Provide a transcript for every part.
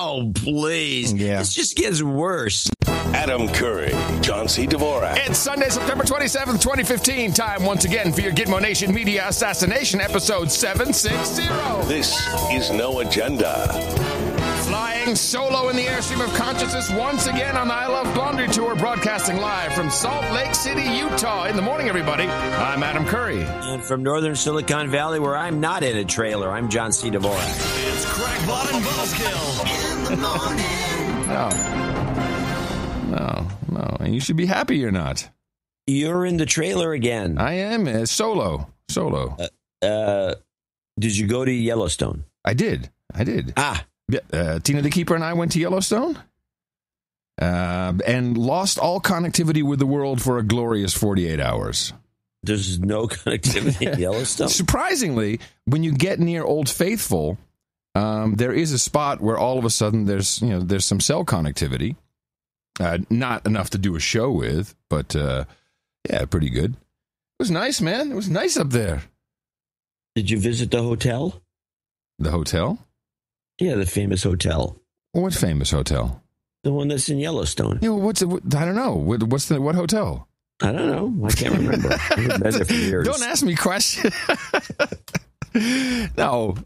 Oh, please. Yeah. This just gets worse. Adam Curry, John C. Dvorak. It's Sunday, September 27th, 2015. Time once again for your Gitmo Nation Media Assassination, episode 760. This is No Agenda. Flying solo in the airstream of consciousness once again on the I Love Blondie tour, broadcasting live from Salt Lake City, Utah. In the morning, everybody. I'm Adam Curry. And from northern Silicon Valley, where I'm not in a trailer, I'm John C. Dvorak. It's Crackpot and Buzzkill in the morning. No. And you should be happy you're not. You're in the trailer again. I am solo. Did you go to Yellowstone? I did. Tina the Keeper and I went to Yellowstone and lost all connectivity with the world for a glorious 48 hours. There's no connectivity in Yellowstone? Surprisingly, when you get near Old Faithful, there is a spot where all of a sudden there's some cell connectivity. Not enough to do a show with, but yeah, pretty good. It was nice, man. It was nice up there. Did you visit the hotel? The hotel? Yeah, the famous hotel. What famous hotel? The one that's in Yellowstone. Yeah, I don't know. What hotel? I don't know. I can't remember. I've been there for years. Don't ask me questions. No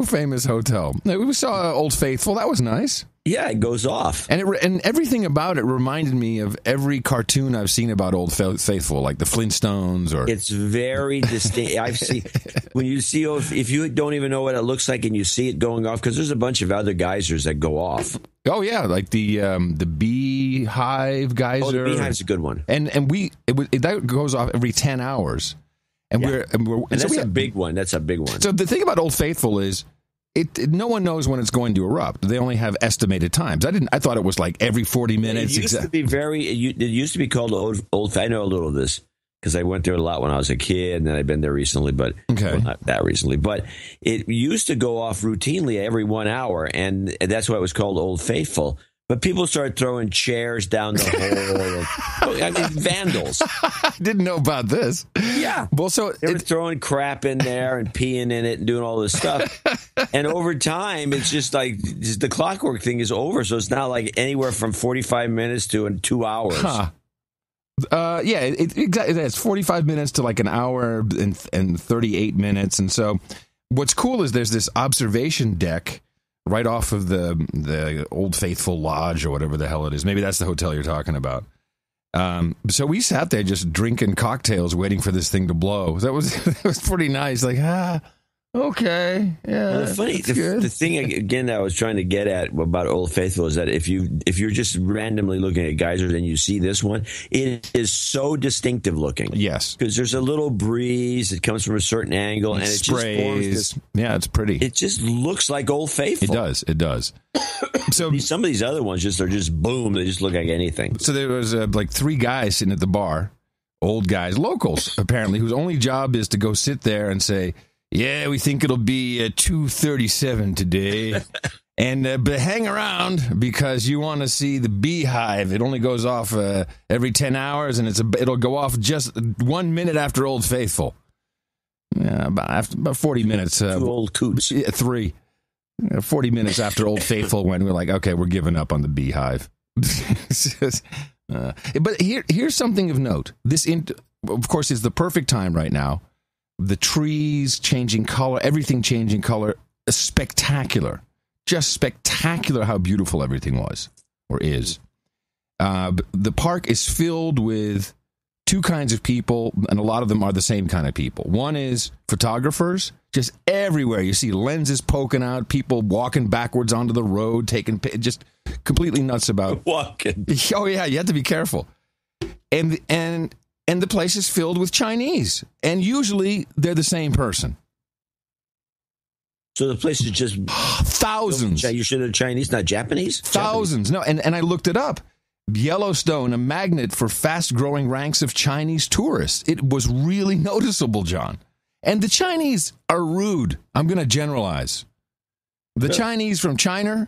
famous hotel. We saw Old Faithful. That was nice. Yeah, it goes off. And everything about it reminded me of every cartoon I've seen about Old Faithful, like the Flintstones. It's very distinct. I've seen, when you see, if you don't even know what it looks like and you see it going off, because there's a bunch of other geysers that go off. Oh, yeah, like the Beehive geyser. Oh, the Beehive's a good one. And that goes off every 10 hours. And that's a big one. That's a big one. So the thing about Old Faithful is no one knows when it's going to erupt. They only have estimated times. I thought it was like every 40 minutes. It used to be it used to be called Old. I know a little of this because I went there a lot when I was a kid, and then I've been there recently, but not that recently. But it used to go off routinely every 1 hour, and that's why it was called Old Faithful. But people started throwing chairs down the hole. Vandals. I didn't know about this. Yeah. Well, so they were throwing crap in there and peeing in it and doing all this stuff. And over time, it's just like the clockwork thing is over. So it's now like anywhere from 45 minutes to 2 hours. Huh. Yeah, it's 45 minutes to like an hour and 38 minutes. And so what's cool is there's this observation deck right off of the Old Faithful Lodge or whatever the hell it is. Maybe that's the hotel you're talking about. So we sat there just drinking cocktails, waiting for this thing to blow. That was pretty nice. Like, okay, yeah. Well, the thing again that I was trying to get at about Old Faithful is that if you're just randomly looking at geysers and you see this one, it is so distinctive looking. Yes, because there's a little breeze. It comes from a certain angle, and it sprays. Just forms this. Yeah, it's pretty. It just looks like Old Faithful. It does. So some of these other ones are just boom. They just look like anything. So there was like three guys sitting at the bar, old guys, locals apparently, whose only job is to go sit there and say, "Yeah, we think it'll be 2:37 today." And but hang around because you want to see the Beehive. It only goes off every 10 hours, and it'll go off just 1 minute after Old Faithful. Yeah, about 40 minutes. Two old coots. 40 minutes after Old Faithful, when we're like, okay, we're giving up on the Beehive. But here's something of note. This, of course, is the perfect time right now. The trees changing color, everything changing color, spectacular. Just spectacular how beautiful everything was, or is. The park is filled with two kinds of people, and a lot of them are the same kind of people. One is photographers, just everywhere. You see lenses poking out, people walking backwards onto the road, taking just completely nuts about walking. Oh, yeah, you have to be careful. And the place is filled with Chinese, and usually they're the same person. So the place is just thousands. You sure they're Chinese, not Japanese? Thousands. No, and I looked it up. Yellowstone, a magnet for fast-growing ranks of Chinese tourists. It was really noticeable, John. And the Chinese are rude. I'm going to generalize. The Chinese from China,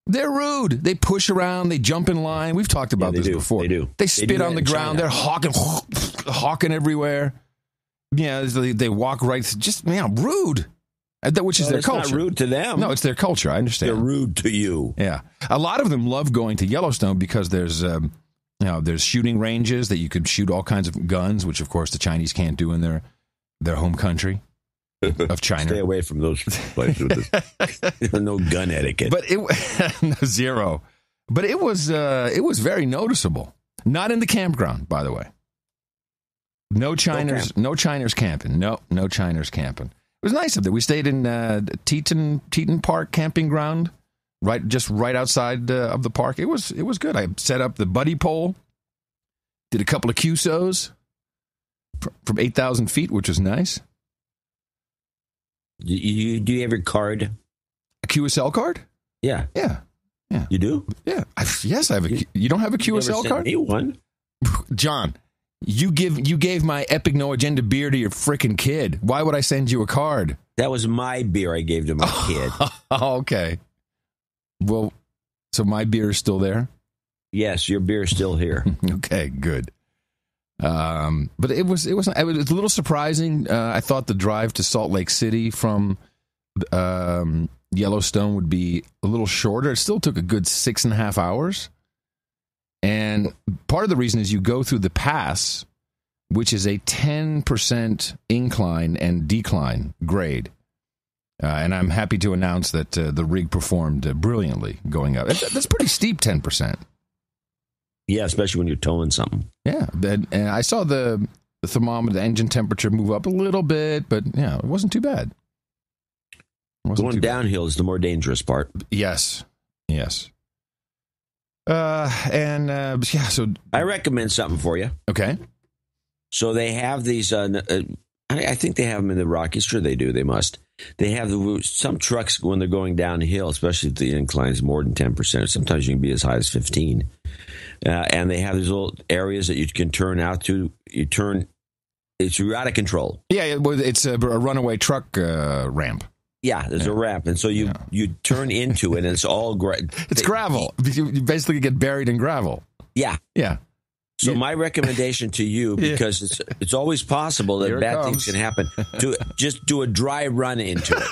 they're rude. They push around. They jump in line. We've talked about this before. They do. They spit on the ground. They're hawking everywhere. Yeah, they walk right. Just rude. which is their culture. It's not rude to them. No, it's their culture. I understand. They're rude to you. Yeah. A lot of them love going to Yellowstone because there's shooting ranges that you could shoot all kinds of guns, which, of course, the Chinese can't do in their home country of China. Stay away from those places. No gun etiquette. But zero. But it was very noticeable. Not in the campground, by the way. No Chiners camping. No Chiners camping. It was nice up there. We stayed in Teton Park camping ground, right outside of the park. It was good. I set up the buddy pole, did a couple of QSOs from 8,000 feet, which was nice. Do you have your card? A QSL card? Yeah. You do? Yeah. Yes, I have a. You don't have a QSL card? Me one. John, you gave my Epic No Agenda beer to your frickin' kid. Why would I send you a card? That was my beer I gave to my kid. Oh, okay. Well, so my beer is still there? Yes, your beer is still here. Okay, good. But it was a little surprising. I thought the drive to Salt Lake City from Yellowstone would be a little shorter. It still took a good 6.5 hours. And part of the reason is you go through the pass, which is a 10% incline and decline grade. And I'm happy to announce that the rig performed brilliantly going up. That's pretty steep, 10%. Yeah, especially when you're towing something. Yeah, and I saw the thermometer, the engine temperature move up a little bit, but yeah, it wasn't too bad. Going downhill is the more dangerous part. Yes. So I recommend something for you. Okay. So they have these. I think they have them in the Rockies. Sure, they do. They must. They have some trucks when they're going downhill, especially if the incline is more than 10%. Sometimes you can be as high as 15%. And they have these little areas that you can turn out to. You're out of control. Yeah, it's a runaway truck ramp. Yeah, there's a ramp, and so you turn into it, and it's all it's gravel. You basically get buried in gravel. Yeah. So my recommendation to you, because it's always possible that bad things can happen, just do a dry run into it.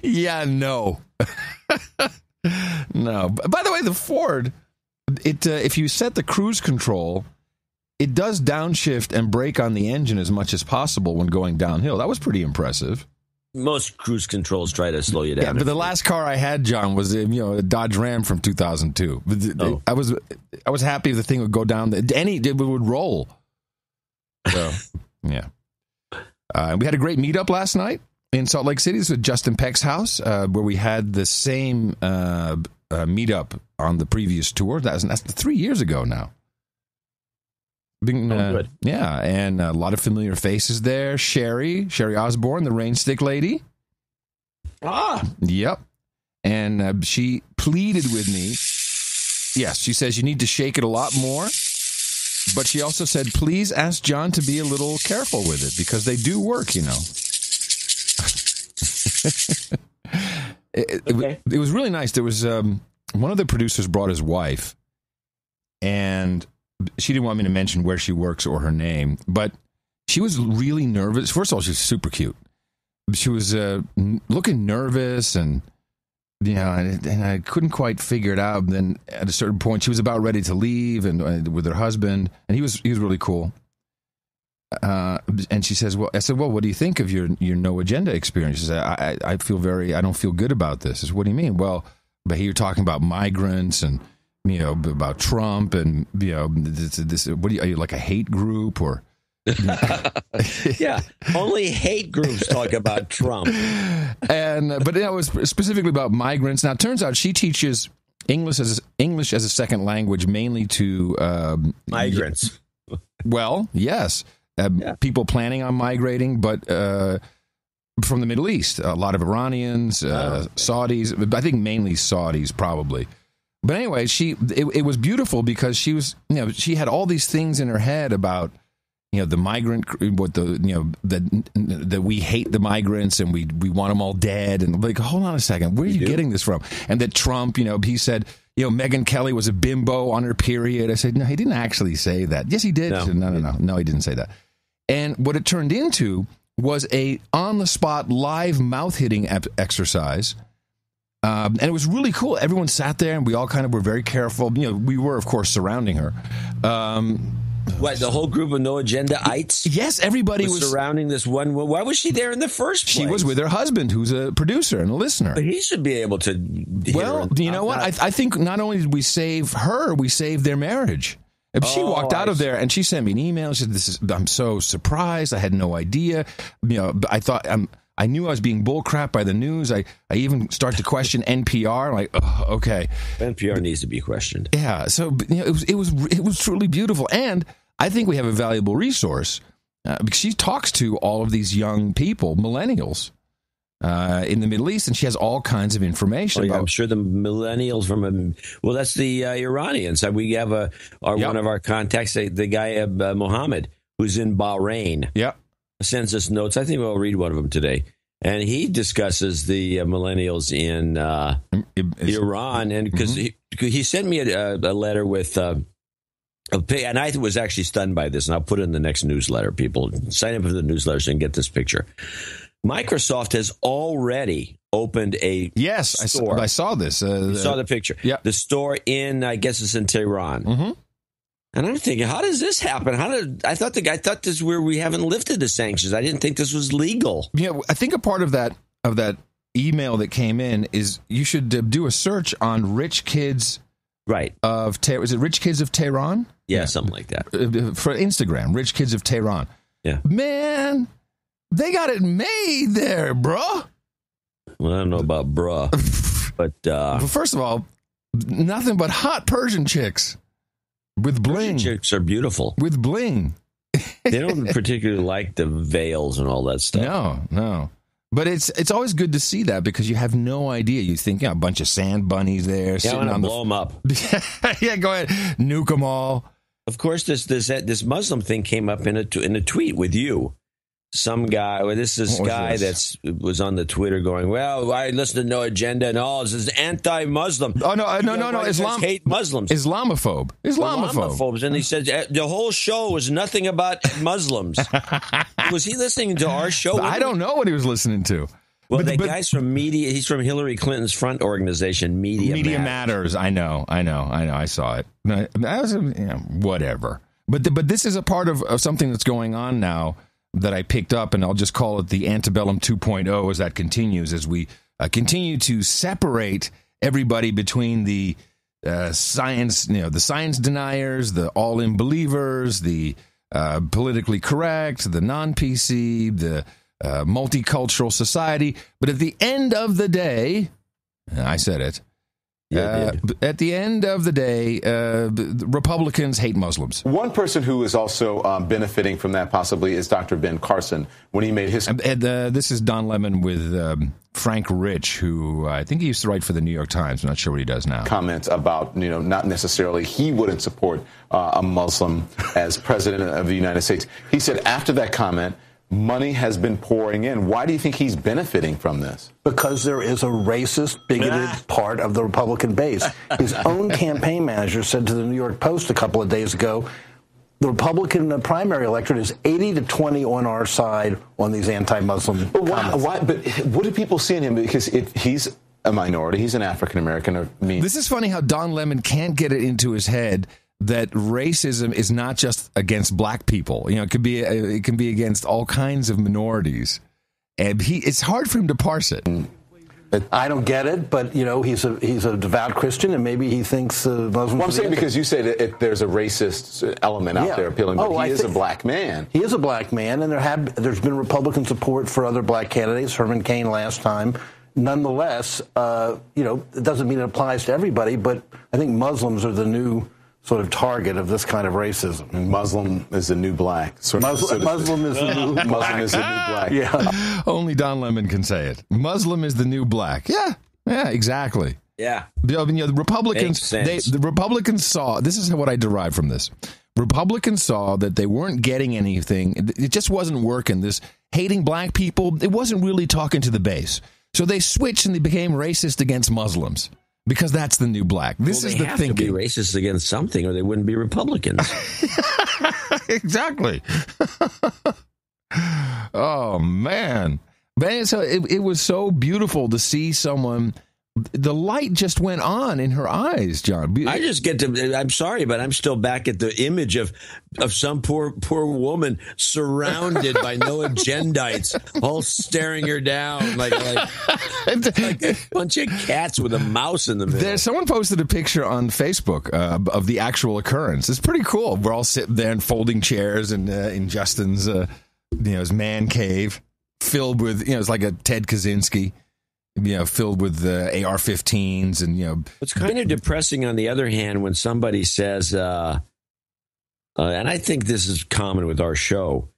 Yeah, no. No. By the way, the Ford, if you set the cruise control, it does downshift and brake on the engine as much as possible when going downhill. That was pretty impressive. Most cruise controls try to slow you down. Yeah, but the last car I had, John, was a Dodge Ram from 2002. Oh. I was happy the thing would go down. It would roll. So, yeah. We had a great meetup last night in Salt Lake City. This was Justin Peck's house, where we had the same meetup on the previous tour. That's 3 years ago now. Good. Yeah, and a lot of familiar faces there. Sherry Osborne, the rain stick lady. Yep. And she pleaded with me. Yes, she says you need to shake it a lot more. But she also said, please ask John to be a little careful with it because they do work, you know. It was really nice. There was one of the producers brought his wife, and she didn't want me to mention where she works or her name, but she was really nervous. First of all, she was super cute. She was looking nervous, and and I couldn't quite figure it out. And then at a certain point, she was about ready to leave, and with her husband, and he was really cool. And she says, "Well," I said, "Well, what do you think of your No Agenda experience?" She said, "I don't feel good about this." I said, "What do you mean?" "Well, but here you're talking about migrants and." About Trump and this. What are you like, a hate group or? Yeah, only hate groups talk about Trump. But it was specifically about migrants. Now, it turns out she teaches English as a second language mainly to migrants. Well, yes, people planning on migrating, but from the Middle East, a lot of Iranians, Saudis. I think mainly Saudis, probably. But anyway, it was beautiful because she was, she had all these things in her head about, the migrant, that we hate the migrants and we want them all dead. And like, hold on a second, where are you getting this from? And that Trump, he said, Megyn Kelly was a bimbo on her period. I said, no, he didn't actually say that. Yes, he did. No, he didn't say that. And what it turned into was a on-the-spot live mouth-hitting exercise. And it was really cool. Everyone sat there, and we all kind of were very careful. We were, of course, surrounding her. What, the whole group of No Agenda-ites? Yes, everybody was surrounding this one. Why was she there in the first place? She was with her husband, who's a producer and a listener. But he should be able to. Well, you know what? I think not only did we save her, we saved their marriage. She walked out of there and she sent me an email. She said, "I'm so surprised. I had no idea. I thought I knew I was being bullcrap by the news. I even start to question NPR. Like, okay, NPR needs to be questioned. Yeah. So it was truly beautiful, and I think we have a valuable resource because she talks to all of these young people, millennials, in the Middle East, and she has all kinds of information. I'm sure the millennials that's the Iranians. We have one of our contacts, the guy Mohammed, who's in Bahrain. Yeah. Sends us notes. I think we'll read one of them today. And he discusses the millennials in Iran. And because he sent me a letter with and I was actually stunned by this, and I'll put it in the next newsletter. People sign up for the newsletter so you can get this picture. Microsoft has already opened a store. I saw this. You saw the picture. Yeah. The store I guess it's in Tehran. Mm-hmm. And I'm thinking, how does this happen? I thought this is where we haven't lifted the sanctions. I didn't think this was legal. Yeah, I think a part of that email that came in is you should do a search on rich kids. Right. Is it Rich Kids of Tehran? Yeah, something like that. For Instagram, Rich Kids of Tehran. Yeah. Man, they got it made there, bruh. Well, I don't know about bruh, but well, first of all, nothing but hot Persian chicks. With bling. Persian chicks are beautiful. With bling. They don't particularly like the veils and all that stuff. No. But it's always good to see that because you have no idea. You think, a bunch of sand bunnies there sitting on blow them up. Yeah, go ahead. Nuke them all. Of course, this Muslim thing came up in a tweet with you. Some guy, this guy that was on the Twitter going, well, I listen to No Agenda and all. This is anti-Muslim. Oh, no. Islam hate Muslims. Islamophobes. And he said the whole show was nothing about Muslims. Was he listening to our show? I don't know what he was listening to. Well, guy's from media. He's from Hillary Clinton's front organization, Media Matters. I know. I saw it. Whatever. But this is a part of something that's going on now that I picked up, and I'll just call it the Antebellum 2.0 as that continues, as we continue to separate everybody between the science, the science deniers, the all-in believers, the politically correct, the non-PC, the multicultural society. But at the end of the day, I said it, at the end of the day, Republicans hate Muslims. One person who is also benefiting from that possibly is Dr. Ben Carson when he made his... this is Don Lemon with Frank Rich, who I think he used to write for the New York Times. I'm not sure what he does now. Comments about, not necessarily he wouldn't support a Muslim as president of the United States. He said after that comment, money has been pouring in. Why do you think he's benefiting from this? Because there is a racist, bigoted part of the Republican base. His own campaign manager said to the New York Post a couple of days ago, the Republican primary electorate is 80-20 on our side on these anti-Muslim comments. Why? But what do people see in him? Because he's a minority. He's an African-American. This is funny how Don Lemon can't get it into his head that racism is not just against black people. It can be against all kinds of minorities, and it's hard for him to parse it. I don't get it, but he's a devout Christian, and maybe he thinks Muslims. Well, I'm saying because you say that there's a racist element out there appealing, but he is a black man. He is a black man, and there's been Republican support for other black candidates. Herman Cain last time. Nonetheless, it doesn't mean it applies to everybody, but I think Muslims are the new sort of target of this kind of racism. And Muslim is the new black. Muslim is the new black. Muslim is the new black. Yeah. Only Don Lemon can say it. Muslim is the new black. Yeah, exactly. Yeah. The Republicans, the Republicans saw, this is what I derived from this. Republicans saw that they weren't getting anything. It just wasn't working. This hating black people, it wasn't really talking to the base. So they switched and they became racist against Muslims. Because that's the new black. This is the thinking. They have to be racist against something, or they wouldn't be Republicans. Exactly. Oh, man. So it was so beautiful to see someone. The light just went on in her eyes, John. I just get to, I'm sorry, but I'm still back at the image of some poor woman surrounded by no agendites, all staring her down like a bunch of cats with a mouse in the middle. Someone posted a picture on Facebook of the actual occurrence. It's pretty cool. We're all sitting there in folding chairs and in Justin's, his man cave filled with, it's like a Ted Kaczynski. Filled with AR-15s and, It's kind of depressing, on the other hand, when somebody says, and I think this is common with our show,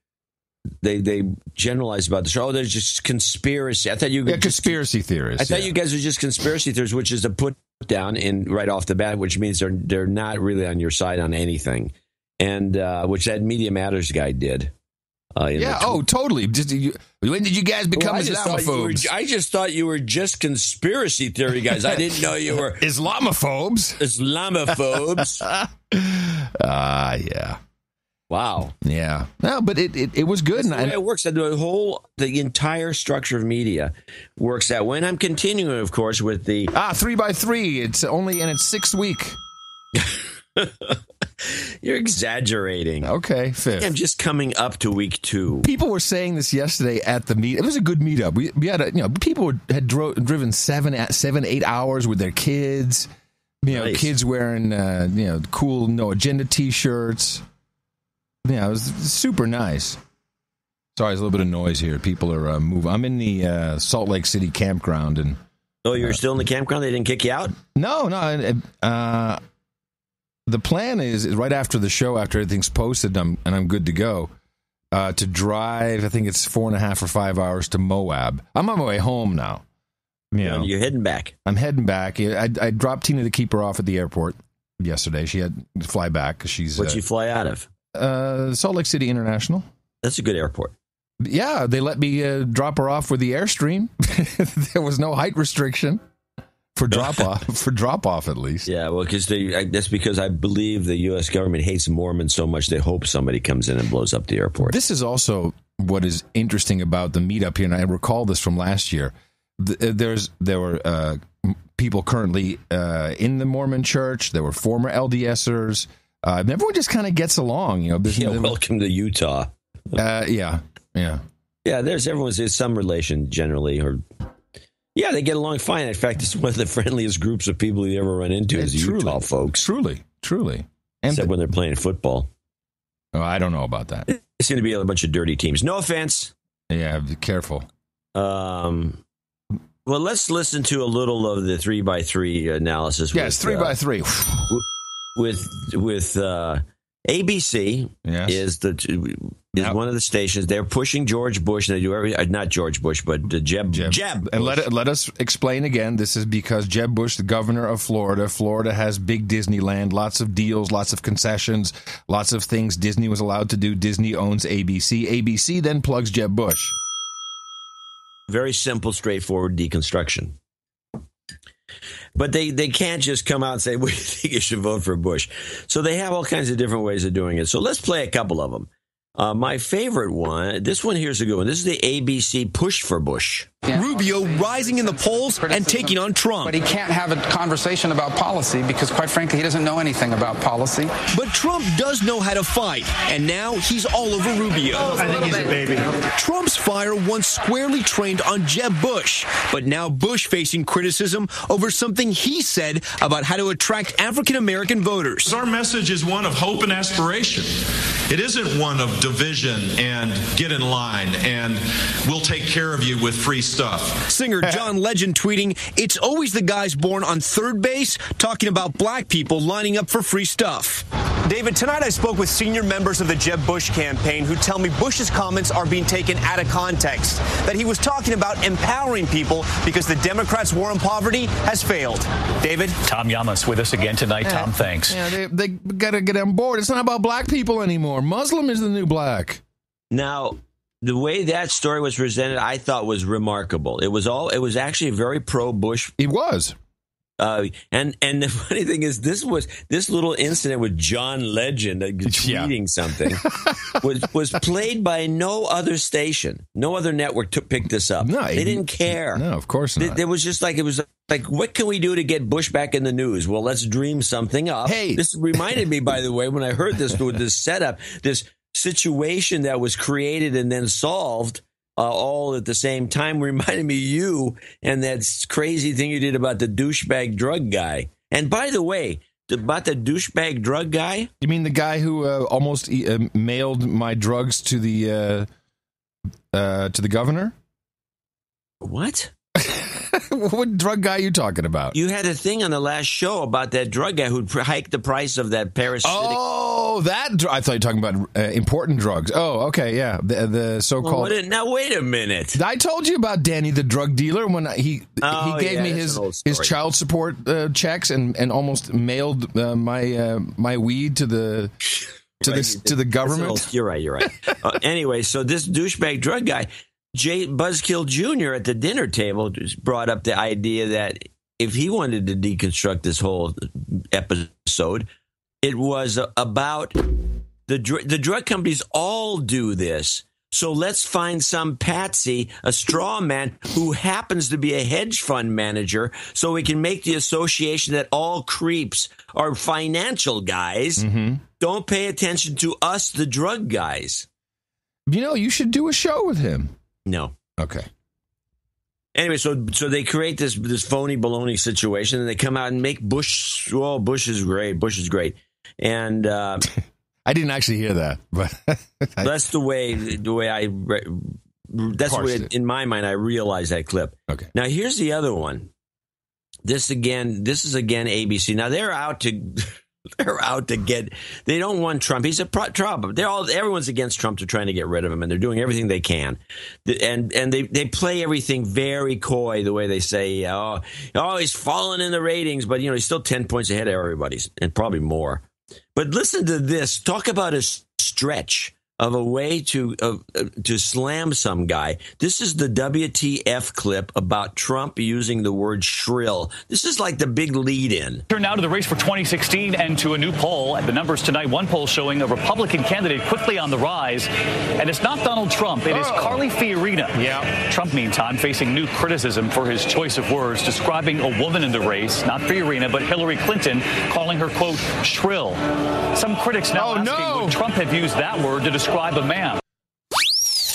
they generalize about the show. Oh, there's just conspiracy. I thought you conspiracy theorists. I thought you guys are just conspiracy theorists, which is a put down in right off the bat, which means they're not really on your side on anything, and which that Media Matters guy did. Totally. When did you guys become Islamophobes? I just thought you were just conspiracy theory guys. I didn't know you were Islamophobes. Yeah. Wow. Yeah. No, but it was good. That's the way it works. The entire structure of media works that way. And I'm continuing, of course, with the 3x3. It's only in its 6th week. You're exaggerating. Okay, 5th. I'm just coming up to week 2. People were saying this yesterday at the meet. It was a good meetup. We had people had driven 7-8 hours with their kids. Nice. Kids wearing cool No Agenda T-shirts. It was super nice. Sorry, there's a little bit of noise here. People are moving. I'm in the Salt Lake City campground, and you're still in the campground? They didn't kick you out? No. The plan is right after the show, after everything's posted, and I'm good to go, to drive. I think it's 4.5 or 5 hours to Moab. I'm on my way home now. You're heading back. I'm heading back. I dropped Tina to keep her off at the airport yesterday. She had to fly back because she's. What'd she fly out of? Salt Lake City International. That's a good airport. Yeah, they let me drop her off with the Airstream. There was no height restriction. For drop off at least. Yeah, well, that's because I believe the U.S. government hates Mormons so much they hope somebody comes in and blows up the airport. This is also what is interesting about the meetup here, and I recall this from last year. There were people currently in the Mormon Church. There were former LDSers. Everyone just kind of gets along. Welcome to Utah. Yeah. There's some relation generally, or. Yeah, they get along fine. In fact, it's one of the friendliest groups of people you ever run into is Utah folks. Truly. Except when they're playing football. Oh, I don't know about that. It seems to be a bunch of dirty teams. No offense. Yeah, be careful. Well, let's listen to a little of the 3x3 analysis. Yes, 3x3. With ABC is one of the stations. They're pushing George Bush. And they do not George Bush, but Jeb. And let us explain again. This is because Jeb Bush, the governor of Florida. Florida has big Disneyland, lots of deals, lots of concessions, lots of things Disney was allowed to do. Disney owns ABC. ABC then plugs Jeb Bush. Very simple, straightforward deconstruction. But they can't just come out and say, we think you should vote for Bush. So they have all kinds of different ways of doing it. So let's play a couple of them. My favorite one, this one here's a good one. This is the ABC push for Bush. Yeah. Rubio rising in the polls and taking on Trump. But he can't have a conversation about policy because, quite frankly, he doesn't know anything about policy. But Trump does know how to fight, and now he's all over Rubio. I think he's a baby. Trump's fire once squarely trained on Jeb Bush, but now Bush facing criticism over something he said about how to attract African-American voters. Our message is one of hope and aspiration. It isn't one of division and get in line and we'll take care of you with free stuff. Singer John Legend tweeting, "It's always the guys born on third base talking about black people lining up for free stuff." David, tonight I spoke with senior members of the Jeb Bush campaign who tell me Bush's comments are being taken out of context, that he was talking about empowering people because the Democrats' war on poverty has failed. David? Tom Llamas with us again tonight. Tom, thanks. Yeah, they got to get on board. It's not about black people anymore. Muslim is the new black. Now, the way that story was presented, I thought was remarkable. It was actually very pro-Bush. It was. And the funny thing is, this little incident with John Legend tweeting something was played by no other station, no other network picked this up. No, they didn't care. No, of course not. It was just like what can we do to get Bush back in the news? Well, let's dream something up. Hey, this reminded me, by the way, when I heard this with this setup, this situation that was created and then solved. All at the same time reminded me of you and that crazy thing you did about the douchebag drug guy. And by the way, about the douchebag drug guy? You mean the guy who almost mailed my drugs to the governor? What? What drug guy are you talking about? You had a thing on the last show about that drug guy who hiked the price of that parasitic. Oh, that I thought you were talking about important drugs. Oh, okay, yeah, the so-called. Well, now wait a minute. I told you about Danny the drug dealer when he gave me his child support checks and almost mailed my weed to the government. You're right. Anyway, so this douchebag drug guy. Buzzkill Jr. at the dinner table just brought up the idea that if he wanted to deconstruct this whole episode, it was about the drug companies all do this. So let's find some patsy, a straw man who happens to be a hedge fund manager, so we can make the association that all creeps are financial guys. Mm-hmm. Don't pay attention to us, the drug guys. You know, you should do a show with him. No. Okay. Anyway, so they create this phony baloney situation, and they come out and make Bush. Oh, Bush is great. Bush is great. And I didn't actually hear that, but that's the way in my mind I realized that clip. Okay. Now here's the other one. This is again ABC. Now they're out to get. They don't want Trump. He's a Trump. Everyone's against Trump. They're trying to get rid of him, and they're doing everything they can. And they play everything very coy, the way they say, "Oh, he's fallen in the ratings," but he's still 10 points ahead of everybody's, and probably more. But listen to this. Talk about a stretch of a way to slam some guy. This is the WTF clip about Trump using the word shrill. This is like the big lead-in. Turn now to the race for 2016 and to a new poll. The numbers tonight, one poll showing a Republican candidate quickly on the rise. And it's not Donald Trump. It is Carly Fiorina. Yeah. Trump, meantime, facing new criticism for his choice of words, describing a woman in the race, not Fiorina, but Hillary Clinton, calling her, quote, shrill. Some critics now asking would Trump have used that word to describe a man.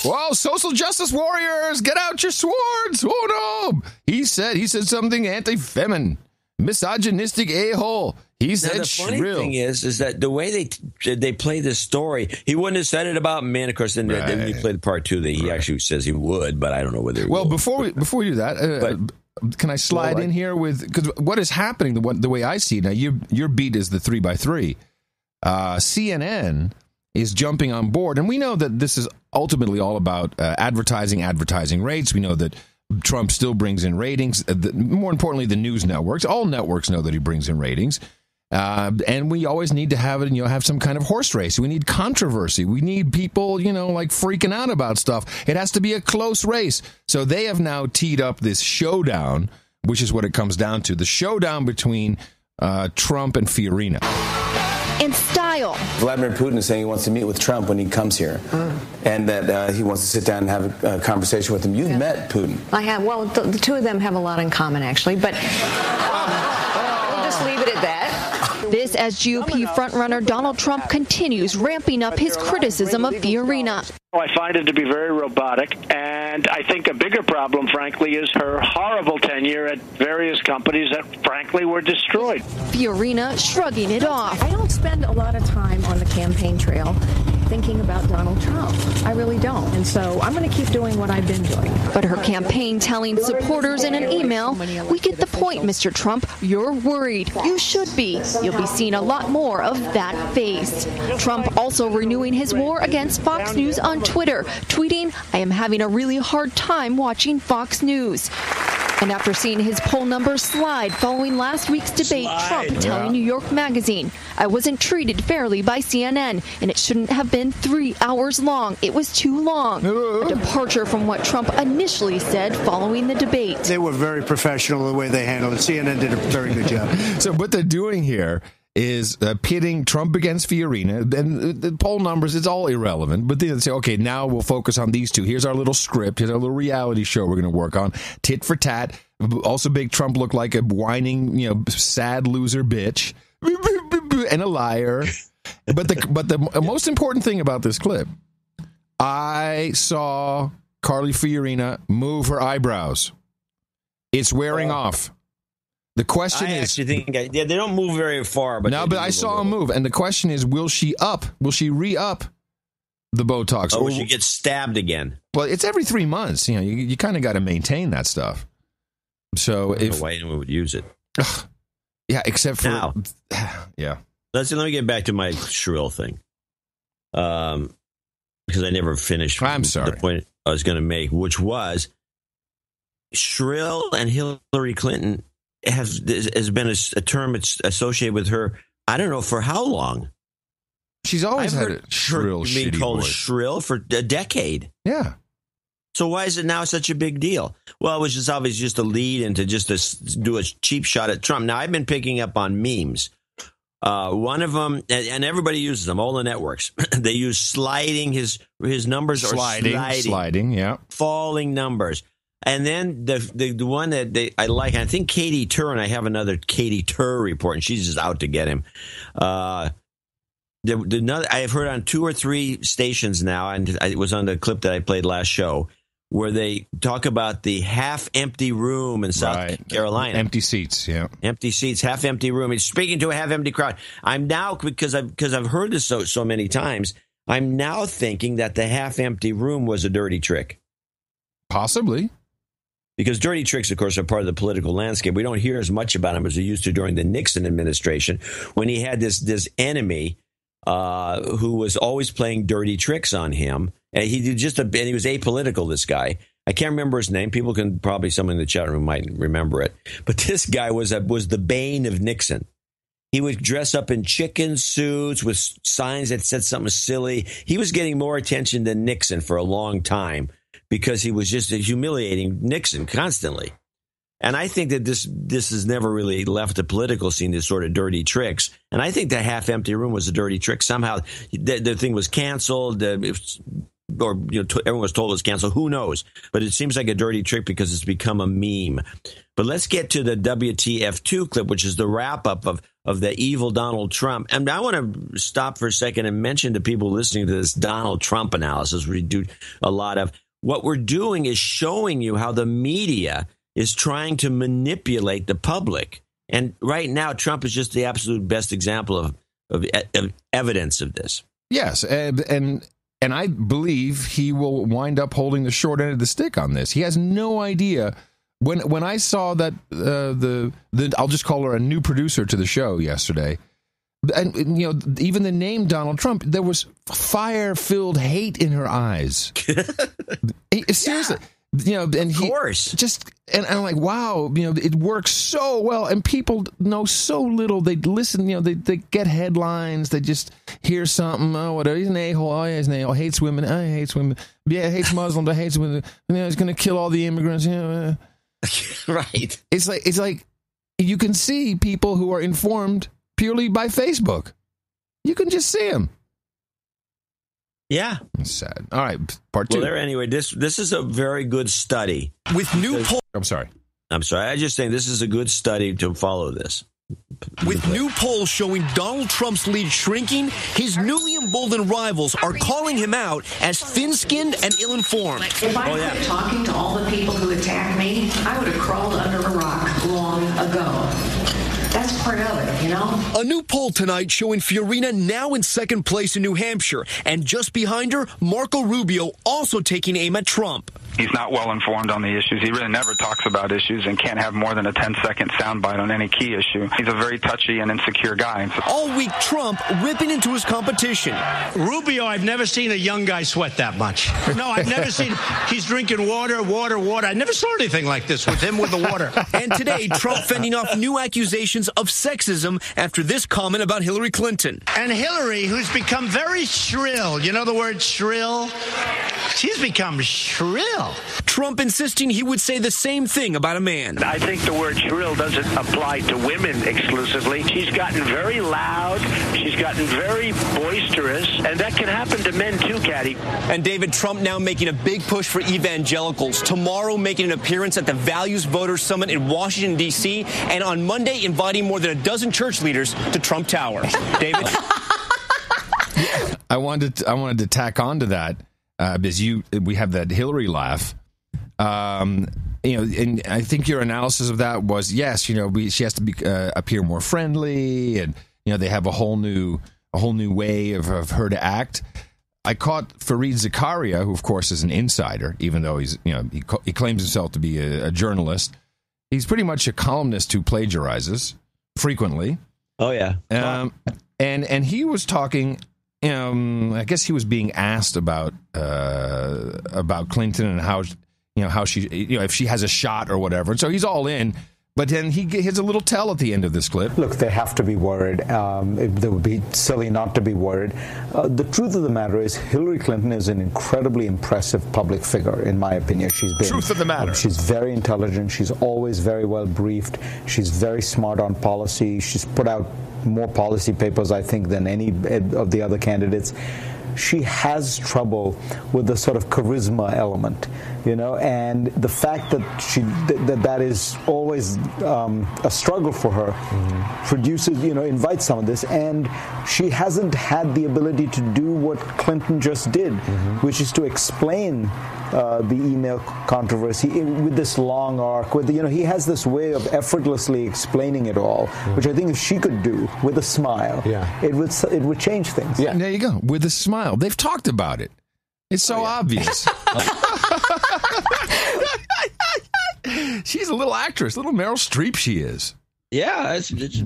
Whoa, social justice warriors, get out your swords. Oh, no. He said something anti-feminine, misogynistic a-hole. He said shrill. The funny thing is that the way they play this story, he wouldn't have said it about men. Of course, then he played part two that he actually says he would, but I don't know whether he will. Before we do that, can I slide in here because what is happening, the way I see it, now your beat is the 3x3. CNN is jumping on board, and we know that this is ultimately all about advertising rates. We know that Trump still brings in ratings. More importantly, the news networks. All networks know that he brings in ratings. And we always need to have it, have some kind of horse race. We need controversy. We need people, like freaking out about stuff. It has to be a close race. So they have now teed up this showdown, which is what it comes down to. The showdown between Trump and Fiorina. In style. Vladimir Putin is saying he wants to meet with Trump when he comes here, and that he wants to sit down and have a conversation with him. You've met Putin. I have. Well, the two of them have a lot in common, actually, but we'll just leave it at that. This as GOP frontrunner Donald Trump continues ramping up his criticism of Fiorina. I find it to be very robotic, and I think a bigger problem, frankly, is her horrible tenure at various companies that, frankly, were destroyed. Fiorina shrugging it off. I don't spend a lot of time on the campaign trail thinking about Donald Trump. I really don't. And so I'm going to keep doing what I've been doing. But her campaign telling supporters in an email, we get the point, Mr. Trump. You're worried. You should be. You'll be seeing a lot more of that face. Trump also renewing his war against Fox News on Twitter, tweeting, I am having a really hard time watching Fox News. And after seeing his poll numbers slide following last week's debate, Trump telling New York Magazine, I wasn't treated fairly by CNN, and it shouldn't have been 3 hours long. It was too long. A departure from what Trump initially said following the debate. They were very professional the way they handled it. CNN did a very good job. So what they're doing here is pitting Trump against Fiorina, and the poll numbers, it's all irrelevant. But they say, okay, now we'll focus on these two. Here's our little script. Here's our little reality show we're going to work on. Tit for tat. Also make Trump look like a whining, sad loser bitch and a liar. But the most important thing about this clip, I saw Carly Fiorina move her eyebrows. It's wearing off. The question is, they don't move very far, but no, but I saw them move, and the question is, will she re-up the Botox, or will she get stabbed again? Well, it's every 3 months. You kind of got to maintain that stuff. So I don't know why anyone would use it. Yeah, except for now. Yeah. Let me get back to my shrill thing, because I never finished. I'm sorry. The point I was going to make, which was shrill and Hillary Clinton has been a term associated with her. I don't know for how long. She's always had a shrill, being shitty called voice. Shrill for a decade. Yeah. So why is it now such a big deal? Well, it was just obviously just a lead into just to do a cheap shot at Trump. Now I've been picking up on memes. One of them, and everybody uses them. All the networks, they use sliding his numbers sliding, yeah, falling numbers. And then the one that I like, I think Katie Tur, and I have another Katie Tur report, and she's just out to get him. I have heard on 2 or 3 stations now, and it was on the clip that I played last show, where they talk about the half-empty room in South Carolina. Empty seats, yeah. Empty seats, half-empty room. He's speaking to a half-empty crowd. I'm now, because I've heard this so many times, I'm now thinking that the half-empty room was a dirty trick. Possibly. Because dirty tricks, of course, are part of the political landscape. We don't hear as much about them as we used to during the Nixon administration, when he had this enemy who was always playing dirty tricks on him. And he was apolitical, this guy. I can't remember his name. People can probably, someone in the chat room might remember it. But this guy was the bane of Nixon. He would dress up in chicken suits with signs that said something silly. He was getting more attention than Nixon for a long time, because he was just humiliating Nixon constantly. And I think that this has never really left the political scene, this sort of dirty tricks. And I think that half-empty room was a dirty trick. Somehow the thing was canceled, everyone was told it was canceled. Who knows? But it seems like a dirty trick because it's become a meme. But let's get to the WTF2 clip, which is the wrap-up of the evil Donald Trump. And I want to stop for a second and mention to people listening to this Donald Trump analysis, we do a lot of. What we're doing is showing you how the media is trying to manipulate the public. And right now, Trump is just the absolute best example of evidence of this. Yes, and I believe he will wind up holding the short end of the stick on this. He has no idea. When I saw that the I'll just call her a new producer to the show yesterday, and even the name Donald Trump, there was fire-filled hate in her eyes. Seriously, and of course, and I'm like, wow, it works so well, and people know so little. They listen, they get headlines, they just hear something. Oh, whatever, he's an a-hole. Oh, yeah, he's an a-hole. Hates women. Oh, he hates women. Yeah, hates Muslims. Hates women. He's going to kill all the immigrants. Right. It's like you can see people who are informed purely by Facebook. You can just see them. Yeah. It's sad. All right, part 2. Well, anyway, this is a very good study. With new polls... I'm sorry. I just think this is a good study to follow this. With new polls showing Donald Trump's lead shrinking, his newly emboldened rivals are calling him out as thin-skinned and ill-informed. If I quit talking to all the people who attacked me, I would have crawled under a rock long ago. That's part of it, A new poll tonight showing Fiorina now in second place in New Hampshire, and just behind her, Marco Rubio also taking aim at Trump. He's not well informed on the issues. He really never talks about issues and can't have more than a 10-second soundbite on any key issue. He's a very touchy and insecure guy. All week, Trump ripping into his competition. Rubio, I've never seen a young guy sweat that much. No, I've never seen. He's drinking water. I never saw anything like this with him with the water. And today, Trump fending off new accusations of sexism after this comment about Hillary Clinton. And Hillary, who's become very shrill. You know the word shrill? She's become shrill. Trump insisting he would say the same thing about a man. I think the word shrill doesn't apply to women exclusively. She's gotten very loud. She's gotten very boisterous. And that can happen to men too, Caddy. And David, Trump now making a big push for evangelicals. Tomorrow making an appearance at the Values Voters Summit in Washington, D.C. And on Monday inviting more than a dozen church leaders to Trump Tower. David? I wanted to tack on to that. Because we have that Hillary laugh, and I think your analysis of that was yes, she has to appear more friendly, and they have a whole new way of her to act. I caught Fareed Zakaria, who of course is an insider, even though he claims himself to be a journalist. He's pretty much a columnist who plagiarizes frequently. Oh yeah, and he was talking. I guess he was being asked about Clinton and how she if she has a shot or whatever. And so he's all in, but then he has a little tell at the end of this clip. Look, they have to be worried. It would be silly not to be worried. The truth of the matter is, Hillary Clinton is an incredibly impressive public figure, in my opinion. Truth of the matter. She's very intelligent. She's always very well briefed. She's very smart on policy. She's put out more policy papers, I think, than any of the other candidates. She has trouble with the sort of charisma element, and the fact that that is always a struggle for her produces, invites some of this, and she hasn't had the ability to do what Clinton just did, which is to explain the email controversy with this long arc. He has this way of effortlessly explaining it all, which I think if she could do with a smile, it would change things. Yeah, there you go, with a smile. They've talked about it. It's so obvious. She's a little actress, little Meryl Streep. She is. Yeah, it's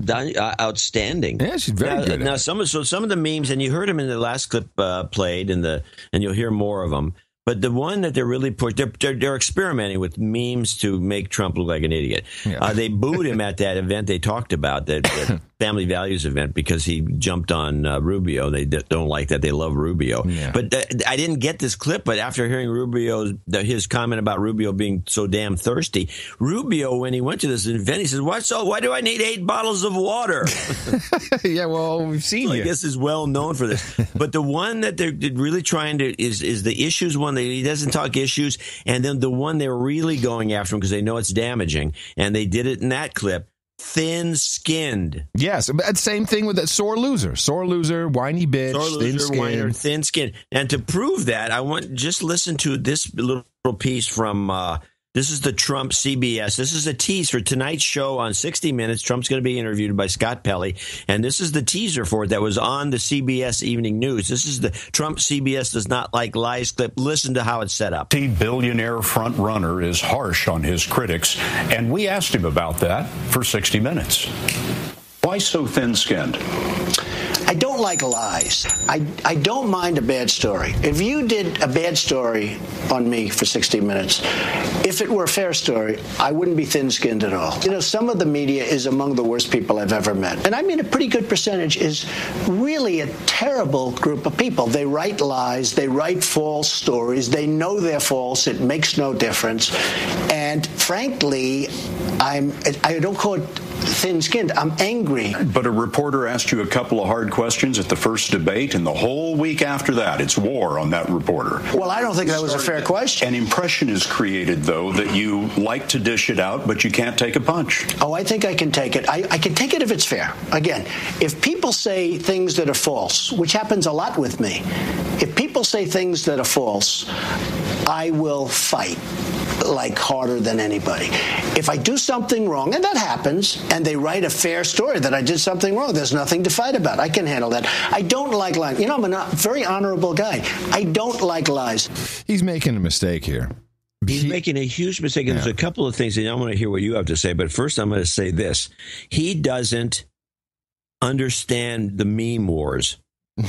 outstanding. Yeah, she's very good. Now, some of the memes, and you heard them in the last clip played, and you'll hear more of them. But the one that they're really they're experimenting with memes to make Trump look like an idiot. Yeah. They booed him at that event they talked about, that Family Values event, because he jumped on Rubio. They don't like that. They love Rubio. Yeah. But I didn't get this clip, but after hearing his comment about Rubio being so damn thirsty, Rubio, when he went to this event, he says, why do I need 8 bottles of water? Yeah, well, we've seen I guess is well known for this. But the one that they're really trying to is the issues one. He doesn't talk issues, and then the one they're really going after him because they know it's damaging, and they did it in that clip. Thin-skinned. Yes, same thing with that sore loser, whiny bitch, thin-skinned. Thin-skinned. And to prove that, I want just listen to this little piece from. This is the Trump CBS. This is a tease for tonight's show on 60 Minutes. Trump's going to be interviewed by Scott Pelley. And this is the teaser for it that was on the CBS Evening News. This is the Trump CBS does not like lies clip. Listen to how it's set up. The billionaire front runner is harsh on his critics. And we asked him about that for 60 Minutes. Why so thin-skinned? I don't like lies. I don't mind a bad story. If you did a bad story on me for 60 Minutes, if it were a fair story, I wouldn't be thin-skinned at all. Some of the media is among the worst people I've ever met. And I mean, a pretty good percentage is really a terrible group of people. They write lies. They write false stories. They know they're false. It makes no difference. And frankly, I don't call it thin-skinned. I'm angry. But a reporter asked you a couple of hard questions at the first debate, and the whole week after that, it's war on that reporter. Well, I don't think that was a fair question. An impression is created, though, that you like to dish it out, but you can't take a punch. Oh, I think I can take it. I can take it if it's fair. Again, if people say things that are false, which happens a lot with me, if people say things that are false, I will fight like harder than anybody. If I do something wrong, and that happens, and they write a fair story that I did something wrong, there's nothing to fight about. I can handle that. I don't like lying. I'm a very honorable guy. I don't like lies. He's making a mistake here. He's making a huge mistake. And there's a couple of things, and I want to hear what you have to say. But first, I'm going to say this. He doesn't understand the meme wars.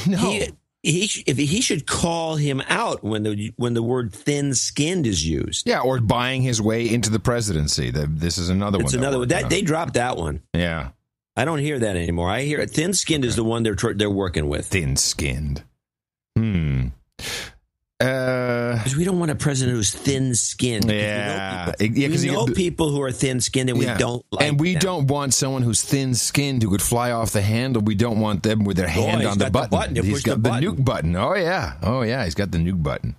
No. He should call him out when the word thin-skinned is used. Yeah, or buying his way into the presidency. This is another one. It's another one. They dropped that one. Yeah. I don't hear that anymore. I hear thin-skinned is the one they're working with. Thin-skinned. Because we don't want a president who's thin-skinned. Yeah. We know people who are thin-skinned, and we don't like And we them. don't want someone who's thin-skinned who could fly off the handle. We don't want them with their hand on the button. He's got the nuke button. Oh, yeah. He's got the nuke button.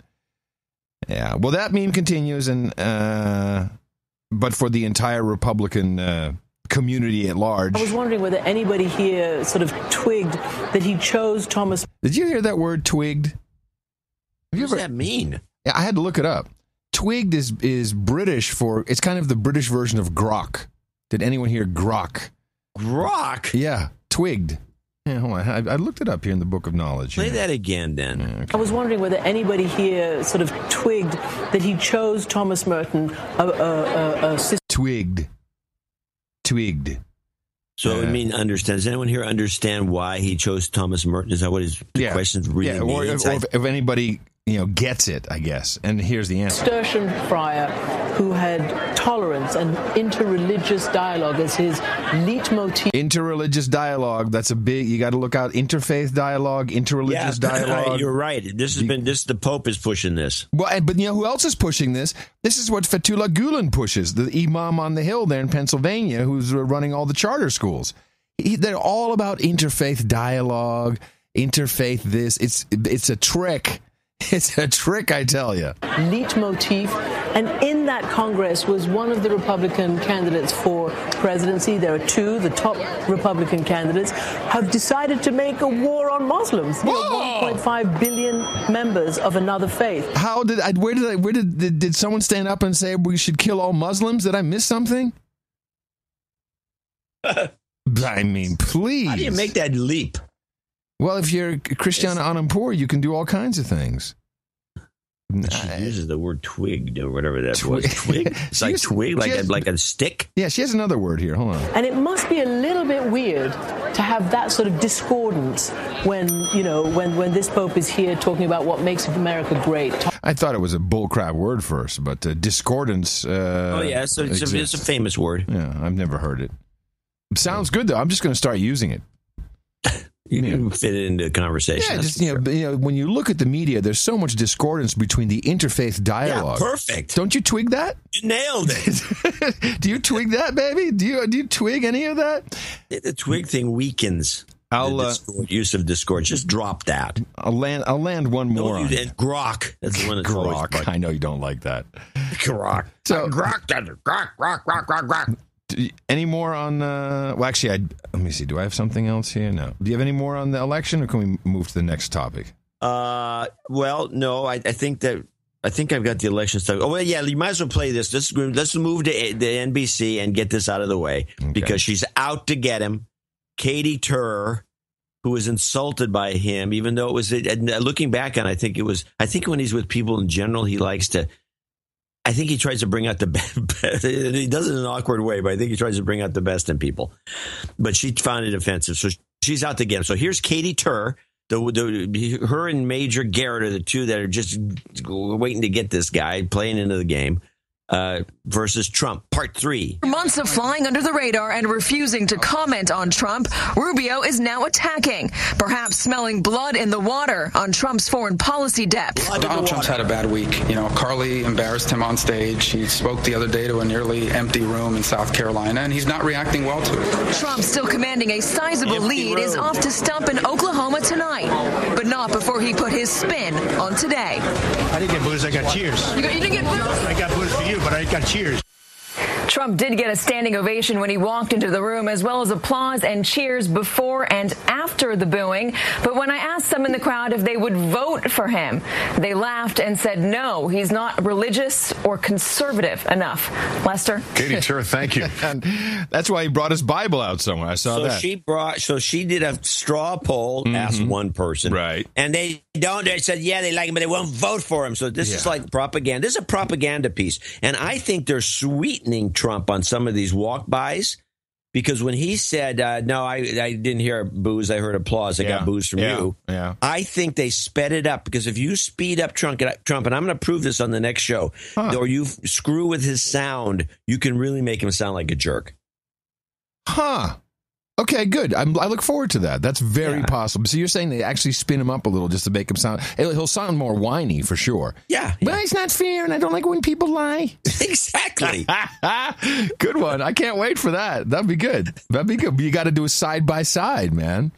Yeah. Well, that meme continues, and but for the entire Republican community at large. I was wondering whether anybody here sort of twigged that he chose Thomas. Did you hear that word, twigged? What does that mean? Yeah, I had to look it up. Twigged is British for, it's kind of the British version of grok. Did anyone hear grok? Grok? Yeah, twigged. Yeah, hold on. I looked it up here in the Book of Knowledge. Play that again, then. Yeah, okay. I was wondering whether anybody here sort of twigged that he chose Thomas Merton. Twigged. So, I mean, understand. Does anyone here understand why he chose Thomas Merton? Is that what his question really means? Or if anybody gets it, I guess. And here's the answer. Sturgeon Fryer, who had tolerance and interreligious dialogue as his leitmotif. Interreligious dialogue. That's a big. You got to look out. Interfaith dialogue. Interreligious dialogue. You're right. The Pope is pushing this. Well, but who else is pushing this? This is what Fethullah Gulen pushes. The imam on the hill there in Pennsylvania, who's running all the charter schools. They're all about interfaith dialogue. Interfaith. This. It's a trick. It's a trick, I tell you. Leitmotif. And in that Congress was one of the Republican candidates for presidency. There are two. The top Republican candidates have decided to make a war on Muslims. 1.5 billion members of another faith. Where did someone stand up and say we should kill all Muslims? Did I miss something? I mean, please. How do you make that leap? Well, if you're Christiana Amanpour, you can do all kinds of things. She uses the word twigged or whatever that was. Twig? It's like twig, like a stick? Yeah, she has another word here. Hold on. And it must be a little bit weird to have that sort of discordance when this Pope is here talking about what makes America great. I thought it was a bullcrap word first, but discordance. It's a famous word. Yeah, I've never heard it. It sounds good, though. I'm just going to start using it. You can fit it into the conversation. Yeah, when you look at the media, there's so much discordance between the interfaith dialogue. Yeah, perfect. Don't you twig that? You nailed it. Do you twig that, baby? Do you twig any of that? The twig thing weakens the use of discord. Just drop that. I'll land one more on it. Grok. That's the one that's grok. I know you don't like that. Grok. So grok. Any more on let me see, do I have something else here? No. Do you have any more on the election, or can we move to the next topic? Well, no, I think I've got the election stuff. Oh, well, yeah, you might as well play this. Let's move to the NBC and get this out of the way, because she's out to get him. Katie Tur, who was insulted by him, even though it was, looking back on, I think when he's with people in general, I think he tries to bring out the best. He does it in an awkward way, but I think he tries to bring out the best in people. But she found it offensive, so she's out to get him. So here's Katie Tur. Her and Major Garrett are the two that are just waiting to get this guy playing into the game. Versus Trump, part 3. Months of flying under the radar and refusing to comment on Trump, Rubio is now attacking, perhaps smelling blood in the water on Trump's foreign policy depth. Donald Trump's had a bad week. Carly embarrassed him on stage. He spoke the other day to a nearly empty room in South Carolina, and he's not reacting well to it. Trump, still commanding a sizable lead, is off to stump in Oklahoma tonight, but not before he put his spin on today. I didn't get booze, I got cheers. You didn't get booze? I got booze for you, but I got cheers. Trump did get a standing ovation when he walked into the room, as well as applause and cheers before and after the booing. But when I asked some in the crowd if they would vote for him, they laughed and said no, he's not religious or conservative enough. Lester? Katie, sure, thank you. And that's why he brought his Bible out somewhere. I saw that. She did a straw poll, asked one person. Right. And they don't. They said, yeah, they like him, but they won't vote for him. So this is like propaganda. This is a propaganda piece. And I think they're sweetening Trump on some of these walk-bys. Because when he said, no, I didn't hear boos, I heard applause, I got boos from you. Yeah. I think they sped it up because if you speed up Trump, and I'm going to prove this on the next show, or you screw with his sound, you can really make him sound like a jerk. Huh. Okay, good. I look forward to that. That's very possible. So you're saying they actually spin him up a little just to make him sound... He'll sound more whiny for sure. Yeah. But it's not fair, and I don't like when people lie. Exactly. Good one. I can't wait for that. That'd be good. But you got to do a side-by-side, man.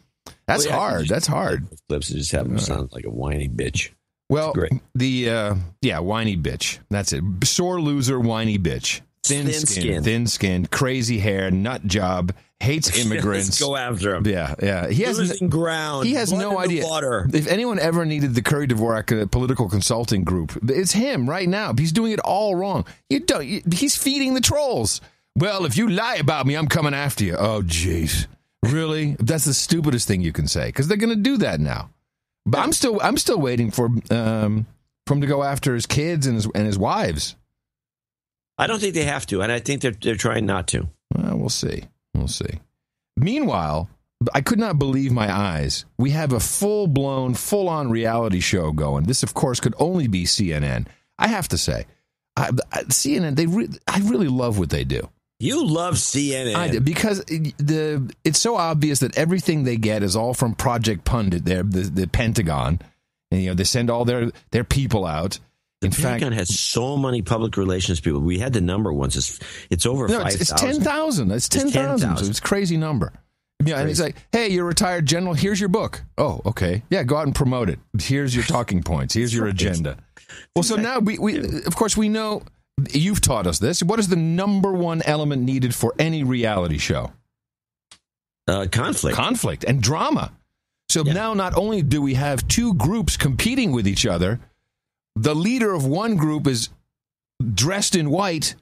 That's hard. That's hard. Flips just have him sound like a whiny bitch. Well, whiny bitch. That's it. Sore loser, whiny bitch. Thin skin, crazy hair, nut job, hates immigrants. Let's go after him. Yeah. He has ground. He has no idea. Water. If anyone ever needed the Curry Dvorak political consulting group, it's him right now. He's doing it all wrong. He's feeding the trolls. Well, if you lie about me, I'm coming after you. Oh, jeez. Really? That's the stupidest thing you can say because they're going to do that now. But I'm still waiting for him to go after his kids and his wives. I don't think they have to, and I think they're trying not to. Well, we'll see. Meanwhile, I could not believe my eyes. We have a full-on reality show going. This, of course, could only be CNN. I have to say, CNN, I really love what they do. You love CNN. I do, because it's so obvious that everything they get is all from Project Pundit, the Pentagon. And, they send all their people out. The Pentagon has so many public relations people. We had the number once. It's over 5,000. It's 10,000. It's 10,000. So it's a crazy number. Yeah, and it's like, hey, you're a retired general. Here's your book. Oh, okay. Yeah, go out and promote it. Here's your talking points. Here's your agenda. Well, so now we of course, we know you've taught us this. What is the number one element needed for any reality show? Conflict and drama. So now not only do we have two groups competing with each other, the leader of one group is dressed in white.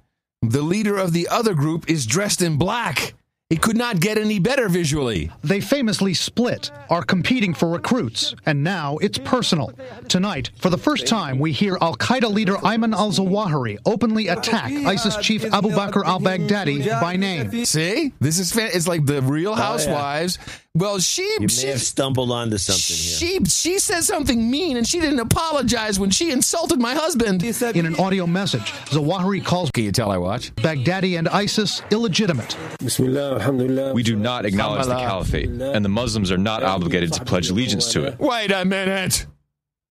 The leader of the other group is dressed in black. It could not get any better visually. They famously split, are competing for recruits, and now it's personal. Tonight, for the first time, we hear al-Qaeda leader Ayman al-Zawahiri openly attack ISIS chief Abu Bakr al-Baghdadi by name. See? This is it's like the Real Housewives. Well, you may have stumbled onto something here. She said something mean, and she didn't apologize when she insulted my husband. In an audio message, Zawahiri calls... Can you tell I watch? Baghdadi and ISIS illegitimate. We do not acknowledge the caliphate, and the Muslims are not obligated to pledge allegiance to it. Wait a minute.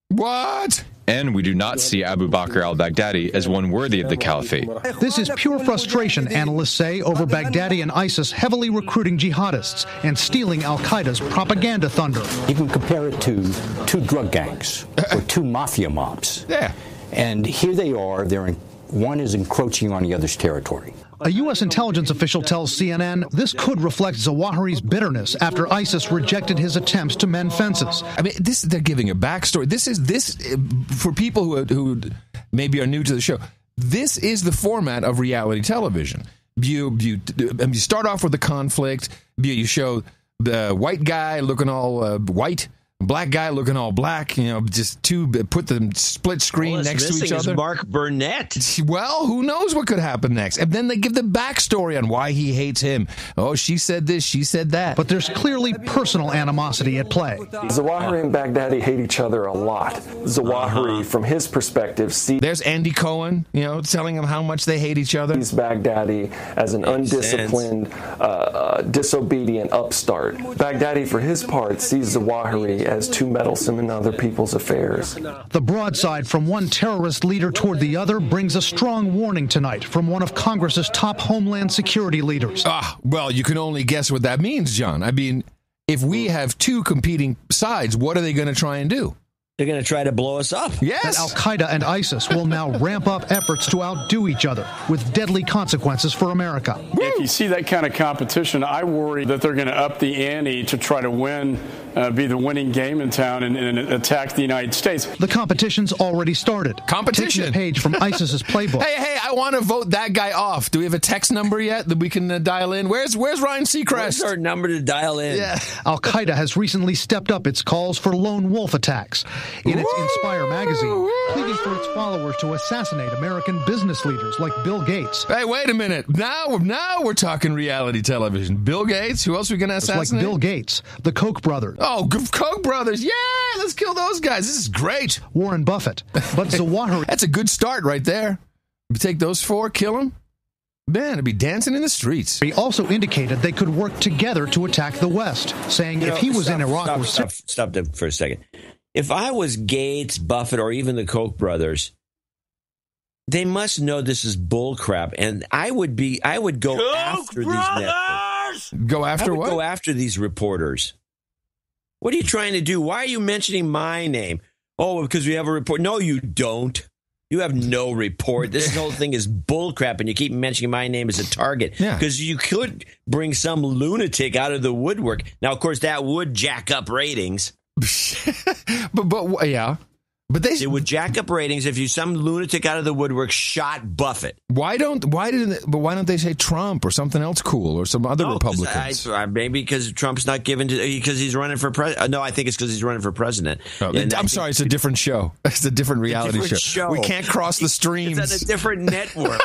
What? And we do not see Abu Bakr al-Baghdadi as one worthy of the caliphate. This is pure frustration, analysts say, over Baghdadi and ISIS heavily recruiting jihadists and stealing al-Qaeda's propaganda thunder. You can compare it to two drug gangs or two mafia mobs. Yeah. And here they are. One is encroaching on the other's territory. A U.S. intelligence official tells CNN this could reflect Zawahiri's bitterness after ISIS rejected his attempts to mend fences. I mean, they're giving a backstory. This for people who maybe are new to the show. This is the format of reality television. You start off with the conflict. You show the white guy looking all white. Black guy looking all black, just put them split screen next to each other. Mark Burnett. Well, who knows what could happen next? And then they give the backstory on why he hates him. Oh, she said this, she said that. But there's clearly personal animosity at play. Zawahiri and Baghdadi hate each other a lot. Zawahiri, from his perspective, there's Andy Cohen, telling him how much they hate each other. Sees Baghdadi as an undisciplined, disobedient upstart. Baghdadi, for his part, sees Zawahiri as too meddlesome in other people's affairs. The broadside from one terrorist leader toward the other brings a strong warning tonight from one of Congress's top Homeland Security leaders. Well, you can only guess what that means, John. I mean, if we have two competing sides, what are they going to try and do? They're going to try to blow us up. Yes. That al-Qaeda and ISIS will now ramp up efforts to outdo each other with deadly consequences for America. If you see that kind of competition, I worry that they're going to up the ante to try to win, be the winning game in town and attack the United States. The competition's already started. Competition. Taking a page from ISIS's playbook. Hey, I want to vote that guy off. Do we have a text number yet that we can dial in? Where's Ryan Seacrest? Where's our number to dial in? Yeah. Al-Qaeda has recently stepped up its calls for lone wolf attacks. in its Inspire magazine, pleading for its followers to assassinate American business leaders like Bill Gates. Hey, wait a minute. Now we're talking reality television. Bill Gates? Who else are we going to assassinate? Like Bill Gates, the Koch brothers. Oh, Koch brothers. Yeah, let's kill those guys. This is great. Warren Buffett. But Zawahiri... That's a good start right there. You take those 4, kill them. Man, it'd be dancing in the streets. He also indicated they could work together to attack the West, saying if he was in Iraq or Syria... Stop there for a second. If I was Gates, Buffett, or even the Koch brothers, they must know this is bull crap, and I would go Koch after brothers! these networks. Go after what? Go after these reporters. What are you trying to do? Why are you mentioning my name? Oh, because we have a report. No, you don't. You have no report. This whole thing is bullcrap, and you keep mentioning my name as a target. Because you could bring some lunatic out of the woodwork. Now, of course, that would jack up ratings. but yeah. But it would jack up ratings if some lunatic out of the woodwork shot Buffett. Why don't they say Trump or something else cool or some other Republicans? Maybe because Trump's not given to because he's running for president. No, I think it's because he's running for president. I'm sorry, it's a different show. It's a different reality show. We can't cross the streams. It's on a different network.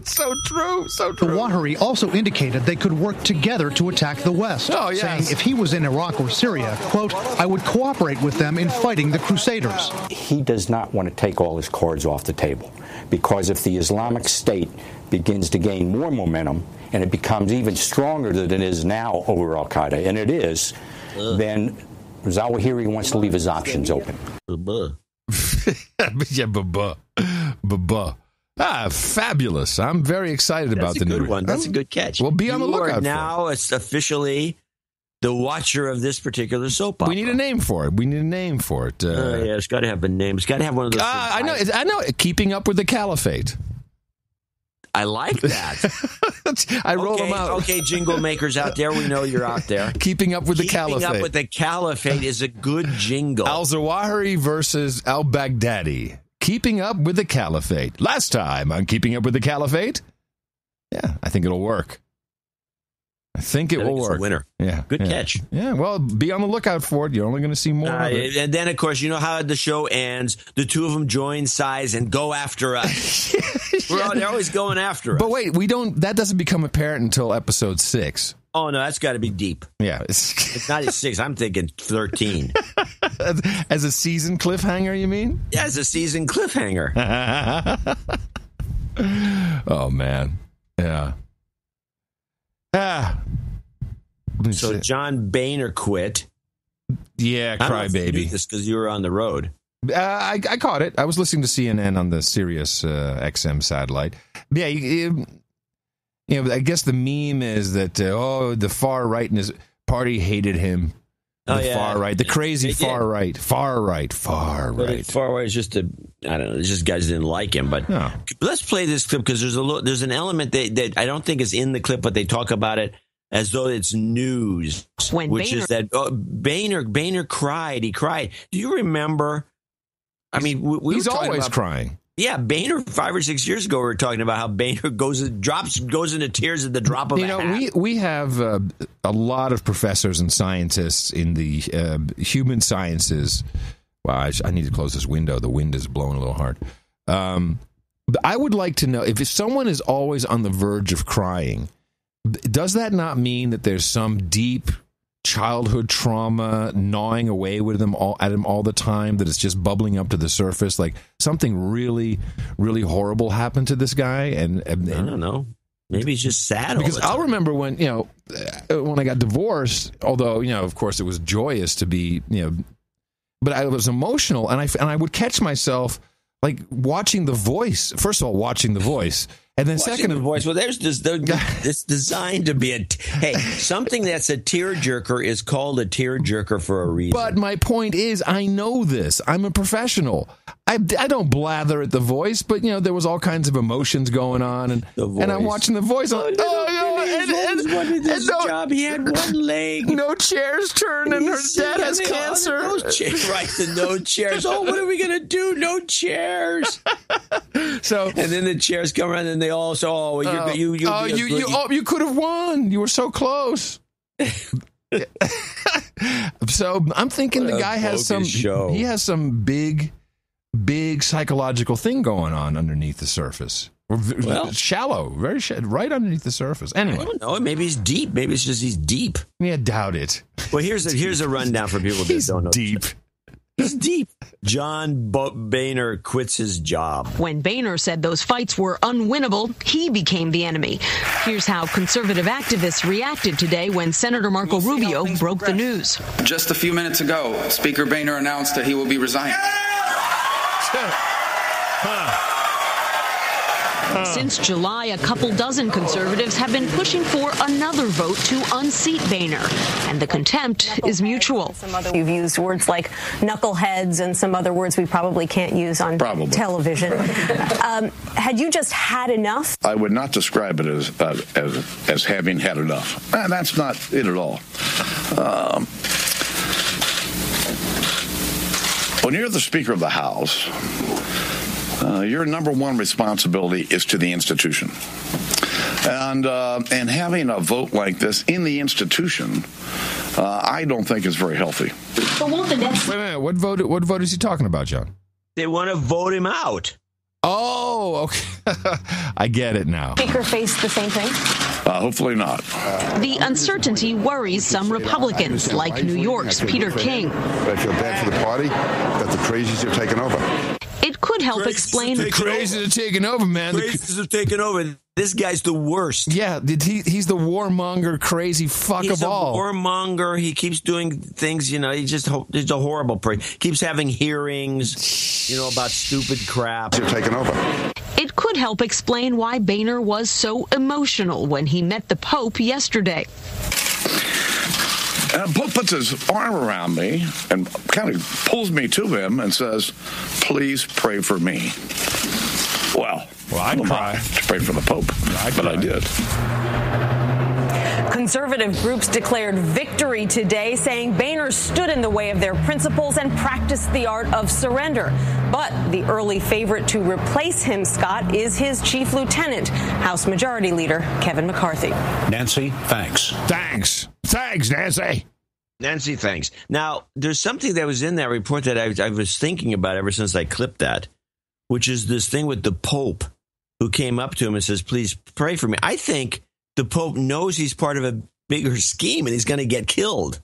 So true, so true. Zawahiri also indicated they could work together to attack the West, saying if he was in Iraq or Syria, quote, I would cooperate with them in fighting the Crusaders. He does not want to take all his cards off the table, because if the Islamic State begins to gain more momentum and it becomes even stronger than it is now over al-Qaeda, and it is, then Zawahiri wants to leave his options open. Fabulous. I'm very excited about the new one. That's a good catch. We'll be on the lookout. Now it's officially the watcher of this particular soap opera. We need a name for it. It's got to have a name. It's got to have one of those. I know. Keeping Up with the Caliphate. I like that. I roll them out. Okay, jingle makers out there, we know you're out there. Keeping Up with the Caliphate. Keeping Up with the Caliphate is a good jingle. Al-Zawahiri versus al-Baghdadi. Keeping Up with the Caliphate. Last time on Keeping Up with the Caliphate. Yeah, I think it'll work. I think it will work. It's a winner. Yeah. Good catch. Yeah, well, be on the lookout for it. You're only going to see more of it. And then, of course, you know how the show ends. The two of them join sides and go after us. They're always going after us. But wait, that doesn't become apparent until episode 6. Oh, no, that's got to be deep. Yeah. It's not 6. I'm thinking 13. As a season cliffhanger, you mean? Yeah, as a season cliffhanger. Oh, man. Yeah. So John Boehner quit. Yeah, crybaby. This because you were on the road. I caught it. I was listening to CNN on the Sirius XM satellite. Yeah, I guess the meme is that the far right in his party hated him. Far right, the crazy far right. Far right is just it's just guys didn't like him. But let's play this clip because there's an element that I don't think is in the clip, but they talk about it as though it's news, is that Boehner cried. He cried. Do you remember? I mean, he's always crying. Yeah, Boehner 5 or 6 years ago, we were talking about how Boehner goes into tears at the drop of a hat. We have a lot of professors and scientists in the human sciences. Wow, I need to close this window. The wind is blowing a little hard. I would like to know, if someone is always on the verge of crying, does that not mean that there's some deep childhood trauma gnawing away at him all the time, that it's just bubbling up to the surface, like something really, really horrible happened to this guy? And I don't know. Maybe he's just sad. Because I'll remember when I got divorced, although, of course it was joyous to be, but I was emotional, and I would catch myself like watching The Voice. First of all, watching The Voice. And then second, The Voice. Well, there's it's designed to be something that's a tearjerker is called a tearjerker for a reason. But my point is, I know this. I'm a professional. I don't blather at The Voice, but there was all kinds of emotions going on, and I'm watching The Voice. Job. He had one leg. No chairs turn, and her dad has cancer. No chairs. Oh, what are we gonna do? No chairs. And then the chairs come around, and they all say, you could have won. You were so close. So I'm thinking the guy has some. He has some big psychological thing going on underneath the surface. Shallow, very right underneath the surface. Anyway, I don't know. Maybe he's deep. Maybe it's just he's deep. Yeah, doubt it. Well, here's a rundown for people that don't know. Deep. He's deep. John Boehner quits his job. When Boehner said those fights were unwinnable, he became the enemy. Here's how conservative activists reacted today when Senator Marco Rubio broke the news. Just a few minutes ago, Speaker Boehner announced that he will be resigning. Since July, a couple dozen conservatives have been pushing for another vote to unseat Boehner, and the contempt is mutual. You've used words like knuckleheads and some other words we probably can't use on television. Had you just had enough? I would not describe it as having had enough. That's not it at all. When you're the Speaker of the House, your number one responsibility is to the institution. And having a vote like this in the institution, I don't think is very healthy. But won't the next... Wait a minute. What vote is he talking about, John? They want to vote him out. Oh, okay. I get it now. Speaker face the same thing? Hopefully not. The uncertainty worries some Republicans, like New York's Peter King. I feel bad for the party that the crazies have taken over. It could help explain... The crazies are taking over, man. The crazies have taken over. This guy's the worst. Yeah, he's the warmonger, crazy fuck of all. He's a warmonger. He keeps doing things, he's a horrible person. Keeps having hearings, about stupid crap. You're taking over. It could help explain why Boehner was so emotional when he met the Pope yesterday. Pope puts his arm around me and kind of pulls me to him and says, "Please pray for me." Well, I'd cry to pray for the Pope, but I did. Conservative groups declared victory today, saying Boehner stood in the way of their principles and practiced the art of surrender. But the early favorite to replace him, Scott, is his chief lieutenant, House Majority Leader Kevin McCarthy. Nancy, thanks. Thanks, Nancy. Nancy, thanks. Now, there's something that was in that report that I was thinking about ever since I clipped that, which is this thing with the Pope who came up to him and says, "Please pray for me." I think the Pope knows he's part of a bigger scheme and he's going to get killed.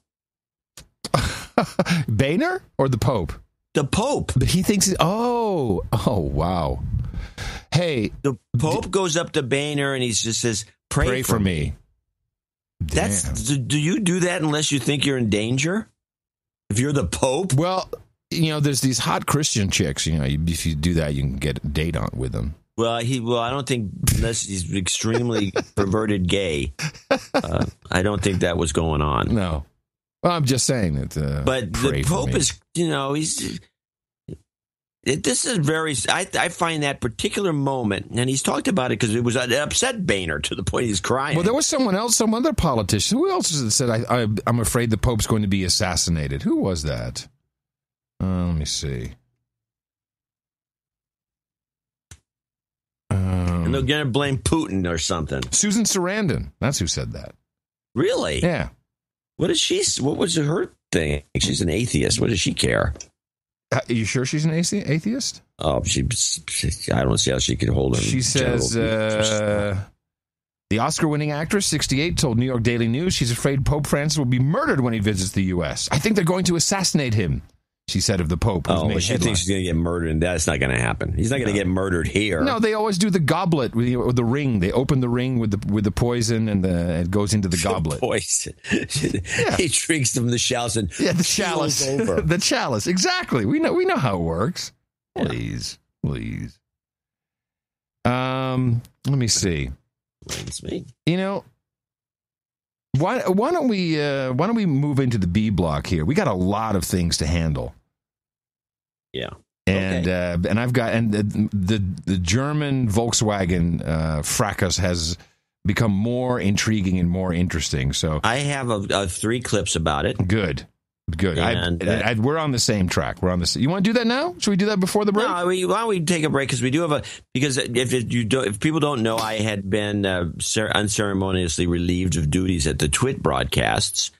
Boehner or the Pope? The Pope. But he thinks, oh, wow. Hey. The Pope goes up to Boehner and he just says, pray for me. Do you do that unless you think you're in danger? If you're the Pope? Well, there's these hot Christian chicks, if you do that, you can get a date on with them. Well, I don't think, unless he's extremely perverted gay, I don't think that was going on. No. Well, I'm just saying that. But the Pope is, this is very, I find that particular moment, and he's talked about it because it was upset Boehner to the point he's crying. Well, there was someone else, some other politician. Who else said, I'm afraid the Pope's going to be assassinated? Who was that? Let me see. And they're going to blame Putin or something. Susan Sarandon. That's who said that. Really? Yeah. What was her thing? She's an atheist. What does she care? Are you sure she's an atheist? Oh, I don't see how she could hold him. She says, the Oscar-winning actress, 68, told New York Daily News she's afraid Pope Francis will be murdered when he visits the U.S. I think they're going to assassinate him, she said of the Pope. Oh, she thinks he's going to get murdered, and that's not going to happen. He's not going to get murdered here. No, they always do the goblet with the ring. They open the ring with the poison, and it goes into the goblet. Poison. He drinks from the chalice and the chalice over. The chalice, exactly. We know how it works. Please. Let me see. It's me. Why don't we move into the B block here? We got a lot of things to handle. Yeah. And I've got the German Volkswagen fracas has become more intriguing and more interesting. So I have 3 clips about it. Good. And, we're on the same track. You want to do that now? Should we do that before the break? No, why don't we take a break because we do have because if people don't know, I had been unceremoniously relieved of duties at the Twit broadcasts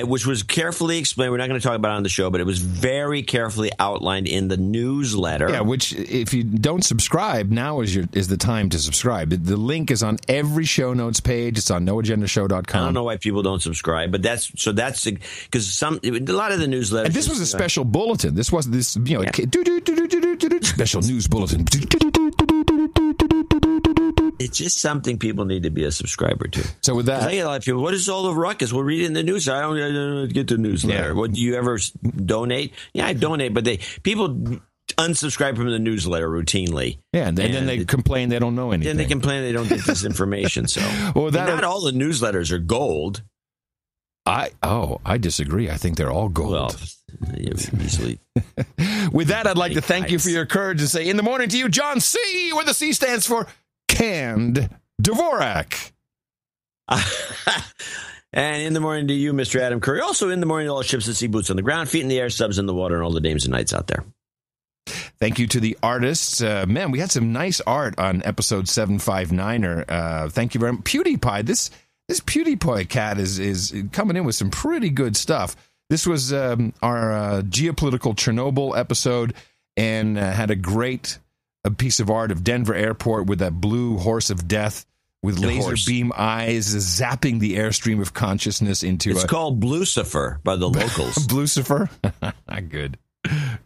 which was carefully explained. We're not going to talk about it on the show, but it was very carefully outlined in the newsletter. Yeah, which if you don't subscribe, now is the time to subscribe. The link is on every show notes page. It's on noagendashow.com. I don't know why people don't subscribe, but that's because a lot of the newsletters. And this was a special bulletin. This wasn't this, special news bulletin. It's just something people need to be a subscriber to. So with that, I get a lot of people, what is all the ruckus? We'll read it in the news. I don't get the newsletter. What, do you ever donate? Yeah, I donate, but people unsubscribe from the newsletter routinely. Yeah, and then they complain they don't know anything. Then they complain they don't get this information. So not all the newsletters are gold. I disagree. I think they're all gold. Well, easily. With that, I'd like to thank you for your courage and say in the morning to you, John C., where the C stands for Canned Dvorak. And in the morning to you, Mr. Adam Curry. Also in the morning to all ships at sea, boots on the ground, feet in the air, subs in the water, and all the dames and knights out there. Thank you to the artists. Man, we had some nice art on episode 759er. Thank you very much. PewDiePie, this PewDiePie cat is coming in with some pretty good stuff. This was our geopolitical Chernobyl episode and had a great piece of art of Denver Airport with that blue horse of death with laser beam eyes zapping the airstream of consciousness into It's called Blucifer by the locals. Blucifer? Good.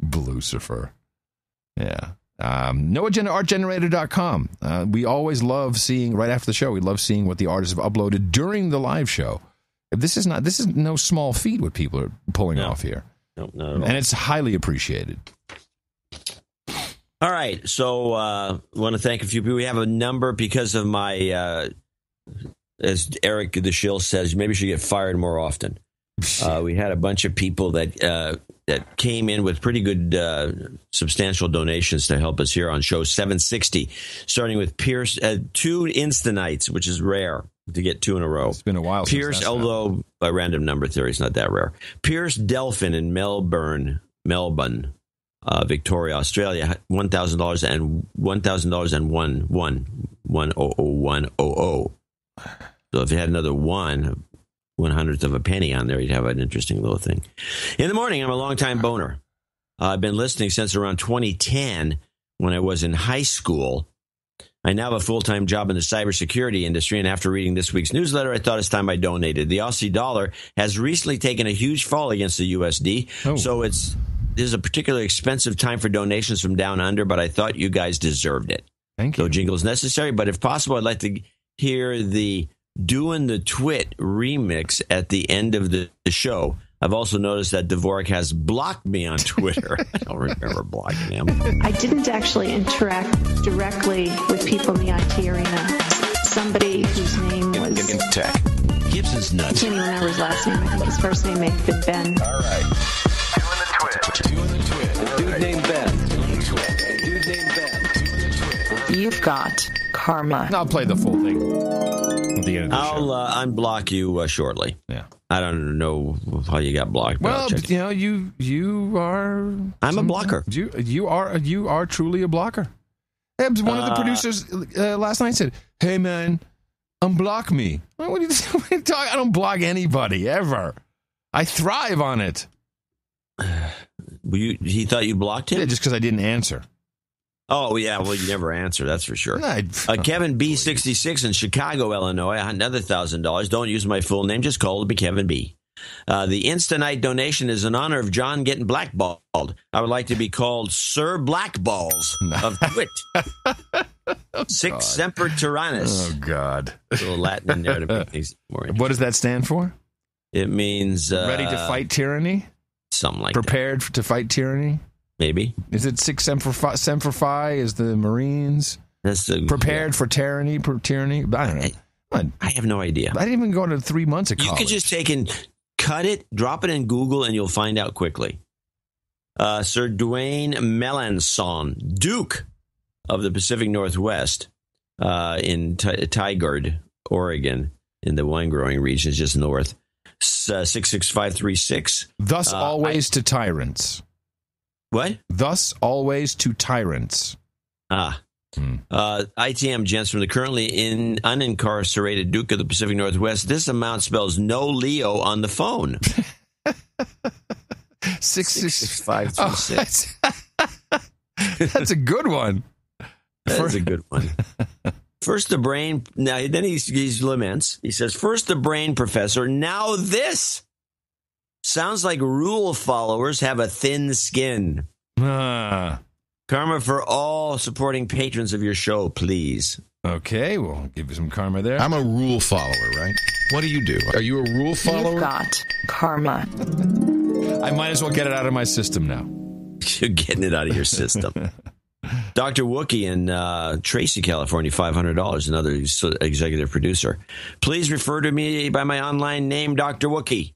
Blucifer. Yeah. NoAgendaArtGenerator.com. We always love seeing, right after the show, we love seeing what the artists have uploaded during the live show. This is no small feat what people are pulling off here. No, not at all. And it's highly appreciated. All right, so I want to thank a few people. We have a number because of my, as Eric the Shill says, maybe you should get fired more often. We had a bunch of people that came in with pretty good, substantial donations to help us here on show 760, starting with Pierce, 2 Instanites, which is rare to get 2 in a row. It's been a while. Pierce, although by random number theory, it's not that rare. Pierce Delphin in Melbourne, Victoria, Australia, $1,000 and $1,000 and 100,100. So if you had another 1/100th of a penny on there, you'd have an interesting little thing. In the morning, I'm a longtime boner. I've been listening since around 2010 when I was in high school. I now have a full-time job in the cybersecurity industry, and after reading this week's newsletter, I thought it's time I donated. The Aussie dollar has recently taken a huge fall against the USD, so this is a particularly expensive time for donations from down under, but I thought you guys deserved it. Thank you. No jingles necessary, but if possible, I'd like to hear the Doing the Twit remix at the end of the show. I've also noticed that Dvorak has blocked me on Twitter. I don't remember blocking him. I didn't actually interact directly with people in the IT arena. Somebody whose name was... Tech. Gibson's nuts. I can't even remember his last name. I think his first name may have been Ben. All right. Doing the twit. Dude named Ben. You've got karma. I'll play the full thing at the end of the show. I'll unblock you shortly. Yeah. I don't know how you got blocked. Well, you are. I'm a blocker. You are truly a blocker. One of the producers last night said, "Hey man, unblock me." What are you talking? I don't block anybody ever. I thrive on it. He thought you blocked him? Yeah, just because I didn't answer. Oh, yeah. Well, you never answer. That's for sure. Kevin B66 in Chicago, Illinois, another $1,000. Don't use my full name. Just call me Kevin B. The Instanite donation is in honor of John getting blackballed. I would like to be called Sir Blackballs of Twit. Sic Semper Tyrannis. Oh, God. A little Latin in there to make things more interesting. What does that stand for? It means... ready to fight tyranny? Something like Prepared to fight tyranny? Maybe. Is it Sic Semper Fi is the Marines? That's prepared for tyranny? I don't know. I have no idea. I didn't even go to 3 months of college. You could just take and cut it, drop it in Google, and you'll find out quickly. Sir Dwayne Melanson, Duke of the Pacific Northwest, in Tigard, Oregon, in the wine-growing region, just north. 66536. Thus always to tyrants. What? Thus always to tyrants. ITM gents from the currently unincarcerated Duke of the Pacific Northwest. This amount spells no Leo on the phone. 66536. That's a good one. That's a good one. First the brain. Now then he laments. He says, "First the brain, Professor. Now this sounds like rule followers have a thin skin." Karma for all supporting patrons of your show, please. Okay, we'll give you some karma there. I'm a rule follower, right? What do you do? Are you a rule follower? You've got karma. I might as well get it out of my system now. You're getting it out of your system. Dr. Wookie in Tracy, California, $500, another executive producer. Please refer to me by my online name, Dr. Wookie.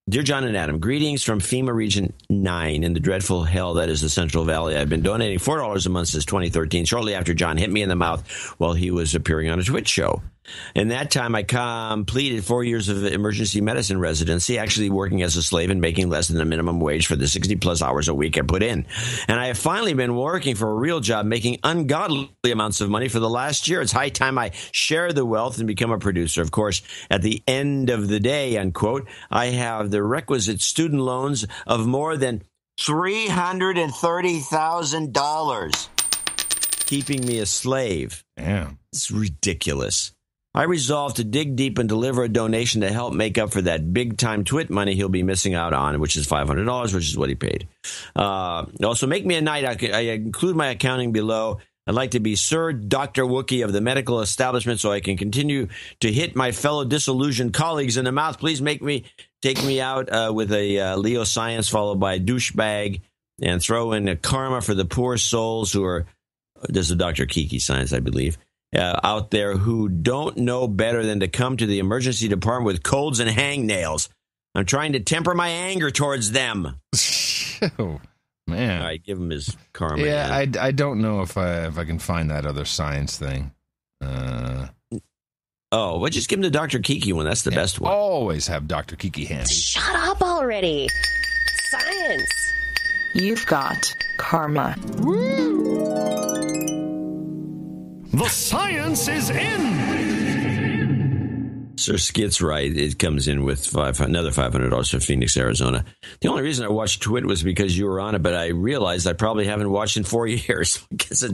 Dear John and Adam, greetings from FEMA Region 9 in the dreadful hell that is the Central Valley. I've been donating $4 a month since 2013, shortly after John hit me in the mouth while he was appearing on a Twitch show. In that time, I completed 4 years of emergency medicine residency, actually working as a slave and making less than the minimum wage for the 60-plus hours a week I put in. And I have finally been working for a real job, making ungodly amounts of money for the last year. It's high time I share the wealth and become a producer. Of course, at the end of the day, unquote, I have the requisite student loans of more than $330,000, keeping me a slave. Yeah. It's ridiculous. I resolved to dig deep and deliver a donation to help make up for that big-time twit money he'll be missing out on, which is $500, which is what he paid. Also, make me a night. I include my accounting below. I'd like to be Sir Dr. Wookie of the medical establishment so I can continue to hit my fellow disillusioned colleagues in the mouth. Please take me out with a Leo Science followed by a douchebag and throw in a karma for the poor souls who are, this is a Dr. Kiki Science, I believe, out there who don't know better than to come to the emergency department with colds and hangnails. I'm trying to temper my anger towards them. Oh, man. All right, give him his karma. Yeah, I don't know if I can find that other science thing. Just give him the Dr. Kiki one. That's the best one. Always have Dr. Kiki handy. Shut up already. Science. You've got karma. Woo! The science is in. Sir Skit's right. It comes in with another $500 from Phoenix, Arizona. The only reason I watched Twit was because you were on it, but I realized I probably haven't watched in 4 years. So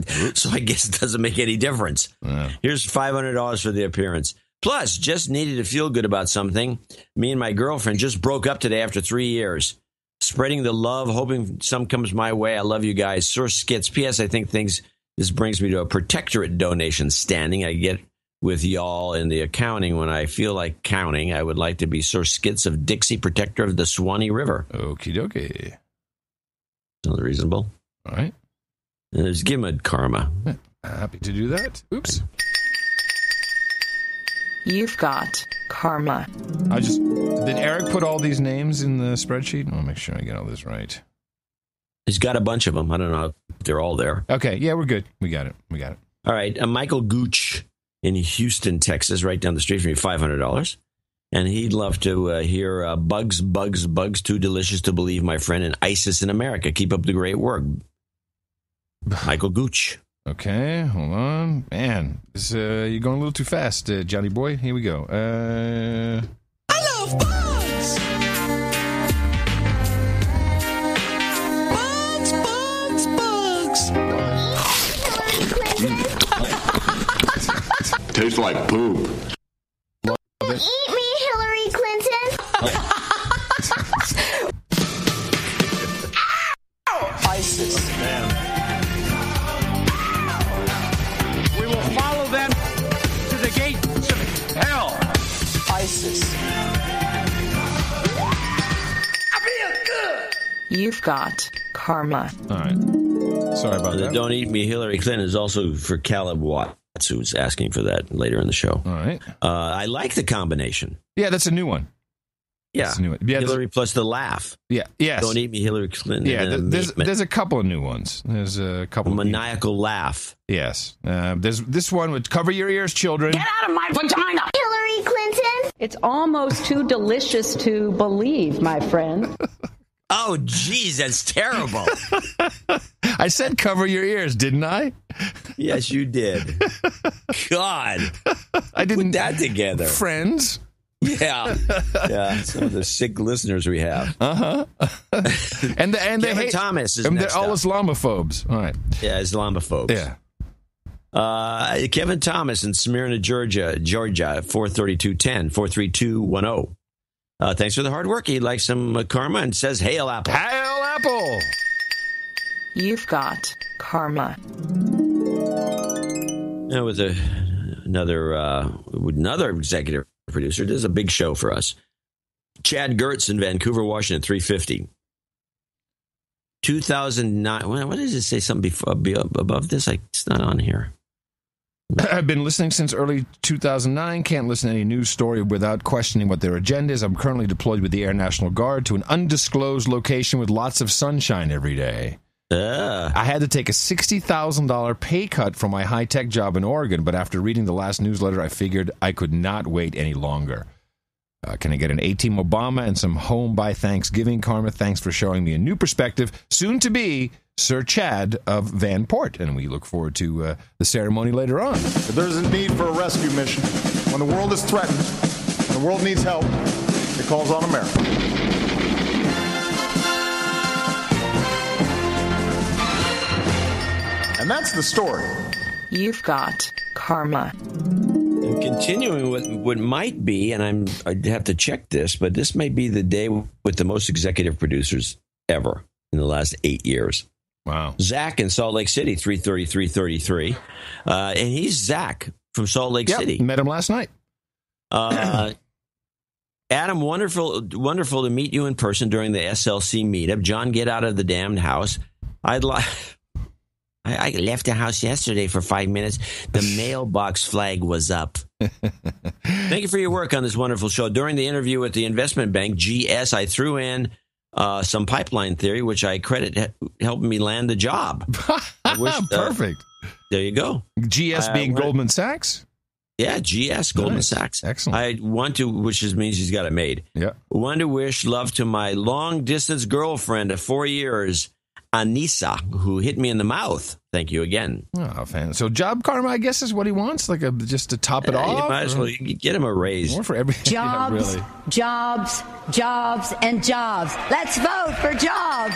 I guess it doesn't make any difference. Yeah. Here's $500 for the appearance. Plus, just needed to feel good about something. Me and my girlfriend just broke up today after 3 years. Spreading the love, hoping some comes my way. I love you guys. Sir Skits. P.S. I think this brings me to a protectorate donation standing I get with y'all in the accounting when I feel like counting. I would like to be Sir Skits of Dixie, protector of the Swanee River. Okie dokie. Sounds reasonable. All right. Just give him a karma. Happy to do that. Oops. You've got karma. Did Eric put all these names in the spreadsheet? I'll make sure I get all this right. He's got a bunch of them. I don't know if they're all there. Okay, yeah, we're good. We got it. All right, Michael Gooch in Houston, Texas, right down the street from you, $500. And he'd love to hear Bugs, Too Delicious to Believe, my friend, and ISIS in America. Keep up the great work. Michael Gooch. Okay, hold on. Man, you're going a little too fast, Johnny boy. Here we go. I love bugs! Tastes like poop. Eat me, Hillary Clinton. ISIS. We will follow them to the gates of hell. ISIS. I feel good. You've got karma. All right. Sorry about that. Don't Eat Me, Hillary Clinton is also for Caleb Watts, who's asking for that later in the show. All right. I like the combination. Yeah, that's a new one. Yeah. That's a new one. Yeah, Hillary plus the laugh. Yeah. Yes. Don't Eat Me, Hillary Clinton. Yeah, there's a couple of new ones. There's a couple. Maniacal laugh. Yes. There's this one with cover your ears, children. Get out of my vagina, Hillary Clinton. It's almost too delicious to believe, my friend. Oh, geez, that's terrible. I said cover your ears, didn't I? Yes, you did. God. I didn't put that together. Friends. Yeah. Some of the sick listeners we have. And Kevin Thomas is and next they're all up. Islamophobes. All right. Yeah, Islamophobes. Yeah. Kevin Thomas in Smyrna, Georgia, 43210, 43210. Thanks for the hard work. He'd like some karma and says, Hail Apple. Hail Apple. You've got karma. Now with another executive producer, this is a big show for us. Chad Gertz in Vancouver, Washington, 350. 2009. What does it say? Something above this? It's not on here. I've been listening since early 2009. Can't listen to any news story without questioning what their agenda is. I'm currently deployed with the Air National Guard to an undisclosed location with lots of sunshine every day. I had to take a $60,000 pay cut from my high-tech job in Oregon, but after reading the last newsletter, I figured I could not wait any longer. Can I get an A-Team Obama and some home by Thanksgiving karma? Thanks for showing me a new perspective. Soon to be Sir Chad of Vanport, and we look forward to the ceremony later on. If there's a need for a rescue mission, when the world is threatened, when the world needs help, it calls on America. And that's the story. You've got karma. And continuing with what might be, and I'd have to check this, but this may be the day with the most executive producers ever in the last 8 years. Wow. Zach in Salt Lake City, 333. And he's Zach from Salt Lake City. Met him last night. Adam, wonderful to meet you in person during the SLC meetup. John, get out of the damned house. I left the house yesterday for 5 minutes. The mailbox flag was up. Thank you for your work on this wonderful show. During the interview with the investment bank, GS, I threw in some pipeline theory, which I credit helping me land the job. Perfect. There you go. GS being Goldman Sachs? Yeah, GS, Goldman Sachs. Excellent. I want to, which means he's got it made. Yeah. Want to wish love to my long-distance girlfriend of 4 years, Anissa, who hit me in the mouth. Thank you again. Oh, fan. So job karma, I guess, is what he wants, just to top it off. You might as well get him a raise. More for every jobs, really. jobs, and jobs. Let's vote for jobs.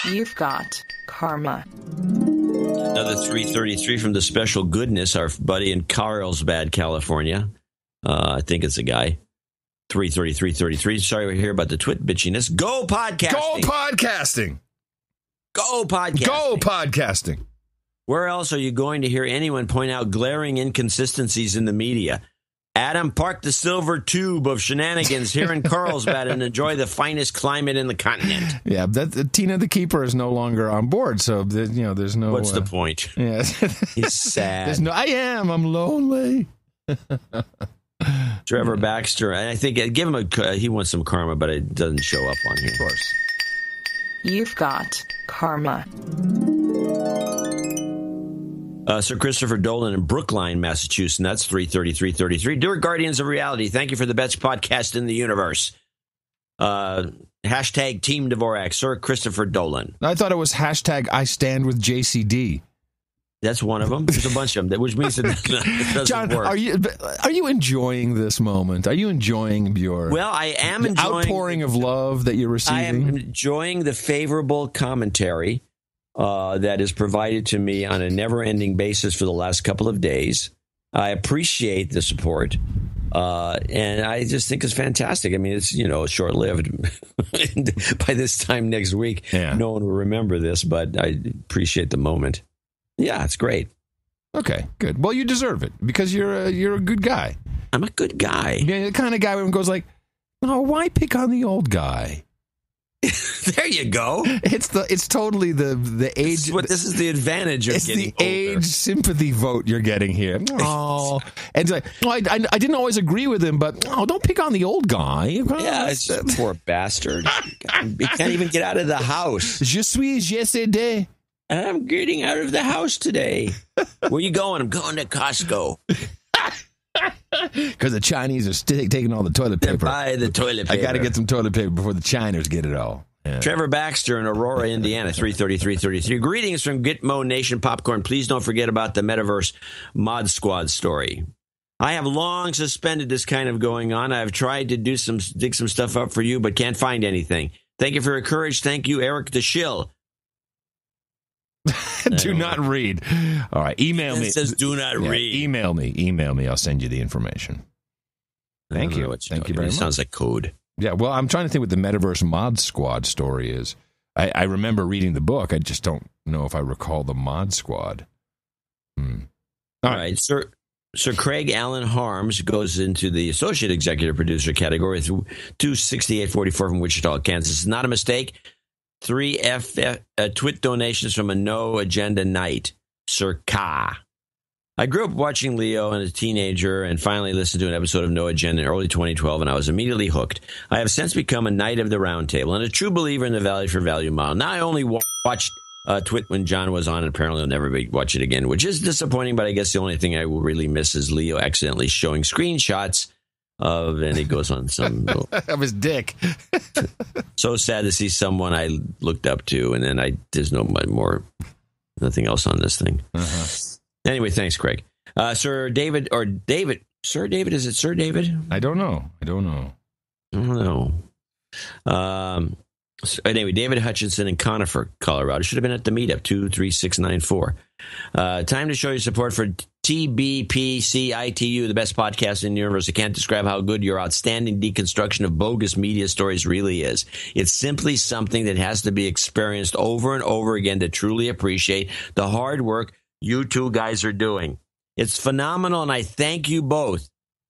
You've got karma. Another 333 from the Special Goodness, our buddy in Carlsbad, California. I think it's a guy. 333. Sorry to hear about the twit bitchiness. Go podcasting. Go podcasting. Go podcasting. Go podcasting. Where else are you going to hear anyone point out glaring inconsistencies in the media? Adam, park the silver tube of shenanigans here in Carlsbad and enjoy the finest climate in the continent. Yeah, Tina the Keeper is no longer on board, so there's no. What's the point? Yeah, he's sad. I'm lonely. Trevor Baxter, I think give him he wants some karma, but it doesn't show up on here. Of course. You've got karma. Sir Christopher Dolan in Brookline, Massachusetts. And that's 333. Dear Guardians of Reality, thank you for the best podcast in the universe. Hashtag Team Dvorak, Sir Christopher Dolan. I thought it was hashtag I stand with JCD. That's one of them. There's a bunch of them, which means it doesn't John, work. Are you enjoying this moment? Are you enjoying your I am enjoying outpouring of love that you're receiving? I am enjoying the favorable commentary that is provided to me on a never-ending basis for the last couple of days. I appreciate the support, and I just think it's fantastic. I mean, it's short-lived. By this time next week, no one will remember this, but I appreciate the moment. Yeah, it's great. Okay, good. Well, you deserve it because you're a good guy. I'm a good guy. You're the kind of guy who goes like, "Oh, why pick on the old guy?" There you go. It's totally the age. This is the advantage of getting older. It's the age sympathy vote you're getting here. Oh, and it's like, I didn't always agree with him, but don't pick on the old guy. Yeah, it's poor bastard. He can't even get out of the house. Je suis yesterday. I'm getting out of the house today. Where you going? I'm going to Costco. Because the Chinese are taking all the toilet paper. Buy the toilet paper. I got to get some toilet paper before the Chinese get it all. Yeah. Trevor Baxter in Aurora, Indiana, 33333. Greetings from Gitmo Nation Popcorn. Please don't forget about the Metaverse Mod Squad story. I have long suspended this kind of going on. I've tried to dig some stuff up for you, but can't find anything. Thank you for your courage. Thank you, Eric the Shill. Do not read. All right, email me. It says do not read. Email me. I'll send you the information. Thank you. Thank you very much. It sounds like code. Yeah, well, I'm trying to think what the Metaverse Mod Squad story is. I remember reading the book. I just don't know if I recall the Mod Squad. All right, Sir Craig Allen Harms goes into the Associate Executive Producer category through 26844 from Wichita, Kansas. It's not a mistake. 3 twit donations from a No Agenda Night. Sir Ka. I grew up watching Leo as a teenager and finally listened to an episode of No Agenda in early 2012, and I was immediately hooked. I have since become a Knight of the Round Table and a true believer in the value for value model. Now I only watched Twit when John was on, and apparently I'll never watch it again, which is disappointing, but I guess the only thing I will really miss is Leo accidentally showing screenshots of, and it goes on some... of his dick. So sad to see someone I looked up to, and then there's nothing else on this thing. Anyway, thanks, Craig. Sir David, is it Sir David? I don't know. Anyway, David Hutchinson in Conifer, Colorado. Should have been at the meetup, 23694. Time to show your support for TBPCITU, the best podcast in the universe. I can't describe how good your outstanding deconstruction of bogus media stories really is. It's simply something that has to be experienced over and over again to truly appreciate the hard work you two guys are doing. It's phenomenal, and I thank you both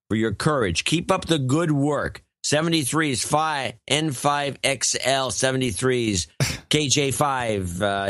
for your courage. Keep up the good work. 73s, N5XL 73s, KJ5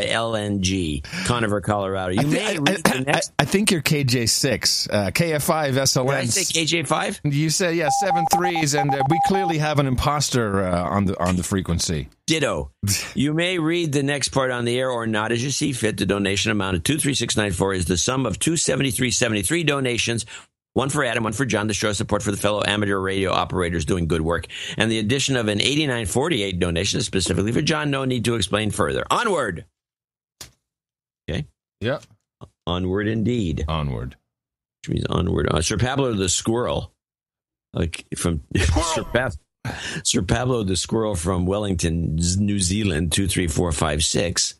LNG, Conifer, Colorado. You may read the next. I think you're KJ6, KF5 SLN. Did I say KJ5? You said, 7.3s, and we clearly have an imposter on the frequency. Ditto. You may read the next part on the air or not as you see fit. The donation amount of 23694 is the sum of 273.73 donations. One for Adam, one for John, to show support for the fellow amateur radio operators doing good work. And the addition of an 89.48 donation is specifically for John. No need to explain further. Onward. Okay. Yep. Onward indeed. Onward. Which means onward. Sir Pablo the Squirrel. From Sir Pablo the Squirrel from Wellington, New Zealand, 23456.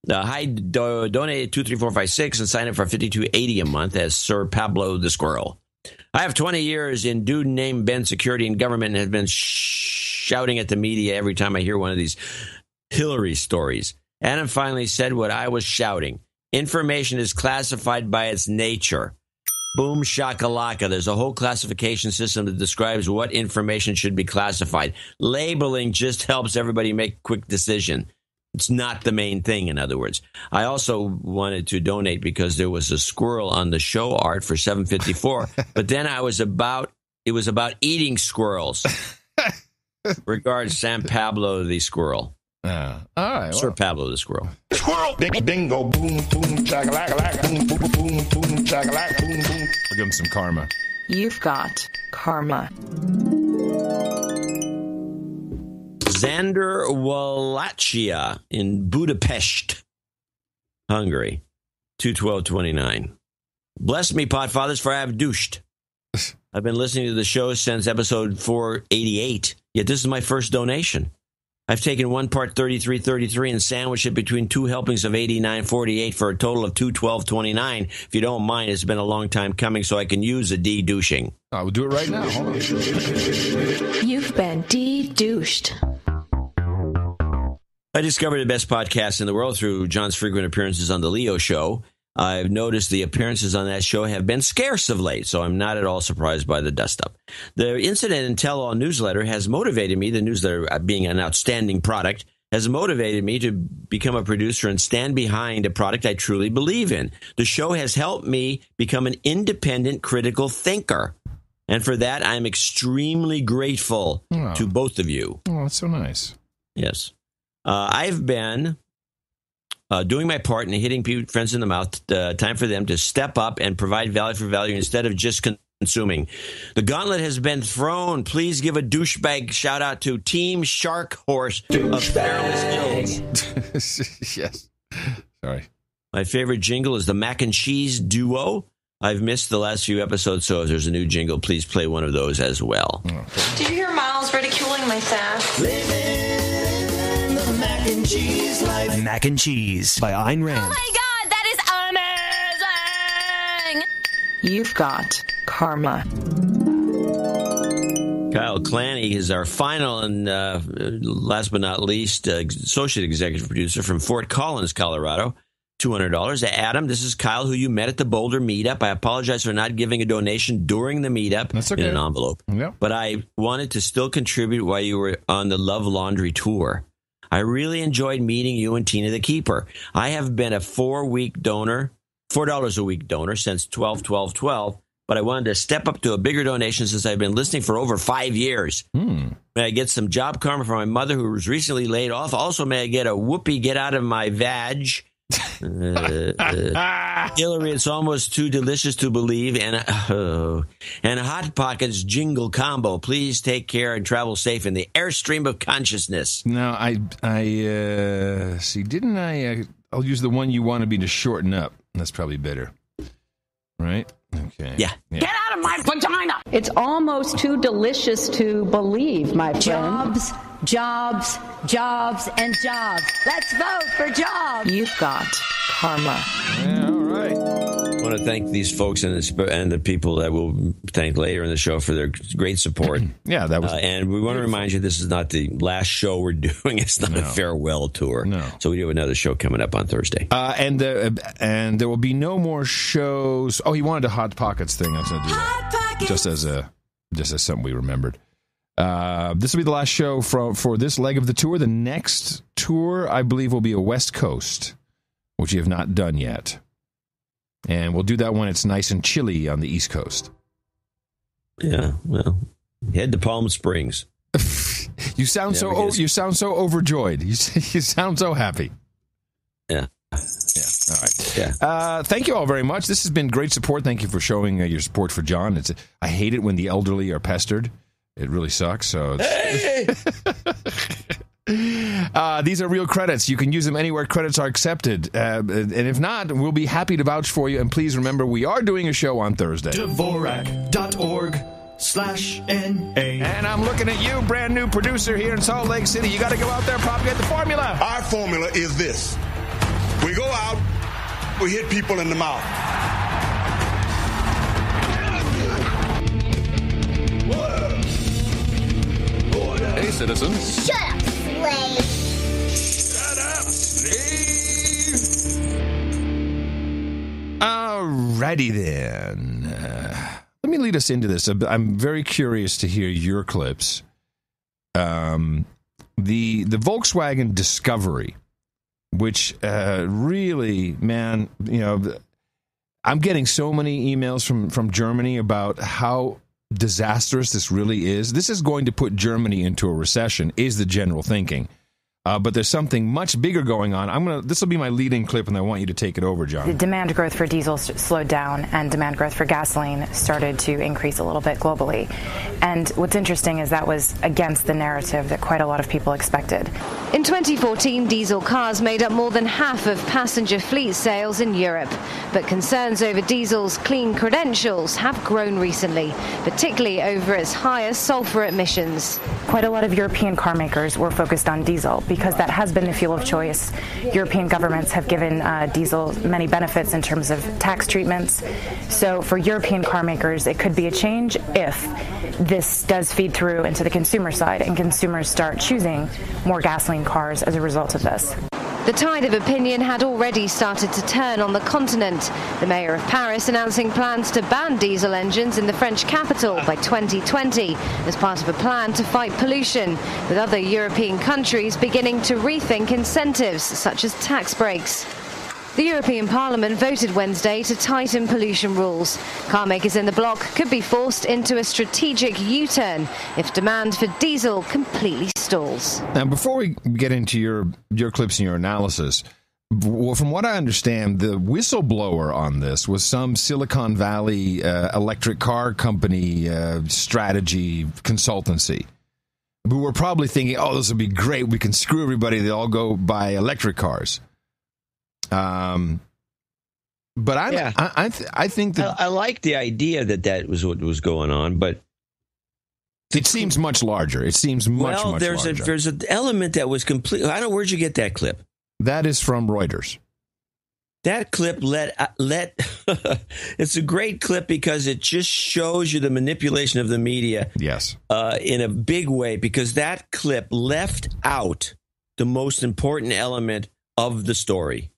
Donate 23456 and sign up for $52.80 a month as Sir Pablo the Squirrel. I have 20 years in dude named Ben security and government and have been shouting at the media every time I hear one of these Hillary stories. Adam finally said what I was shouting. Information is classified by its nature. Boom shakalaka. There's a whole classification system that describes what information should be classified. Labeling just helps everybody make a quick decision. It's not the main thing, in other words. I also wanted to donate because there was a squirrel on the show art for $7.54, but then it was about eating squirrels. Regards, Sam Pablo the Squirrel. All right. Sir Pablo the Squirrel. Squirrel! Bingo, boom, boom, chakalaka, boom, boom, boom, boom, chakalaka, boom, boom. I'll give him some karma. You've got karma. Xander Wallachia in Budapest, Hungary, 21229. Bless me, Potfathers, for I have douched. I've been listening to the show since episode 488, yet this is my first donation. I've taken one part 3333 and sandwiched it between two helpings of 89.48 for a total of 212.29. If you don't mind, it's been a long time coming, so I can use a de-douching. I will do it right now. Hold on. You've been de-douched. I discovered the best podcast in the world through John's frequent appearances on The Leo Show. I've noticed the appearances on that show have been scarce of late, so I'm not at all surprised by the dust-up. The Incident and Tell-All newsletter has motivated me, the newsletter being an outstanding product, has motivated me to become a producer and stand behind a product I truly believe in. The show has helped me become an independent, critical thinker. And for that, I'm extremely grateful to both of you. Oh, that's so nice. Yes. I've been doing my part in hitting friends in the mouth. Time for them to step up and provide value for value instead of just consuming. The gauntlet has been thrown. Please give a douchebag shout out to Team Shark Horse of Perilous Hills. Yes. Sorry. My favorite jingle is the Mac and Cheese Duo. I've missed the last few episodes, so if there's a new jingle, please play one of those as well. Did you hear Miles ridiculing my sass? Living the mac and cheese life. Mac and Cheese by Ayn Rand. Oh my God, that is amazing! You've got karma. Kyle Clanny is our final and last but not least associate executive producer from Fort Collins, Colorado. $200. Adam, this is Kyle, who you met at the Boulder meetup. I apologize for not giving a donation during the meetup. That's okay. In an envelope. Yep. But I wanted to still contribute while you were on the Love Laundry tour. I really enjoyed meeting you and Tina the Keeper. I have been a $4 a week donor since 12/12/12, but I wanted to step up to a bigger donation since I've been listening for over 5 years. May I get some job karma for my mother who was recently laid off? Also, may I get a whoopee get out of my vag? Hillary, it's almost too delicious to believe, and Hot Pockets jingle combo. Please take care and travel safe in the airstream of consciousness. Now, I see. Didn't I? I'll use the one you wanted me to shorten up. That's probably better, right? Okay. Yeah. Get out of my vagina! It's almost too delicious to believe, my friend. Jobs, jobs, and jobs. Let's vote for jobs. You've got karma. Yeah, all right. I want to thank these folks and the people that we'll thank later in the show for their great support. Yeah, that was. And we want to remind you, this is not the last show we're doing. It's not a farewell tour. No. So we do have another show coming up on Thursday. And there will be no more shows. Oh, he wanted a Hot Pockets thing. I was going to do that. Just as something we remembered. This will be the last show for this leg of the tour. The next tour, I believe, will be a West Coast, which you have not done yet. And we'll do that when it's nice and chilly on the East Coast. Yeah, well, head to Palm Springs. You sound so overjoyed. You sound so happy. Yeah. Yeah. All right. Yeah. Thank you all very much. This has been great support. Thank you for showing your support for John. I hate it when the elderly are pestered. It really sucks. So these are real credits. You can use them anywhere credits are accepted. And if not, we'll be happy to vouch for you. And please remember, we are doing a show on Thursday. Dvorak.org/NA. And I'm looking at you, brand new producer here in Salt Lake City. You got to go out there and propagate the formula. Our formula is this. We go out, we hit people in the mouth. Hey, citizens. Shut up, slave. Shut up, slave. Alrighty then. Let me lead us into this. I'm very curious to hear your clips. The Volkswagen Discovery, which really, man, I'm getting so many emails from Germany about how disastrous this really is. This is going to put Germany into a recession, is the general thinking. But there's something much bigger going on. This will be my leading clip, and I want you to take it over, John. The demand growth for diesel slowed down, and demand growth for gasoline started to increase a little bit globally. And what's interesting is that was against the narrative that quite a lot of people expected. In 2014, diesel cars made up more than half of passenger fleet sales in Europe. But concerns over diesel's clean credentials have grown recently, particularly over its higher sulfur emissions. Quite a lot of European car makers were focused on diesel because that has been the fuel of choice. European governments have given diesel many benefits in terms of tax treatments. So for European car makers, it could be a change if this does feed through into the consumer side and consumers start choosing more gasoline cars as a result of this. The tide of opinion had already started to turn on the continent. The mayor of Paris announcing plans to ban diesel engines in the French capital by 2020 as part of a plan to fight pollution, with other European countries beginning to rethink incentives such as tax breaks. The European Parliament voted Wednesday to tighten pollution rules. Car makers in the bloc could be forced into a strategic U-turn if demand for diesel completely stalls. Now, before we get into your clips and your analysis, from what I understand, the whistleblower on this was some Silicon Valley electric car company strategy consultancy, who were probably thinking, "Oh, this would be great. We can screw everybody. They all go buy electric cars." But I think that I like the idea that was what was going on, but it seems much larger. It seems much larger. There's an element that was completely. I don't know, where'd you get that clip? That is from Reuters. That clip it's a great clip because it just shows you the manipulation of the media. Yes, in a big way, because that clip left out the most important element of the story.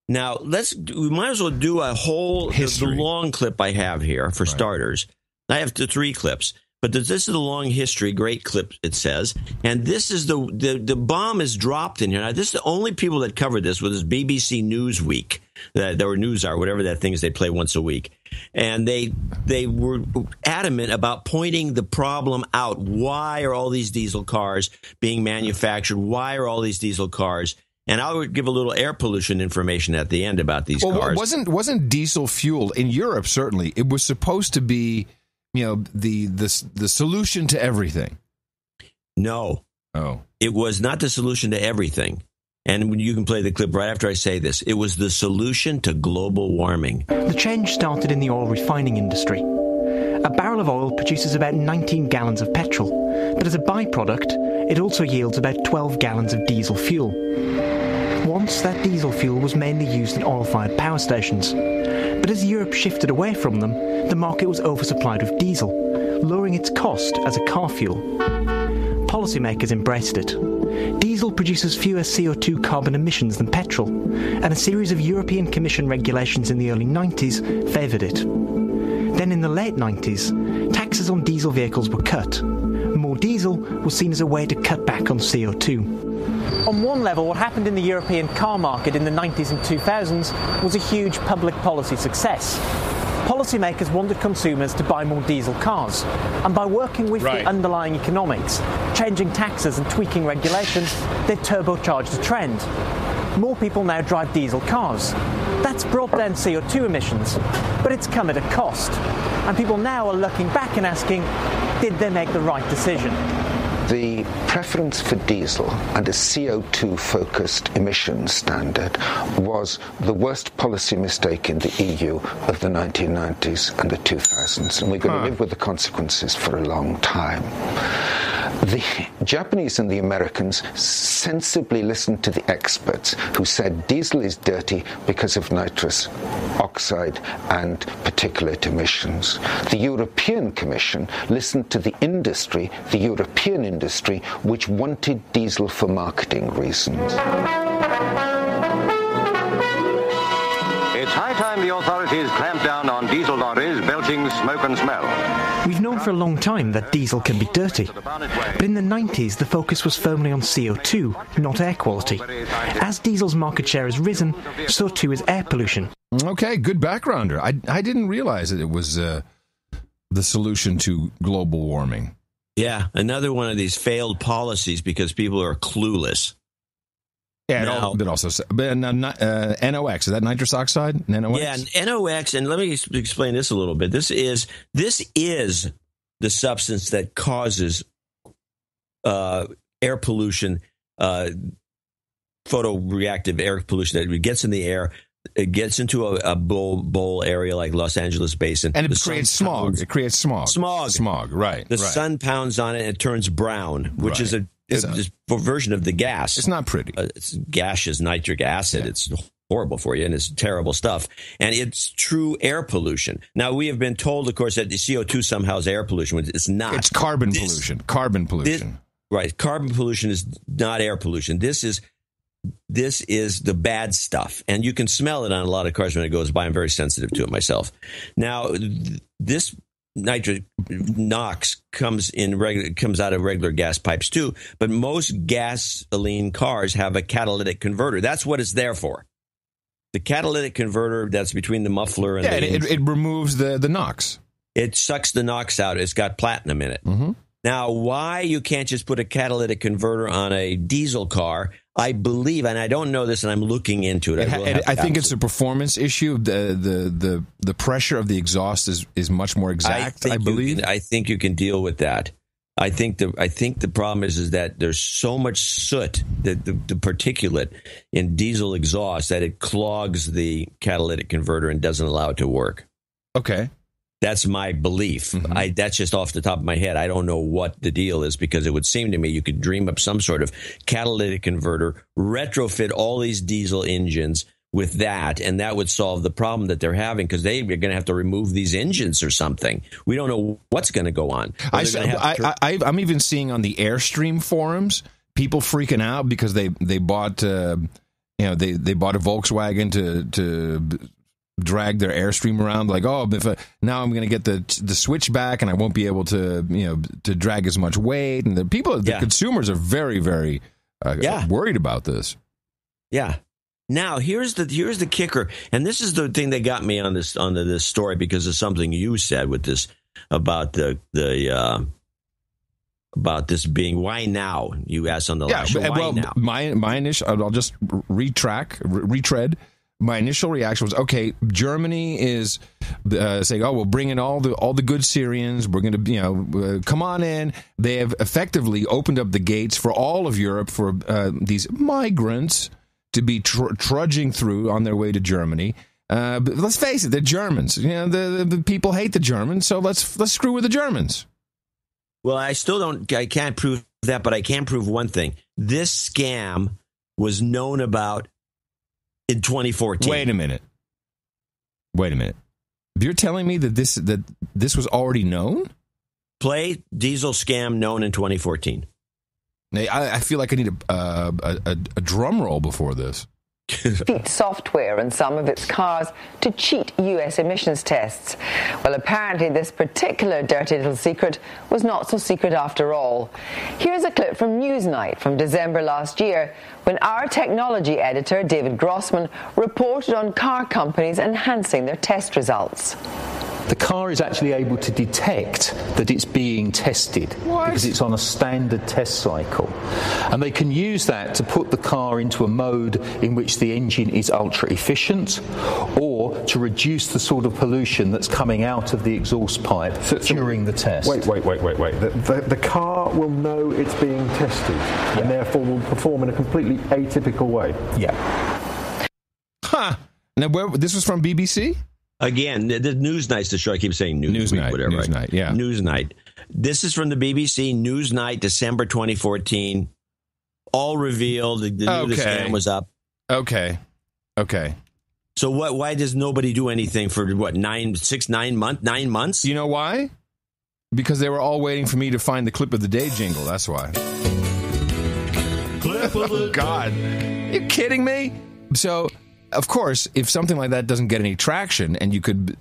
Now, we might as well do a whole the long clip I have here for starters. I have 3 clips, but this is the long history, great clip, it says. And this is the bomb is dropped in here. Now, this is the only people that covered this was BBC Newsweek, or NewsHour, whatever that thing is they play once a week. And they were adamant about pointing the problem out. Why are all these diesel cars being manufactured? Why are all these diesel cars? And I would give a little air pollution information at the end about these cars. Wasn't diesel fuel in Europe? Certainly, it was supposed to be, the solution to everything. No, it was not the solution to everything. And you can play the clip right after I say this. It was the solution to global warming. The change started in the oil refining industry. A barrel of oil produces about 19 gallons of petrol, but as a byproduct, it also yields about 12 gallons of diesel fuel. Once, that diesel fuel was mainly used in oil-fired power stations. But as Europe shifted away from them, the market was oversupplied with diesel, lowering its cost as a car fuel. Policymakers embraced it. Diesel produces fewer CO2 carbon emissions than petrol, and a series of European Commission regulations in the early 90s favoured it. Then in the late 90s, taxes on diesel vehicles were cut. More diesel was seen as a way to cut back on CO2. On one level, what happened in the European car market in the 90s and 2000s was a huge public policy success. Policymakers wanted consumers to buy more diesel cars, and by working with the underlying economics, changing taxes and tweaking regulations, they turbocharged the trend. More people now drive diesel cars. That's brought down CO2 emissions, but it's come at a cost. And people now are looking back and asking, did they make the right decision? The preference for diesel and a CO2-focused emissions standard was the worst policy mistake in the EU of the 1990s and the 2000s, and we're going to live with the consequences for a long time. The Japanese and the Americans sensibly listened to the experts who said diesel is dirty because of nitrous oxide and particulate emissions. The European Commission listened to the industry, the European industry, which wanted diesel for marketing reasons. It's high time the authorities clamp down on diesel lorries belching smoke and smell. We've known for a long time that diesel can be dirty. But in the 90s, the focus was firmly on CO2, not air quality. As diesel's market share has risen, so too is air pollution. Okay, good backgrounder. I didn't realize that it was the solution to global warming. Yeah, another one of these failed policies because people are clueless. Yeah, NOx, is that nitrous oxide? NOx? Yeah, NOx, and let me explain this a little bit. This is the substance that causes air pollution, photoreactive air pollution that gets in the air. It gets into a bowl area like Los Angeles Basin. And it creates smog. It creates smog. Smog, right. The sun pounds on it and it turns brown, which is a version of the gas. It's not pretty. It's gaseous nitric acid. Yeah. It's horrible for you, and it's terrible stuff. And it's true air pollution. Now, we have been told, of course, that the CO2 somehow is air pollution. It's not. It's carbon pollution. Carbon pollution. Right. Carbon pollution is not air pollution. This is the bad stuff, and you can smell it on a lot of cars when it goes by. I'm very sensitive to it myself. Now, this NOx comes out of regular gas pipes too, but most gasoline cars have a catalytic converter. That's what it's there for. The catalytic converter that's between the muffler and it removes the NOx. It sucks the NOx out. It's got platinum in it. Mm-hmm. Now, why you can't just put a catalytic converter on a diesel car, I believe, and I don't know this, and I'm looking into it. I think it's a performance issue. The pressure of the exhaust is much more exact. I believe. I think you can deal with that. I think the problem is that there's so much soot, the particulate in diesel exhaust, that it clogs the catalytic converter and doesn't allow it to work. Okay. That's my belief. Mm-hmm. That's just off the top of my head. I don't know what the deal is, because it would seem to me you could dream up some sort of catalytic converter, retrofit all these diesel engines with that, and that would solve the problem that they're having, because they're going to have to remove these engines or something. We don't know what's going to go on. I'm even seeing on the Airstream forums people freaking out because they bought they bought a Volkswagen to drag their Airstream around, like, oh, now I'm going to get the switch back and I won't be able to to drag as much weight. And the consumers are very, very worried about this. Yeah. Now here's the kicker, and this is the thing that got me onto this story, because of something you said with this about about this being, why now? You asked on the last show. Why now? My initial, I'll just retread. My initial reaction was, okay, Germany is saying, oh, we'll bring in all the good Syrians. We're going to, come on in. They have effectively opened up the gates for all of Europe for these migrants to be trudging through on their way to Germany. But let's face it, they're Germans. The people hate the Germans, so let's screw with the Germans. Well, I can't prove that, but I can prove one thing. This scam was known about in 2014. Wait a minute. You're telling me that this was already known? Play diesel scam known in 2014. I feel like I need a drum roll before this. Software in some of its cars to cheat U.S. emissions tests. Well, apparently this particular dirty little secret was not so secret after all. Here's a clip from Newsnight from December last year, when our technology editor, David Grossman, reported on car companies enhancing their test results. The car is actually able to detect that it's being tested because it's on a standard test cycle. And they can use that to put the car into a mode in which the engine is ultra efficient, or to reduce the sort of pollution that's coming out of the exhaust pipe during the test. Wait. The car will know it's being tested and therefore will perform in a completely atypical way. Yeah. Huh. Now, this was from BBC? Again, the Newsnight's the show. I keep saying Newsnight, whatever. Newsnight, right? Yeah. Newsnight. This is from the BBC, Newsnight, December 2014. All revealed. The scam was up. Okay. So why does nobody do anything for, 9 months? You know why? Because they were all waiting for me to find the clip of the day jingle. That's why. Clip of the God. Are you kidding me? So, of course, if something like that doesn't get any traction, and you could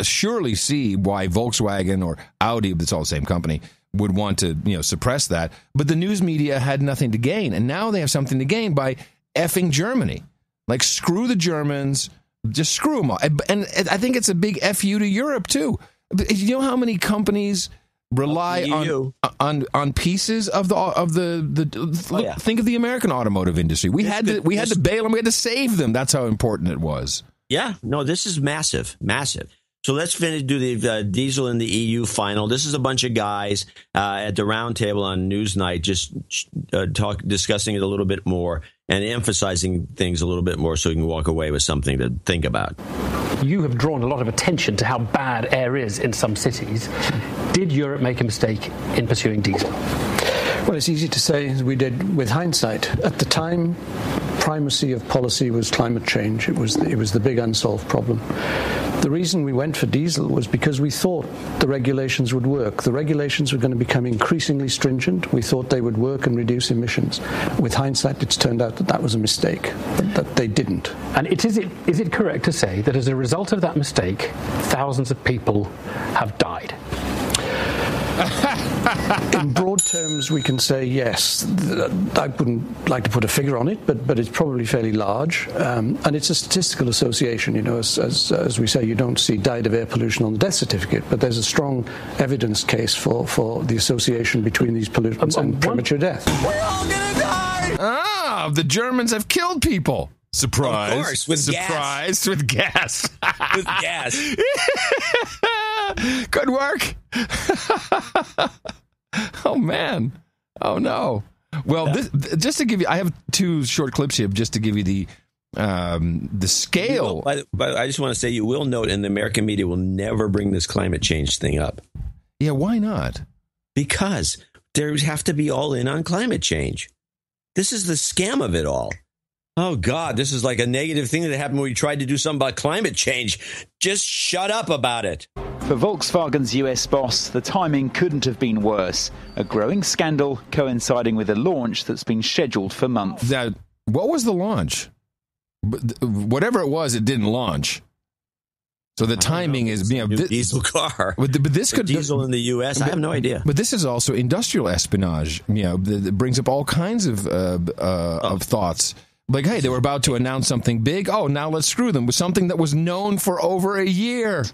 surely see why Volkswagen or Audi, it's all the same company, would want to suppress that. But the news media had nothing to gain, and now they have something to gain by effing Germany. Like, screw the Germans, just screw them all. And I think it's a big F you to Europe, too. You know how many companies rely on pieces of the think of the American automotive industry. We had to bail them. We had to save them. That's how important it was. Yeah, no, this is massive. So let's do the diesel in the EU final. This is a bunch of guys at the round table on Newsnight, just discussing it a little bit more and emphasizing things a little bit more, so you can walk away with something to think about. You have drawn a lot of attention to how bad air is in some cities. Did Europe make a mistake in pursuing diesel? Well, it's easy to say, as we did with hindsight. At the time, primacy of policy was climate change. It was the big unsolved problem. The reason we went for diesel was because we thought the regulations would work. The regulations were going to become increasingly stringent. We thought they would work and reduce emissions. With hindsight, it's turned out that was a mistake, that they didn't. And is it correct to say that as a result of that mistake, thousands of people have died? In broad terms, we can say yes. I wouldn't like to put a figure on it, but it's probably fairly large. And it's a statistical association. As we say, you don't see died of air pollution on the death certificate, but there's a strong evidence case for the association between these pollutants and premature death. We're all gonna die! Now, the Germans have killed people. Surprise. Of course, with gas. With gas. With gas. Good work. Oh, man. Oh, no. Well, just to give you, I have 2 short clips here just to give you the scale. But I just want to say, you will note, and the American media will never bring this climate change thing up. Yeah, why not? Because there have to be all in on climate change. This is the scam of it all. Oh, God, this is like a negative thing that happened when we tried to do something about climate change. Just shut up about it. For Volkswagen's US boss, the timing couldn't have been worse. A growing scandal coinciding with a launch that's been scheduled for months. What was the launch? Whatever it was, it didn't launch. So the timing is, diesel car. But this could diesel in the U.S. I have no idea. But this is also industrial espionage. That brings up all kinds of thoughts. Like, hey, they were about to announce something big. Oh, now let's screw them with something that was known for over a year.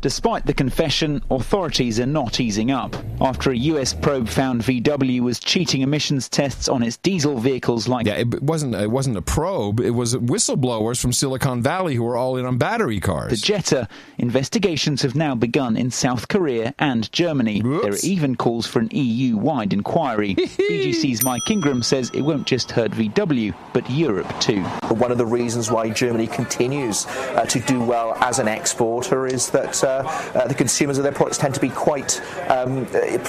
Despite the confession, authorities are not easing up. After a US probe found VW was cheating emissions tests on its diesel vehicles it wasn't a probe, it was whistleblowers from Silicon Valley who were all in on battery cars. The Jetta. Investigations have now begun in South Korea and Germany. Oops. There are even calls for an EU-wide inquiry. BGC's Mike Ingram says it won't just hurt VW, but Europe too. One of the reasons why Germany continues to do well as an exporter is that the consumers of their products tend to be quite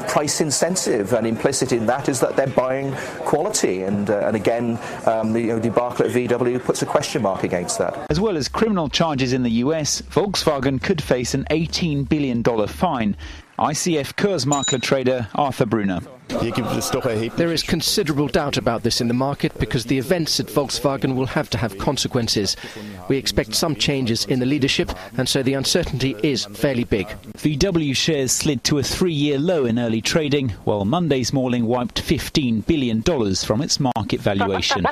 price insensitive, and implicit in that is that they're buying quality. And again, the debacle at VW puts a question mark against that. As well as criminal charges in the US, Volkswagen could face an $18 billion fine. ICF Kursmakler trader Arthur Brunner. There is considerable doubt about this in the market because the events at Volkswagen will have to have consequences. We expect some changes in the leadership, and so the uncertainty is fairly big. VW shares slid to a 3-year low in early trading, while Monday's morning wiped $15 billion from its market valuation.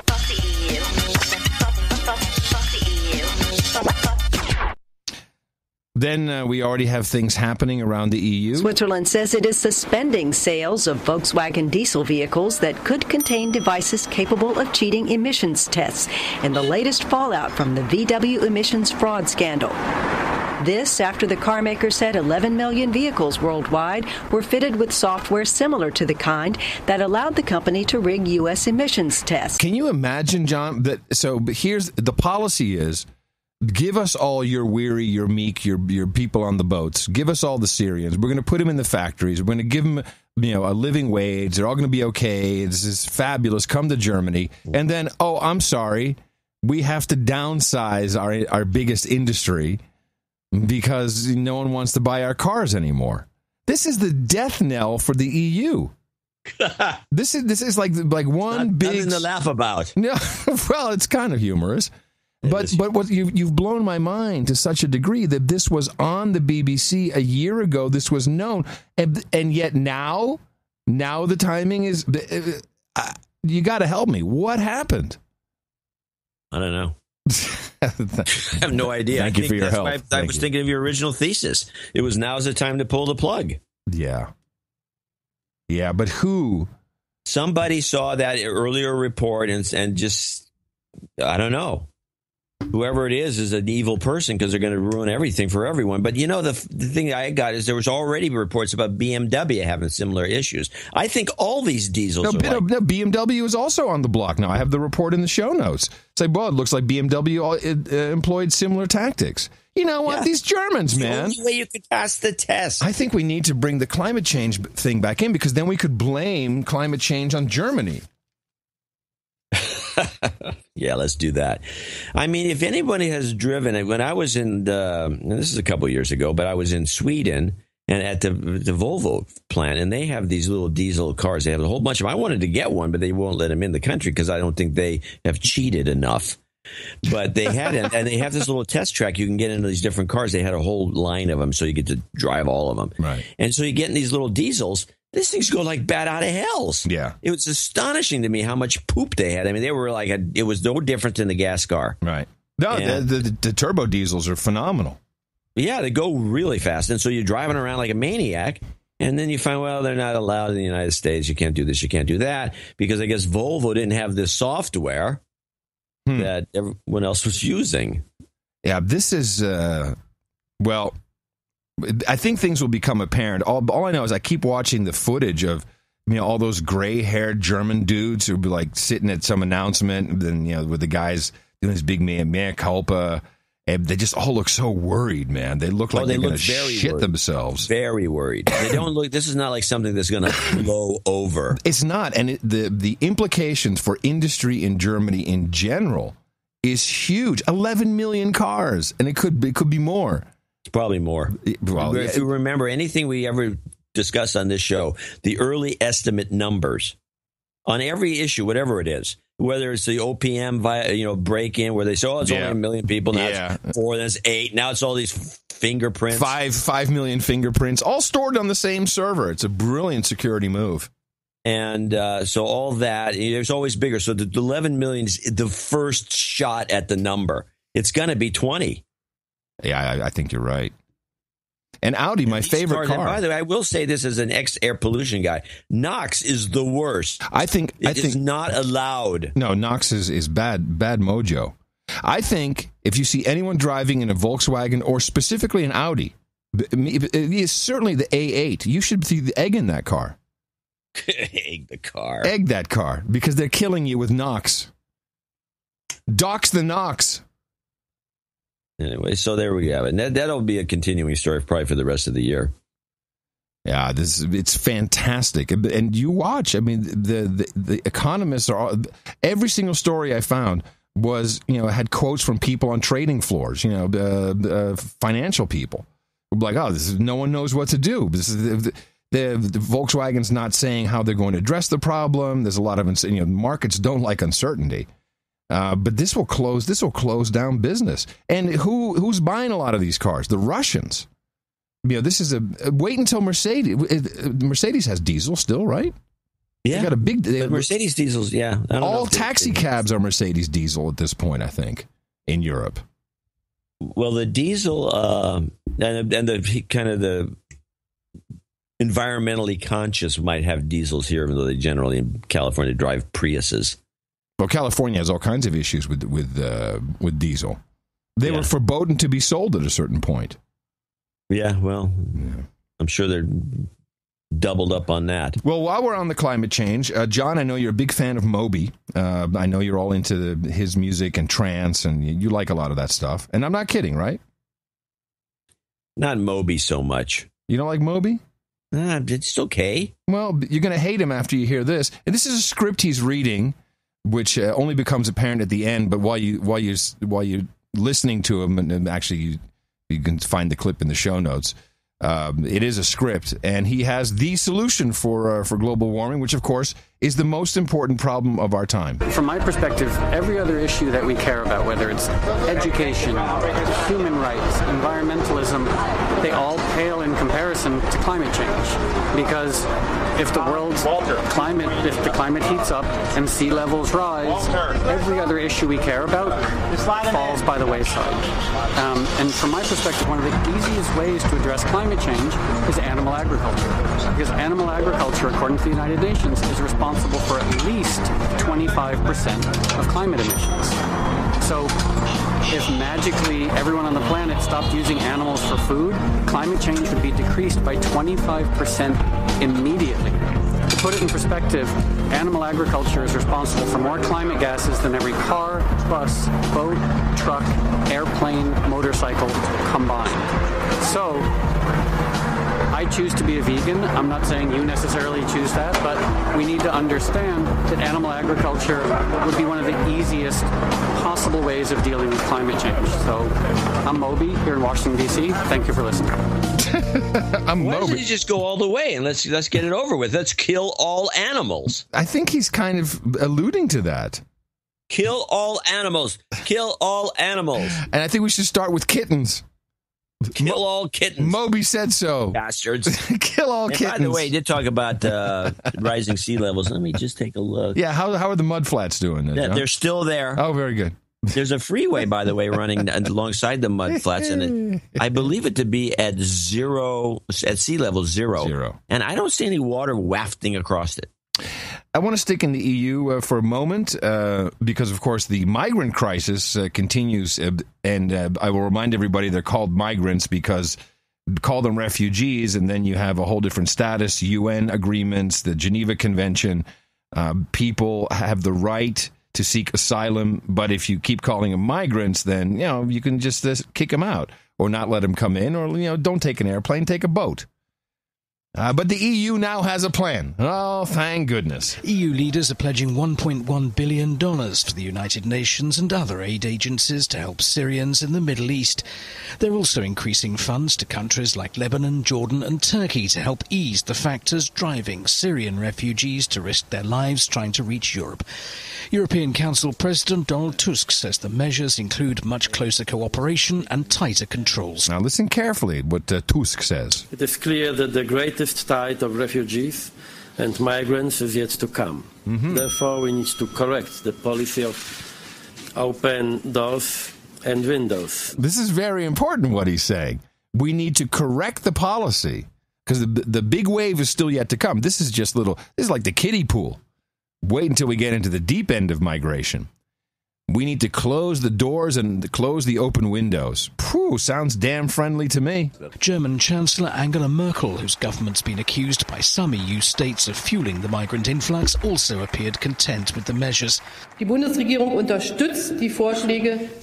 Then we already have things happening around the EU. Switzerland says it is suspending sales of Volkswagen diesel vehicles that could contain devices capable of cheating emissions tests in the latest fallout from the VW emissions fraud scandal. This after the car maker said 11 million vehicles worldwide were fitted with software similar to the kind that allowed the company to rig U.S. emissions tests. Can you imagine, John, but here's the policy is, give us all your weary, your meek, your people on the boats. Give us all the Syrians. We're going to put them in the factories. We're going to give them, a living wage. They're all going to be okay. This is fabulous. Come to Germany. And then, I'm sorry, we have to downsize our biggest industry because no one wants to buy our cars anymore. This is the death knell for the EU. This is like one big nothing to laugh about. No, well, it's kind of humorous. But what you've blown my mind to such a degree that this was on the BBC a year ago. This was known, and yet now the timing is. You got to help me. What happened? I don't know. I have no idea. Thank you for your help. I was thinking of your original thesis. It was now's the time to pull the plug. Yeah, but who? Somebody saw that earlier report and just, I don't know. Whoever it is an evil person because they're going to ruin everything for everyone. But, the thing I got is there was already reports about BMW having similar issues. I think all these diesels BMW is also on the block now. I have the report in the show notes. It's like, well, it looks like BMW employed similar tactics. You know what? Yeah. These Germans, man. It's the only way you could pass the test. I think we need to bring the climate change thing back in because then we could blame climate change on Germany. Yeah, let's do that. I mean, if anybody has driven it, when I was in this is a couple of years ago, but I was in Sweden and at the Volvo plant, and they have these little diesel cars. They have a whole bunch of them. I wanted to get one, but they won't let them in the country because I don't think they have cheated enough. But they had it, and they have this little test track. You can get into these different cars. They had a whole line of them, so you get to drive all of them. Right. And so you get in these little diesels. These things go like bat out of hells. Yeah. It was astonishing to me how much poop they had. I mean, they were like, it was no different than the gas car. Right. No, the turbo diesels are phenomenal. Yeah, they go really fast. And so you're driving around like a maniac. And then you find, well, they're not allowed in the United States. You can't do this, you can't do that, because I guess Volvo didn't have this software that everyone else was using. Yeah, this is, well, I think things will become apparent. All I know is I keep watching the footage of, all those gray-haired German dudes who be like sitting at some announcement, and then, with the guys doing this big mea culpa. And they just all look so worried, man. They look like they're going to shit themselves. Very worried. They don't look. This is not like something that's going to blow over. It's not, and the implications for industry in Germany in general is huge. 11 million cars, and it could be more. It's probably more. Well, if you remember anything we ever discussed on this show, the early estimate numbers on every issue, whatever it is. Whether it's the OPM break-in where they say, it's only 1 million people, now it's 4, then it's 8, now it's all these fingerprints. 5 million fingerprints, all stored on the same server. It's a brilliant security move. And so all that, there's always bigger. So the 11 million is the first shot at the number. It's going to be 20. Yeah, I think you're right. And Audi, my favorite car. And by the way, I will say this as an ex-air pollution guy. NOx is the worst. I think it's not allowed. No, NOx is bad mojo. I think if you see anyone driving in a Volkswagen or specifically an Audi, certainly the A8, you should see the egg in that car. Egg the car. Egg that car, because they're killing you with NOx. Dox the NOx. Anyway, so there we have it. And that'll be a continuing story probably for the rest of the year. Yeah, it's fantastic. And you watch, the economists are every single story I found was, had quotes from people on trading floors, financial people. Like, no one knows what to do. This is the Volkswagen's not saying how they're going to address the problem. There's a lot of, markets don't like uncertainty. But this will close down business. And who's buying a lot of these cars? The Russians. This is wait until Mercedes has diesel still, right? Yeah. They got a big Mercedes diesels, yeah. All taxi cabs are Mercedes diesel at this point, I think, in Europe. Well, the diesel and the kind of the environmentally conscious might have diesels here, even though they generally in California drive Priuses. Well, California has all kinds of issues with diesel. They were forbidden to be sold at a certain point. Yeah, well, I'm sure they're doubled up on that. Well, while we're on the climate change, John, I know you're a big fan of Moby. I know you're all into his music and trance, and you like a lot of that stuff. And I'm not kidding, right? Not Moby so much. You don't like Moby? It's okay. Well, you're going to hate him after you hear this. And this is a script he's reading, which only becomes apparent at the end. But while you're listening to him, and actually you can find the clip in the show notes. It is a script, and he has the solution for global warming, which, of course, is the most important problem of our time. From my perspective, every other issue that we care about, whether it's education, human rights, environmentalism, they all pale in comparison to climate change. Because if the climate heats up and sea levels rise, every other issue we care about falls by the wayside. And from my perspective, one of the easiest ways to address climate change is animal agriculture. Because animal agriculture, according to the United Nations, is responsible for at least 25% of climate emissions. So if magically everyone on the planet stopped using animals for food, climate change would be decreased by 25% immediately. To put it in perspective, animal agriculture is responsible for more climate gases than every car, bus, boat, truck, airplane, motorcycle combined. So I choose to be a vegan. I'm not saying you necessarily choose that, but we need to understand that animal agriculture would be one of the easiest possible ways of dealing with climate change. So I'm Moby here in Washington, D.C. Thank you for listening. Why doesn't he just go all the way and let's get it over with? Let's kill all animals. I think he's kind of alluding to that. Kill all animals. Kill all animals. And I think we should start with kittens. Kill all kittens. Moby said so. Bastards. Kill all kittens. By the way, he did talk about rising sea levels. Let me just take a look. Yeah, how are the mudflats doing? They're still there. Oh, very good. There's a freeway, by the way, running alongside the mud flats, and I believe it to be at sea level zero. And I don't see any water wafting across it. I want to stick in the EU for a moment because, of course, the migrant crisis continues. And I will remind everybody they're called migrants because call them refugees, and then you have a whole different status, UN agreements, the Geneva Convention. People have the right to seek asylum, but if you keep calling them migrants, then you can just kick them out or not let them come in, or don't take an airplane, take a boat. But the EU now has a plan. Oh, thank goodness. EU leaders are pledging $1.1 billion for the United Nations and other aid agencies to help Syrians in the Middle East. They're also increasing funds to countries like Lebanon, Jordan and Turkey to help ease the factors driving Syrian refugees to risk their lives trying to reach Europe. European Council President Donald Tusk says the measures include much closer cooperation and tighter controls. Now listen carefully what Tusk says. It is clear that the greatest tide of refugees and migrants is yet to come. Therefore, we need to correct the policy of open doors and windows. This is very important what he's saying. We need to correct the policy because the big wave is still yet to come. This is like the kiddie pool. Wait until we get into the deep end of migration. We need to close the doors and close the open windows. Phew, sounds damn friendly to me. German Chancellor Angela Merkel, whose government's been accused by some EU states of fueling the migrant influx, also appeared content with the measures. The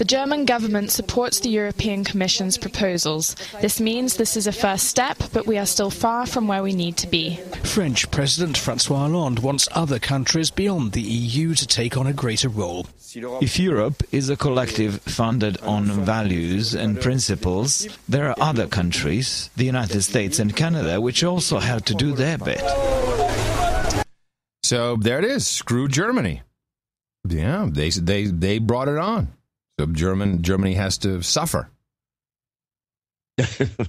German government supports the European Commission's proposals. This means this is a first step, but we are still far from where we need to be. French President François Hollande wants other countries beyond the EU to take on a greater role. If Europe is a collective founded on values and principles, there are other countries, the United States and Canada, which also have to do their bit. So there it is. Screw Germany. Yeah, they brought it on. So Germany has to suffer.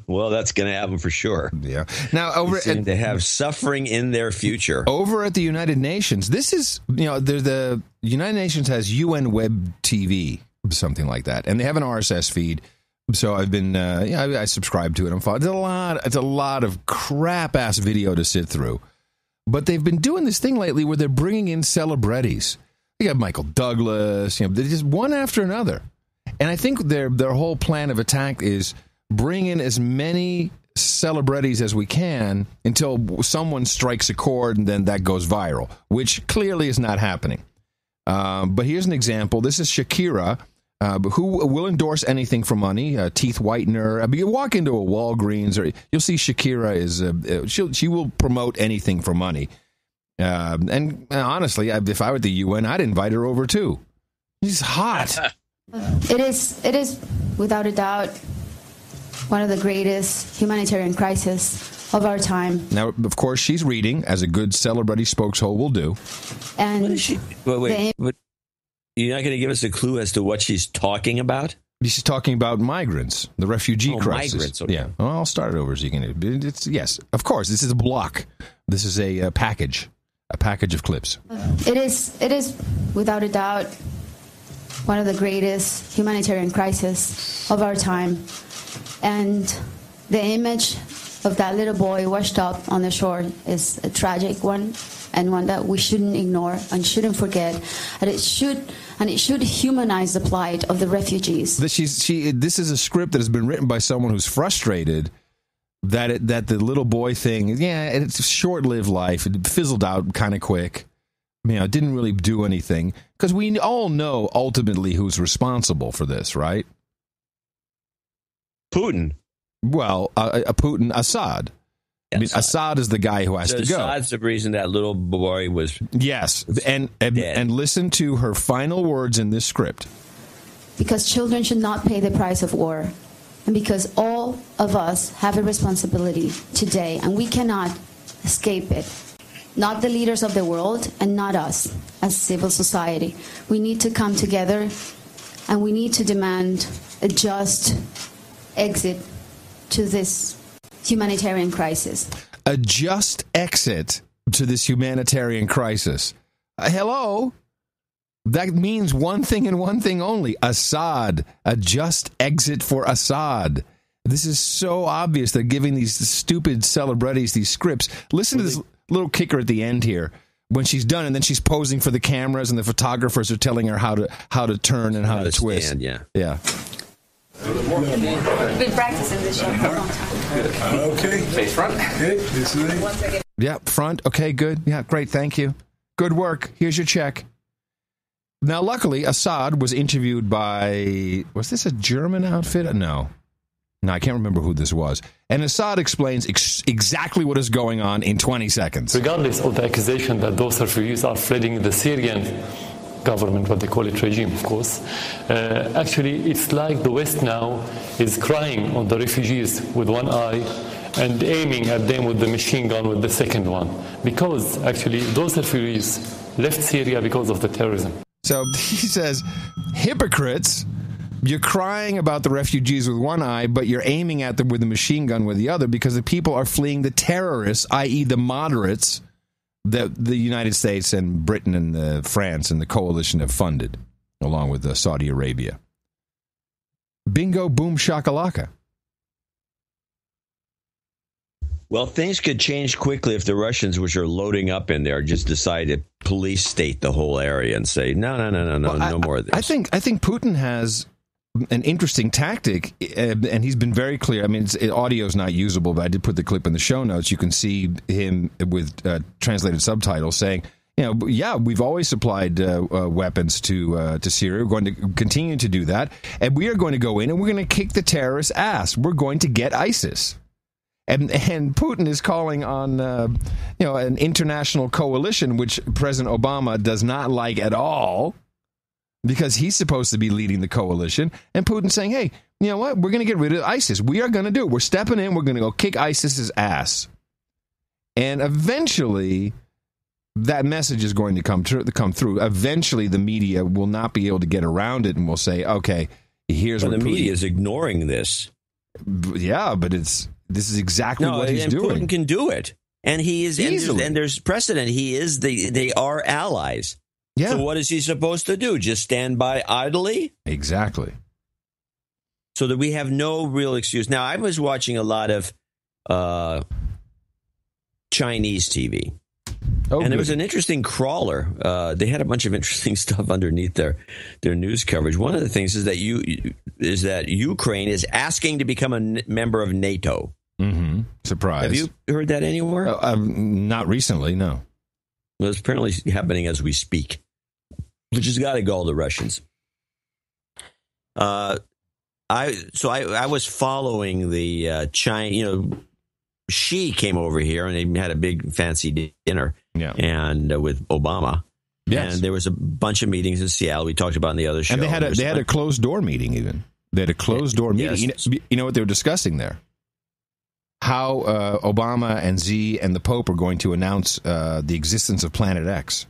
Well, that's going to happen for sure. Yeah. Now, they have suffering in their future. Over at the United Nations, this is, the United Nations has UN Web TV, something like that, and they have an RSS feed. So I've been, I subscribe to it. I'm following. It's a lot of crap ass video to sit through. But they've been doing this thing lately where they're bringing in celebrities. You got Michael Douglas, they're just one after another. And I think their whole plan of attack is bring in as many celebrities as we can until someone strikes a chord and then that goes viral, which clearly is not happening. But here's an example. This is Shakira, who will endorse anything for money, teeth whitener. You walk into a Walgreens, or you'll see Shakira she will promote anything for money. And honestly, if I were at the UN, I'd invite her over too. She's hot. It is without a doubt one of the greatest humanitarian crises of our time. Now, of course, she's reading, as a good celebrity spokeshole will do. And what is she? Wait. You're not going to give us a clue as to what she's talking about? She's talking about migrants, the refugee crisis. Migrants, okay. Yeah. Well, I'll start it over so you can. Yes, of course. This is a block. This is a package of clips. It is without a doubt one of the greatest humanitarian crises of our time. And the image of that little boy washed up on the shore is a tragic one, and one that we shouldn't ignore and shouldn't forget. And it should humanize the plight of the refugees. This is a script that has been written by someone who's frustrated that the little boy thing, it's a short-lived life. It fizzled out kind of quick. It didn't really do anything, because we all know ultimately who's responsible for this, right? Putin. Well, Putin, Assad. Yes, I mean, Assad is the guy who has to go. Assad's the reason that little boy was. Yes, and listen to her final words in this script. Because children should not pay the price of war, and because all of us have a responsibility today, and we cannot escape it. Not the leaders of the world, and not us as civil society. We need to come together, and we need to demand a just exit to this humanitarian crisis. A just exit to this humanitarian crisis. Hello? That means one thing and one thing only. Assad. A just exit for Assad. This is so obvious. They're giving these stupid celebrities these scripts. Listen to this little kicker at the end here. When she's done, and then she's posing for the cameras, and the photographers are telling her how to turn and how to twist. Stand, yeah. We've been practicing this show for a long time. Okay. Face front. Okay. This way. One second. Yeah, front. Okay, good. Yeah, great. Thank you. Good work. Here's your check. Now, luckily, Assad was interviewed by... Was this a German outfit? No, I can't remember who this was. And Assad explains exactly what is going on in 20 seconds. Regardless of the accusation that those refugees are fleeing the Syrian government, what they call it regime, of course, actually it's like the West now is crying on the refugees with one eye and aiming at them with the machine gun with the second one. Because actually those refugees left Syria because of the terrorism. So he says, hypocrites... You're crying about the refugees with one eye, but you're aiming at them with a machine gun with the other because the people are fleeing the terrorists, i.e. the moderates, that the United States and Britain and France and the coalition have funded, along with Saudi Arabia. Bingo, boom, shakalaka. Well, things could change quickly if the Russians, which are loading up in there, just decide to police state the whole area and say, no, no more of this. I think Putin has an interesting tactic, and he's been very clear. I mean, audio is not usable, but I did put the clip in the show notes. You can see him with translated subtitles saying, yeah, we've always supplied weapons to Syria. We're going to continue to do that, and we are going to go in and we're going to kick the terrorists' ass. We're going to get ISIS. And Putin is calling on an international coalition, which President Obama does not like at all, because he's supposed to be leading the coalition. And Putin's saying, hey, you know what? We're going to get rid of ISIS. We are going to do it. We're stepping in. We're going to go kick ISIS's ass. And eventually, that message is going to come through. Eventually, the media will not be able to get around it and will say, okay, here's what the media is ignoring this. Yeah, but this is exactly what he's doing. Putin can do it. And he is easily. And there's precedent. They are allies. Yeah. So what is he supposed to do? Just stand by idly? Exactly. So that we have no real excuse. Now, I was watching a lot of Chinese TV. And there was an interesting crawler. They had a bunch of interesting stuff underneath their news coverage. One of the things is that Ukraine is asking to become a member of NATO. Mm-hmm. Surprise. Have you heard that anywhere? Not recently, no. Well, it's apparently happening as we speak, which has got to go to the Russians. I was following the China. Xi came over here and they had a big fancy dinner, and with Obama. Yes. And there was a bunch of meetings in Seattle. We talked about in the other show. And they had a closed door meeting even. They had a closed door meeting. Yes. You know what they were discussing there? How Obama and Xi and the Pope are going to announce the existence of Planet X.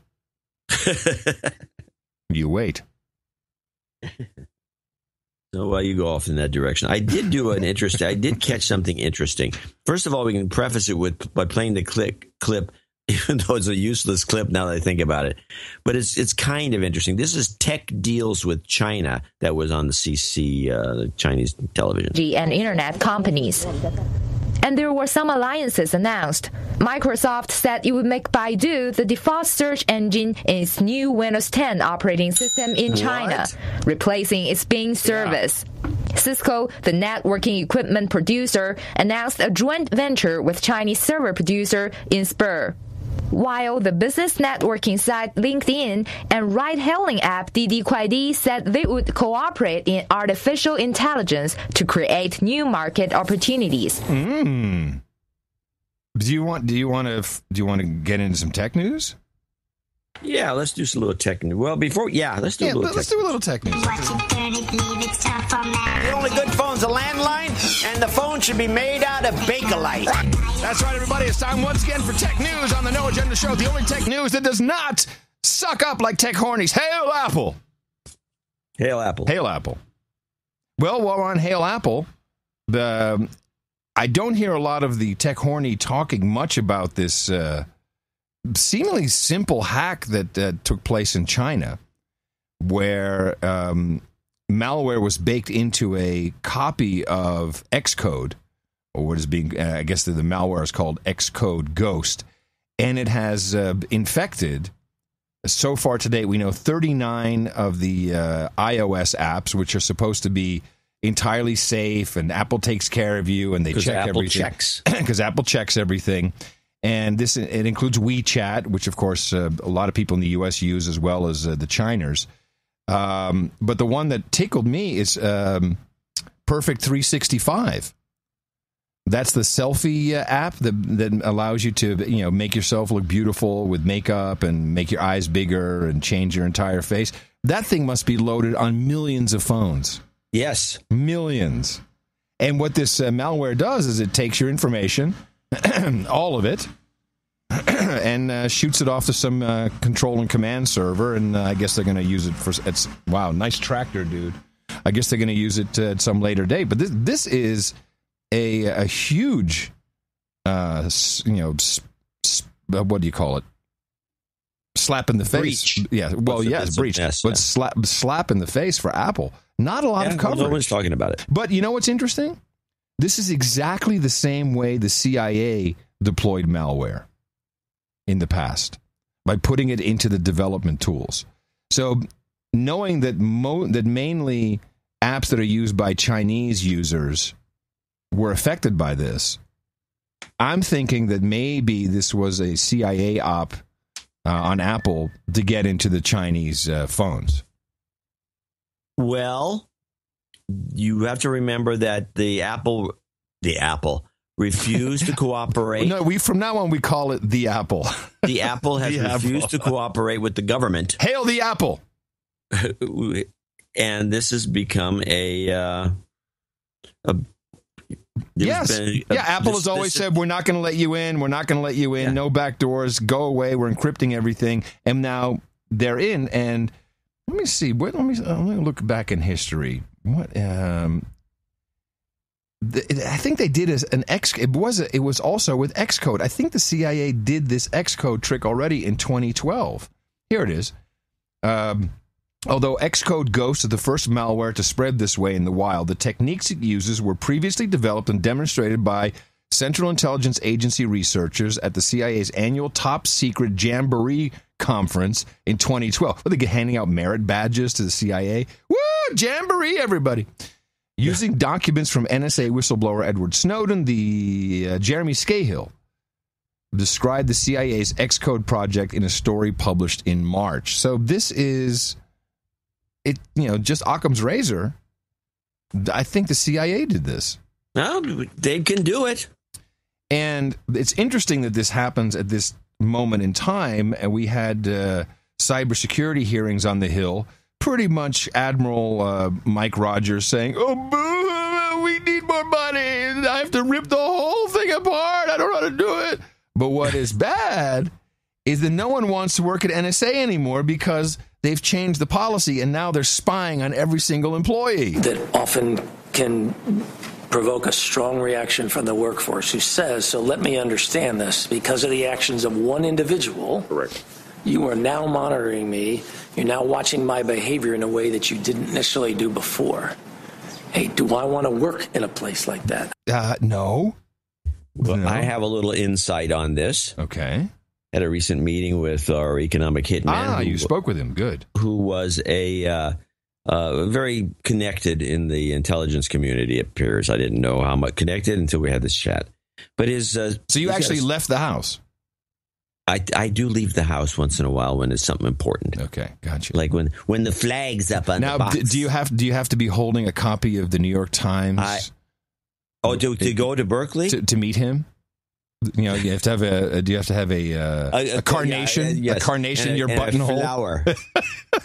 You wait. So while you go off in that direction, I did I did catch something interesting. First of all, we can preface it by playing the clip, even though it's a useless clip now that I think about it. But it's kind of interesting. This is Tech Deals with China that was on the CC, the Chinese television. And internet companies. And there were some alliances announced. Microsoft said it would make Baidu the default search engine in its new Windows 10 operating system in China, replacing its Bing service. Cisco, the networking equipment producer, announced a joint venture with Chinese server producer Inspur. While the business networking site LinkedIn and ride-hailing app Didi Kuaidi said they would cooperate in artificial intelligence to create new market opportunities. Do you want to get into some tech news? Yeah, let's do some little tech news. Well, let's do a little tech news. The only good phone's a landline, and the phone should be made out of Bakelite. That's right, everybody. It's time once again for Tech News on the No Agenda Show. The only tech news that does not suck up like tech hornies. Hail Apple. Hail Apple. Hail Apple. Well, while we're on Hail Apple, I don't hear a lot of the tech horny talking much about this seemingly simple hack that took place in China. where malware was baked into a copy of Xcode, or what is being, I guess the malware is called Xcode Ghost, and it has infected, so far to date, we know 39 of the iOS apps, which are supposed to be entirely safe, and Apple takes care of you, and they check everything. Because Apple checks everything. And it includes WeChat, which, of course, a lot of people in the U.S. use, as well as the Chiners. But the one that tickled me is Perfect 365. That's the selfie app that allows you to, make yourself look beautiful with makeup and make your eyes bigger and change your entire face. That thing must be loaded on millions of phones. Yes. Millions. And what this malware does is it takes your information, all of it, and shoots it off to some control and command server, and I guess they're going to use it for... Wow, nice tractor, dude. I guess they're going to use it at some later date. But this is a huge, what do you call it? Slap in the face. Breach. Yeah, well, yes, breach. But slap in the face for Apple. Not a lot of coverage. No one's talking about it. But you know what's interesting? This is exactly the same way the CIA deployed malware in the past, by putting it into the development tools. So knowing that that mainly apps that are used by Chinese users were affected by this, I'm thinking that maybe this was a CIA op on Apple to get into the Chinese phones. Well, you have to remember that the Apple refused to cooperate. No, from now on we call it the Apple. The Apple has refused to cooperate with the government. Hail the Apple! And this has become Apple has always said, we're not going to let you in. We're not going to let you in. Yeah. No back doors. Go away. We're encrypting everything. And now they're in. And let me see. Let me look back in history. What? I think they did an X. It was also with Xcode. I think the CIA did this Xcode trick already in 2012. Here it is. Although Xcode Ghost is the first malware to spread this way in the wild, the techniques it uses were previously developed and demonstrated by Central Intelligence Agency researchers at the CIA's annual Top Secret Jamboree Conference in 2012. Where they get handing out merit badges to the CIA. Woo! Jamboree, everybody! Using documents from NSA whistleblower Edward Snowden, the Jeremy Scahill described the CIA's Xcode project in a story published in March. So this is... just Occam's razor. I think the CIA did this. No, they can do it. And it's interesting that this happens at this moment in time. And we had cybersecurity hearings on the Hill. Pretty much Admiral Mike Rogers saying, we need more money. I have to rip the whole thing apart. I don't know how to do it. But what is bad is that no one wants to work at NSA anymore because they've changed the policy and now they're spying on every single employee. That often can provoke a strong reaction from the workforce who says, so let me understand this, because of the actions of one individual. Correct. You are now monitoring me. You're now watching my behavior in a way that you didn't necessarily do before. Hey, do I want to work in a place like that? No. Well, no. I have a little insight on this. Okay. At a recent meeting with our economic hitman. You spoke with him. Good. Who was a very connected in the intelligence community, it appears. I didn't know how much connected until we had this chat. But so you actually left the house? I do leave the house once in a while when it's something important. Okay, gotcha. Like when the flag's up on the box. Do you have to be holding a copy of the New York Times? To go to Berkeley to meet him? You have to have do you have to have a carnation? Yes. A carnation in your buttonhole? Flower.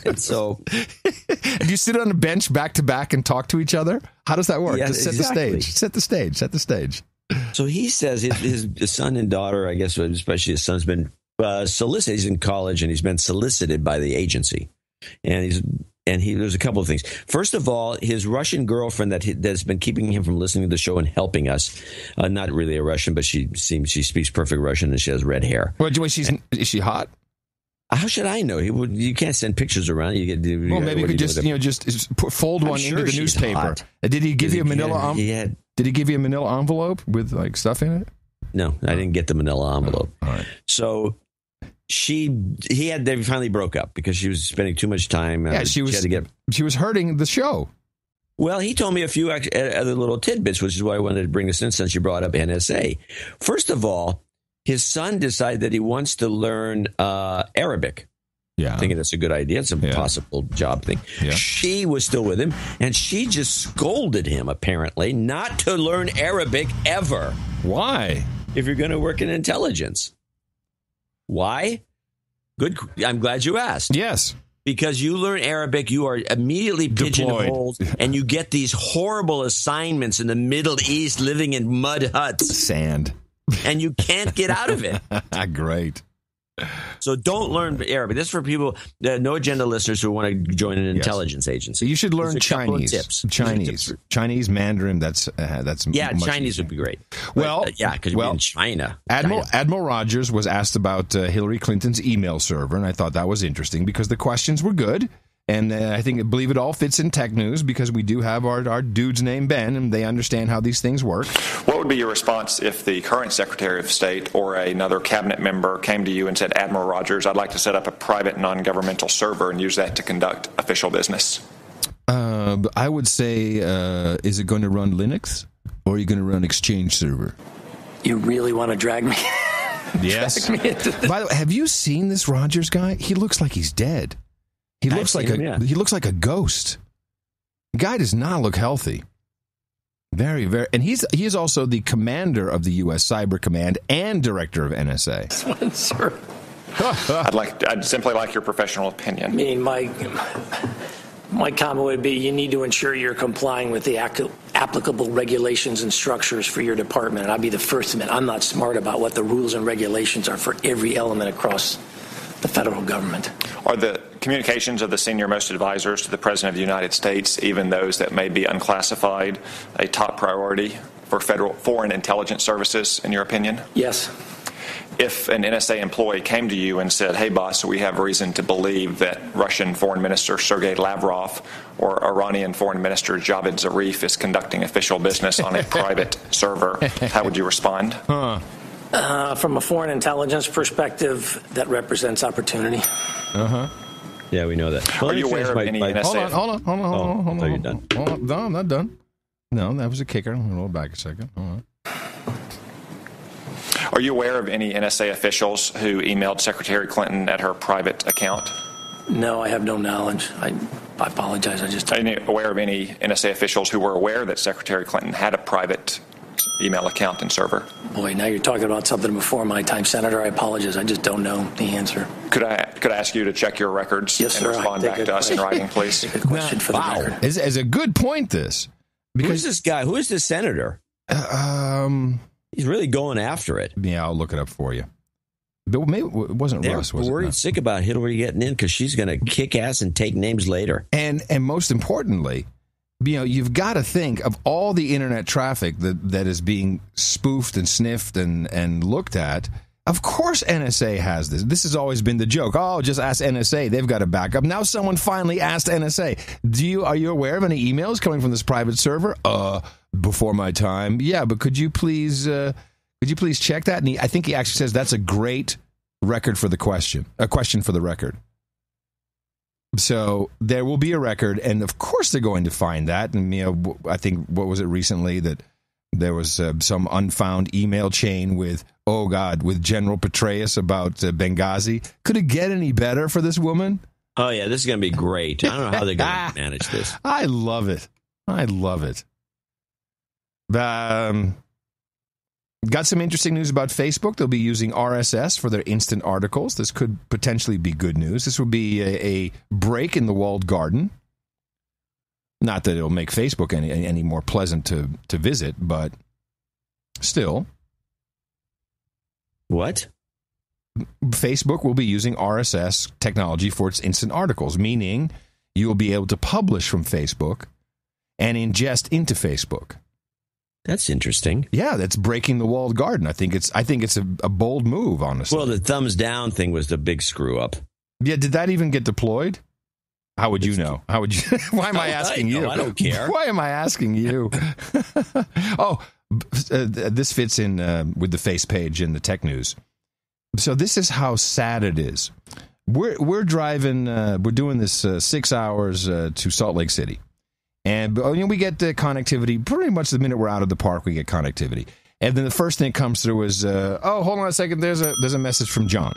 And so, do you sit on a bench back to back and talk to each other? How does that work? Yeah, Just set the stage. Set the stage. So he says his son and daughter, I guess, especially his son's been solicited. He's in college and he's been solicited by the agency, and there's a couple of things. First of all, his Russian girlfriend that's been keeping him from listening to the show and helping us, not really a Russian, but she speaks perfect Russian and she has red hair. Well, is she hot? How should I know? You can't send pictures around. Maybe you could just fold one into the newspaper. Hot. Did he give you a manila envelope? Did he give you a manila envelope with like stuff in it? No, I didn't get the manila envelope. All right. So they finally broke up because she was spending too much time. Yeah, she was hurting the show. Well, he told me a few other little tidbits, which is why I wanted to bring this in since you brought up NSA. First of all, his son decided that he wants to learn Arabic. Yeah. Thinking that's a good idea. It's a possible job thing. Yeah. She was still with him, and she just scolded him, apparently, not to learn Arabic ever. Why? If you're going to work in intelligence. Why? Good. I'm glad you asked. Yes. Because you learn Arabic, you are immediately pigeonholed, and you get these horrible assignments in the Middle East living in mud huts. Sand. And you can't get out of it. Great. So don't learn Arabic. This is for people, no agenda listeners who want to join an intelligence agency. You should learn Chinese. Chinese Mandarin. That's Chinese would be great. Well, because you're in China. Admiral Rogers was asked about Hillary Clinton's email server, and I thought that was interesting because the questions were good. And I believe it all fits in tech news because we do have our dudes named Ben, and they understand how these things work. What would be your response if the current Secretary of State or another cabinet member came to you and said, Admiral Rogers, I'd like to set up a private non-governmental server and use that to conduct official business? I would say, is it going to run Linux or are you going to run Exchange server? You really want to drag me? Yes. Drag me into this? By the way, have you seen this Rogers guy? He looks like he's dead. He looks like a ghost. The guy does not look healthy. Very, very, and he is also the commander of the U.S. Cyber Command and director of NSA. Sir. I'd simply like your professional opinion. I mean, my comment would be you need to ensure you're complying with the applicable regulations and structures for your department. And I'd be the first to admit I'm not smart about what the rules and regulations are for every element across the federal government. Are the communications of the senior-most advisors to the President of the United States, even those that may be unclassified, a top priority for federal foreign intelligence services, in your opinion? Yes. If an NSA employee came to you and said, hey, boss, we have reason to believe that Russian Foreign Minister Sergei Lavrov or Iranian Foreign Minister Javad Zarif is conducting official business on a private server, how would you respond? From a foreign intelligence perspective, that represents opportunity. Yeah, we know that. Are you aware of any NSA? Hold on. You're done. Hold on. No, I'm not done. No, that was a kicker. I'll roll back a second. Hold on. Are you aware of any NSA officials who emailed Secretary Clinton at her private account? No, I have no knowledge. I apologize. Are you aware of any NSA officials who were aware that Secretary Clinton had a private email account and server? Boy, now you're talking about something before my time, Senator. I apologize. I just don't know the answer. Could I ask you to check your records and respond back to us in writing, please? Good question for the record. It's a good point, this. Because who's this guy? Who is this senator? He's really going after it. Yeah, I'll look it up for you. But maybe it wasn't Russ, was it? We're worried sick about Hillary getting in because she's going to kick ass and take names later. And most importantly, you've got to think of all the internet traffic that is being spoofed and sniffed and looked at. Of course NSA has this. This has always been the joke. Oh, just ask NSA. They've got a backup. Now someone finally asked NSA. Are you aware of any emails coming from this private server? Before my time. Yeah, but could you please check that? And I think he actually says that's a great record for the question. A question for the record. So there will be a record, and of course they're going to find that. And I think what was it recently that there was some unfound email chain with General Petraeus about Benghazi. Could it get any better for this woman? Oh yeah, this is going to be great. I don't know how they're going to manage this. I love it. Got some interesting news about Facebook. They'll be using RSS for their instant articles. This could potentially be good news. This will be a break in the walled garden. Not that it'll make Facebook any more pleasant to visit, but still. What? Facebook will be using RSS technology for its instant articles, meaning you will be able to publish from Facebook and ingest into Facebook. That's interesting. Yeah, that's breaking the walled garden. I think it's a bold move, honestly. Well, the thumbs down thing was the big screw up. Yeah, did that even get deployed? How would you know? How would you? Why am I asking you? I don't care. Why am I asking you? This fits in with the face page in the tech news. So this is how sad it is. We're driving. We're doing this 6 hours to Salt Lake City, and we get the connectivity pretty much the minute we're out of the park. We get connectivity, and then the first thing that comes through is, hold on a second. There's a message from John.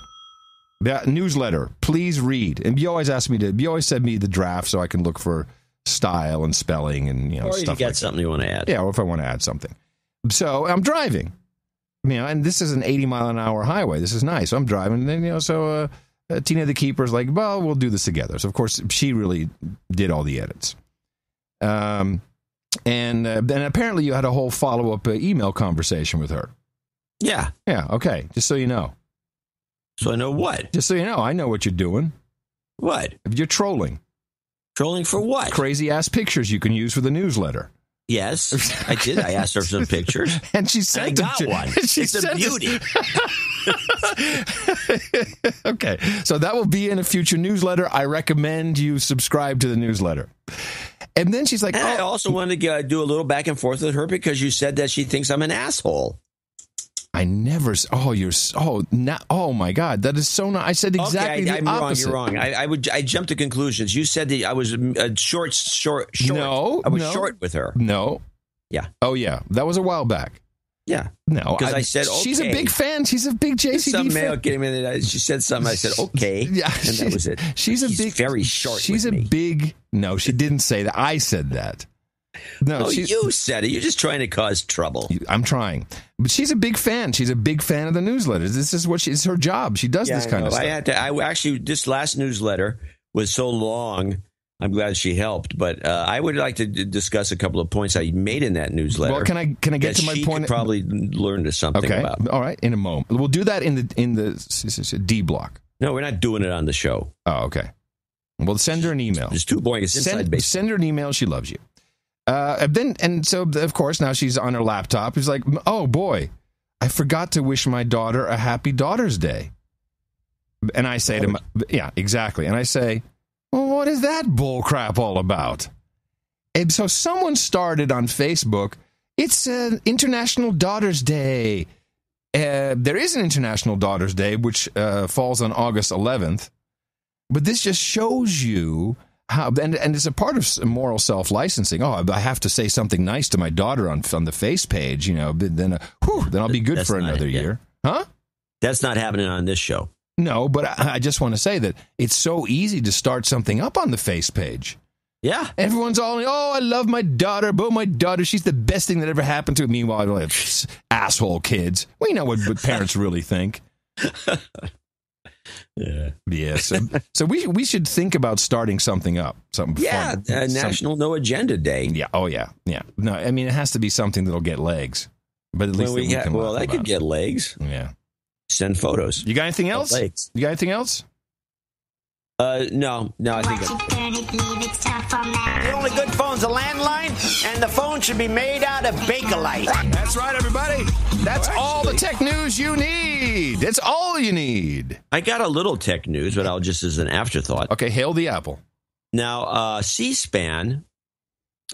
That newsletter, please read. And you always send me the draft so I can look for style and spelling and or stuff. You got something you want to add. Yeah, or if I want to add something. So I'm driving, and this is an 80-mile-an-hour highway. This is nice. I'm driving, and then so Tina the Keeper's like, well, we'll do this together. So of course she really did all the edits. And then apparently you had a whole follow-up email conversation with her. Yeah. Yeah. Okay. Just so you know. So I know what? Just so you know, I know what you're doing. What? You're trolling. Trolling for what? Crazy-ass pictures you can use for the newsletter. Yes, I did. I asked her for some pictures. And she sent them to one. It's a beauty. Okay, so that will be in a future newsletter. I recommend you subscribe to the newsletter. And then she's like, I also wanted to do a little back and forth with her because you said that she thinks I'm an asshole. I never. Oh my God, that is so not. I said exactly the opposite. Wrong. You're wrong. I jumped to conclusions. You said that I was short. No, I was short with her. No. Yeah. Oh yeah, that was a while back. Yeah. No, because I said okay. She's a big fan. She's a big JCD Some fan. mail came in and she said something. I said okay. Yeah, and that was it. She's very short. She's with a me. big. No, she didn't say that. I said that. No, you said it. You're just trying to cause trouble. I'm trying, but she's a big fan. She's a big fan of the newsletters. This is it's her job. She does this kind of stuff. This last newsletter was so long. I'm glad she helped, but I would like to discuss a couple of points I made in that newsletter. Well, can I get to my she point? Could probably learn something about. All right, in a moment. We'll do that in the D block. No, we're not doing it on the show. Oh, okay. Well, send her an email. It's too boring. It's inside baseball. Send her an email. She loves you. So of course now she's on her laptop. She's like, oh boy, I forgot to wish my daughter a happy Daughter's Day. And I say to yeah, exactly. And I say, well, what is that bull crap all about? And so someone started on Facebook. It's International Daughter's Day. There is an International Daughter's Day, which falls on August 11th. But this just shows you how, and it's a part of moral self-licensing. Oh, I have to say something nice to my daughter on the face page, then I'll be good for another year. Huh? That's not happening on this show. No, but I just want to say that it's so easy to start something up on the face page. Yeah. Everyone's all, I love my daughter, but my daughter, she's the best thing that ever happened to me. Meanwhile, asshole kids. We know what parents really think. Yeah. So we should think about starting something up. Something fun. National No Agenda Day. Yeah. Oh, yeah. Yeah. No, I mean, it has to be something that'll get legs. But at least that could get legs. Yeah. Send photos. You got anything else? You got anything else? No, I think The only good phone's a landline, and the phone should be made out of Bakelite. That's right, everybody. That's all the tech news you need. That's all you need. I got a little tech news, but I'll just as an afterthought. Okay, hail the apple. Now, C-SPAN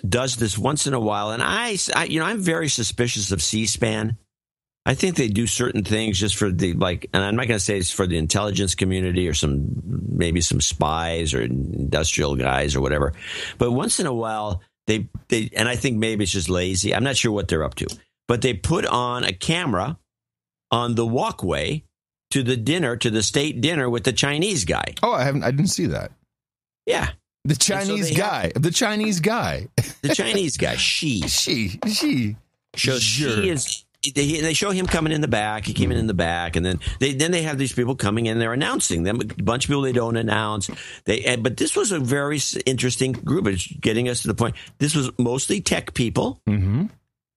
does this once in a while, and I'm very suspicious of C-SPAN. I think they do certain things just for and I'm not going to say it's for the intelligence community or maybe some spies or industrial guys or whatever. But once in a while, they and I think maybe it's just lazy. I'm not sure what they're up to. But they put on a camera on the walkway to the state dinner with the Chinese guy. Oh, I didn't see that. Yeah. The Chinese guy. The Chinese guy. The Chinese guy. She. So she is. They show him coming in the back. He came in the back, and then they have these people coming in. They're announcing them. A bunch of people they don't announce. But this was a very interesting group. It's getting us to the point. This was mostly tech people. Mm-hmm.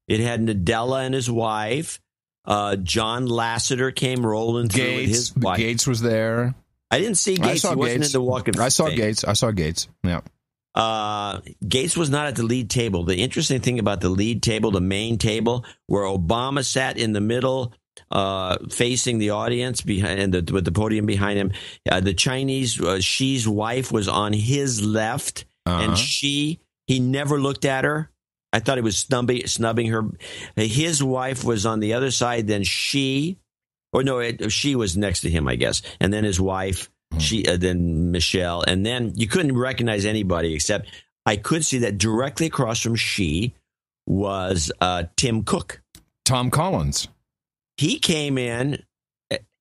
It had Nadella and his wife. John Lasseter came rolling through with his wife. Gates was there. I didn't see Gates. He wasn't in the walk-in. I saw Gates. Yeah. Gates was not at the lead table. The interesting thing about the lead table, the main table, where Obama sat in the middle facing the audience behind, and with the podium behind him. The Chinese, Xi's wife was on his left, and he never looked at her. I thought he was snubbing her. His wife was on the other side, then she was next to him, I guess. And then his wife, then Michelle. And then you couldn't recognize anybody except I could see that directly across from Xi was Tim Cook. Tom Collins. He came in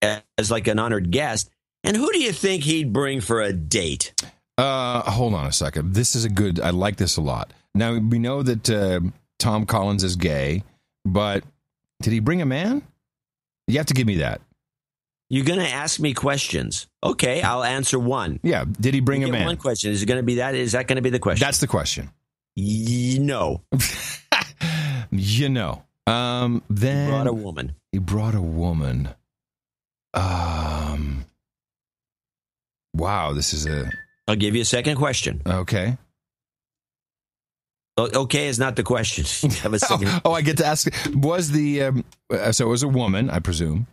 as like an honored guest. And who do you think he'd bring for a date? Hold on a second. This is I like this a lot. Now, we know that Tom Collins is gay, but did he bring a man? You have to give me that. You're going to ask me questions. Okay, I'll answer one. Yeah, did he bring a man? One question. Is it going to be that? Is that going to be the question? That's the question. No. Then he brought a woman. Wow, this is I'll give you a second question. Okay. Okay is not the question. I get to ask. Was the so it was a woman, I presume.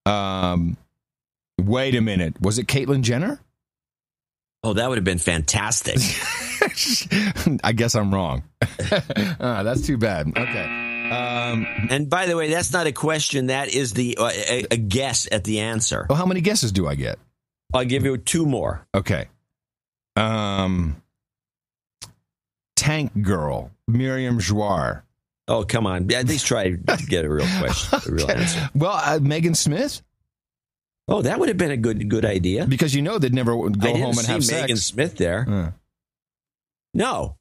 Wait a minute. Was it Caitlyn Jenner? Oh, that would have been fantastic. I guess I'm wrong. That's too bad. Okay. And by the way, that's not a question. That is a guess at the answer. Well, how many guesses do I get? I'll give you 2 more. Okay. Tank Girl, Miriam Jouar. Oh, come on. At least try to get a real question, a real answer. Well, Megan Smith. Oh, that would have been a good idea. Because they'd never go home and have sex. Megan Smith there. No.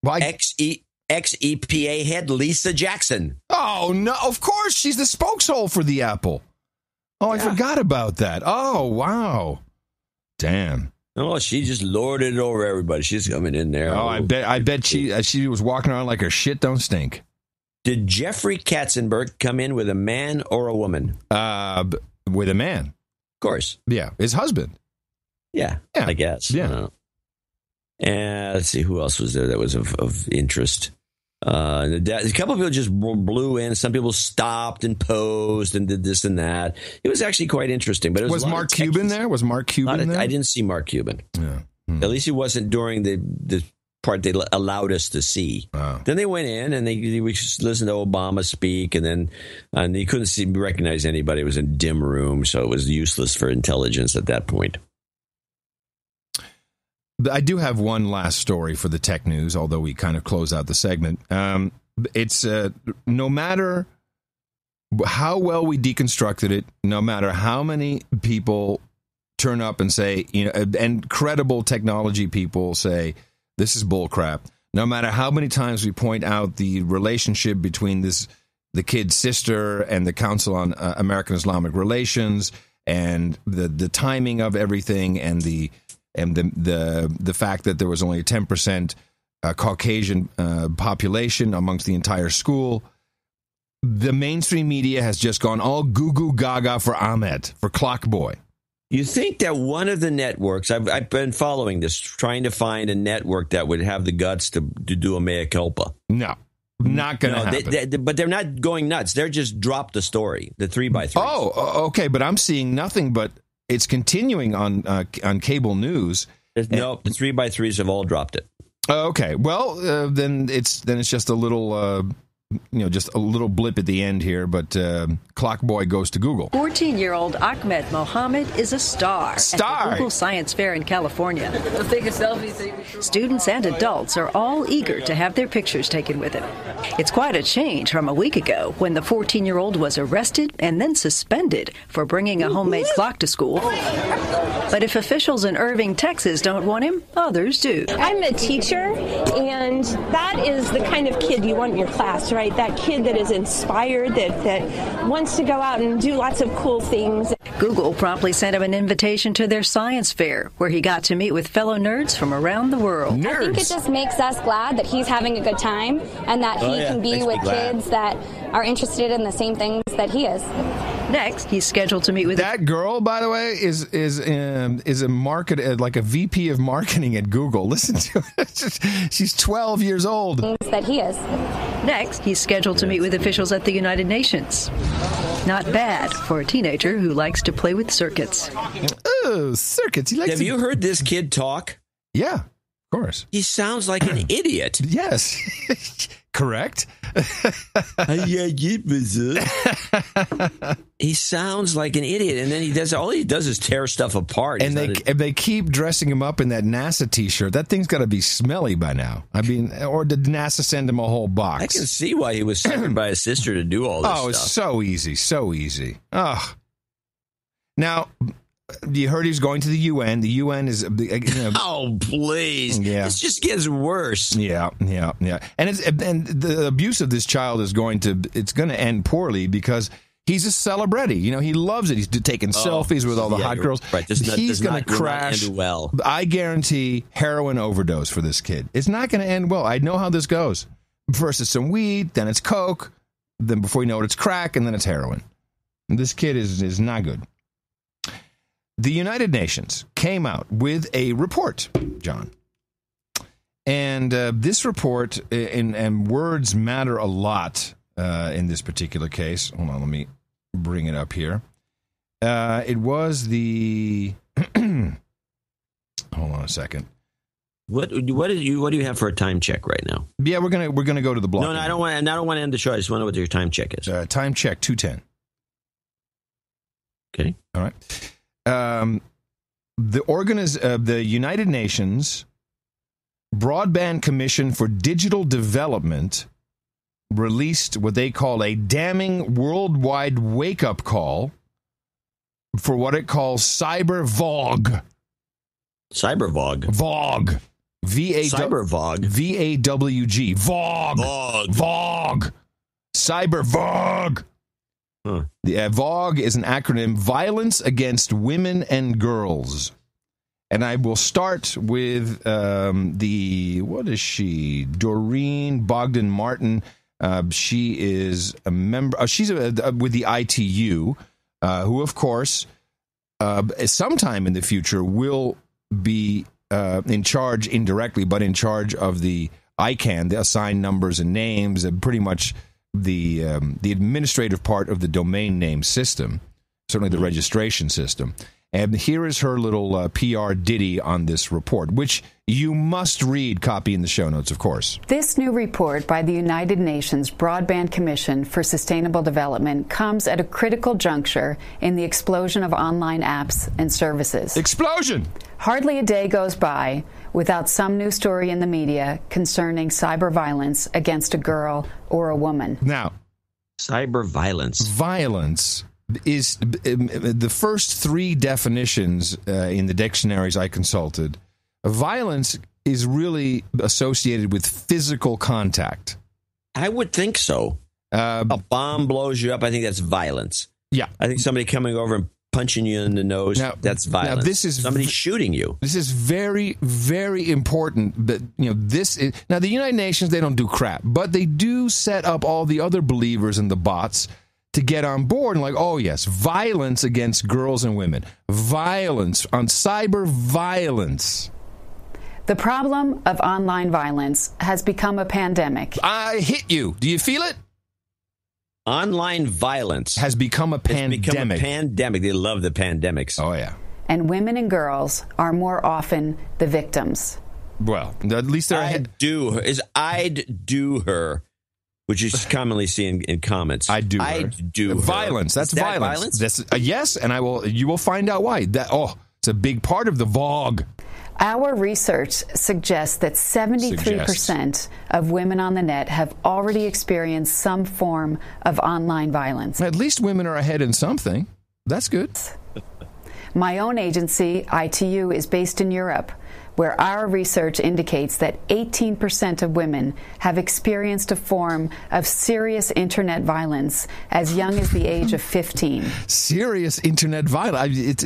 Well, ex-EPA head Lisa Jackson. Oh, no. Of course. She's the spokeshole for the Apple. Oh, I forgot about that. Oh, wow. Damn. Oh, she just lorded it over everybody. She's coming in there. Oh, I bet she was walking around like her shit don't stink. Did Jeffrey Katzenberg come in with a man or a woman? With a man. Of course. Yeah, his husband. Yeah. I guess. Yeah. And let's see, who else was there that was of interest? A couple of people just blew in. Some people stopped and posed and did this and that. It was actually quite interesting. But was Mark Cuban there? Was Mark Cuban there? I didn't see Mark Cuban. Yeah. At least he wasn't during the part they allowed us to see. Wow. Then they went in and we just listened to Obama speak, and you couldn't recognize anybody. It was a dim room, so it was useless for intelligence at that point. I do have one last story for the tech news, although we kind of close out the segment. It's no matter how well we deconstructed it, no matter how many people turn up and say, and credible technology people say, this is bullcrap. No matter how many times we point out the relationship between the kid's sister and the Council on American Islamic Relations, and the timing of everything, and the fact that there was only a 10% Caucasian population amongst the entire school, the mainstream media has just gone all goo gaga for Ahmed, for Clockboy. You think that one of the networks, I've been following this, trying to find a network that would have the guts to do a mea culpa. No, not going to happen. But they're not going nuts. They're just dropped the story, the 3x3. Oh, okay, but I'm seeing nothing but it's continuing on cable news. No, the 3x3s have all dropped it. Okay, well then it's just a little just a little blip at the end here. But Clockboy goes to Google. 14-year-old Ahmed Mohammed is a star at the Google Science Fair in California. Let's take a selfie. Students and adults are all eager to have their pictures taken with him. It's quite a change from a week ago when the 14-year-old was arrested and then suspended for bringing a homemade clock to school. But if officials in Irving, Texas don't want him, others do. I'm a teacher, and that is the kind of kid you want in your class, right? That kid that is inspired, that wants to go out and do lots of cool things. Google promptly sent him an invitation to their science fair, where he got to meet with fellow nerds from around the world. Nerds. I think it just makes us glad that he's having a good time and that he can be with kids that are interested in the same things that he is. Next, he's scheduled to meet with that girl. By the way, is a like a VP of marketing at Google. Listen to it. She's 12 years old. That he is. Next, he's scheduled to meet with officials at the United Nations. Not bad for a teenager who likes to play with circuits. Oh, circuits. Have you heard this kid talk? Yeah, of course. He sounds like an idiot. Yes. Correct. He sounds like an idiot, and then all he does is tear stuff apart. And they keep dressing him up in that NASA T-shirt. That thing's got to be smelly by now. I mean, or did NASA send him a whole box? I can see why he was sent by his sister to do all this stuff. Oh, it's so easy, so easy. Oh. Now, you heard he's going to the UN. The UN is... Oh, please. Yeah. This just gets worse. Yeah. And the abuse of this child is going to end poorly because he's a celebrity. You know, he loves it. He's taking selfies with all the hot girls. Right. He's going to crash. Well. I guarantee heroin overdose for this kid. It's not going to end well. I know how this goes. First it's some weed, then it's coke, then before you know it, it's crack, and then it's heroin. And this kid is not good. The United Nations came out with a report, John. And this report, and words matter a lot in this particular case. Hold on, let me bring it up here. It was the... Hold on a second. What do you have for a time check right now? Yeah, we're gonna go to the blog. No, I don't want to end the show. I just want to know what your time check is. Time check 2:10. Okay. All right. The United Nations Broadband Commission for Digital Development released what they call a damning worldwide wake-up call for what it calls cyber VOG. Cyber VOG. VOG. Cyber VOG. VAWG. VOG. VOG. Cyber VOG. Huh. The VOG is an acronym, Violence Against Women and Girls. And I will start with what is she? Doreen Bogdan Martin. She is a member. She's with the ITU, who, of course, sometime in the future will be in charge indirectly, but in charge of the ICANN, the assigned numbers and names, and pretty much the administrative part of the domain name system, certainly the registration system. And here is her little PR ditty on this report, which you must read, copy in the show notes, of course. This new report by the United Nations Broadband Commission for Sustainable Development comes at a critical juncture in the explosion of online apps and services. Explosion! Hardly a day goes by without some new story in the media concerning cyber violence against a girl or a woman. Now, cyber violence. Violence is the first three definitions in the dictionaries I consulted. Violence is really associated with physical contact. I would think so. A bomb blows you up. I think that's violence. Yeah. I think somebody coming over and punching you in the nose, that's violence. Now this is somebody shooting you. This is very, very important. That this is now the United Nations. They don't do crap, but they do set up all the other believers and the bots to get on board and oh yes, violence against girls and women, violence on cyber violence. The problem of online violence has become a pandemic. I hit you. Do you feel it? Online violence has become a pandemic. It's become a pandemic. They love the pandemics. Oh, yeah. And women and girls are more often the victims. Well, at least they're I'd do her, which is commonly seen in comments. I'd do violence. That's violence. That's yes, and you will find out why. It's a big part of the VOG. Our research suggests that 73% of women on the net have already experienced some form of online violence. At least women are ahead in something. That's good. My own agency, ITU, is based in Europe, where our research indicates that 18% of women have experienced a form of serious internet violence as young as the age of 15. Serious internet violence?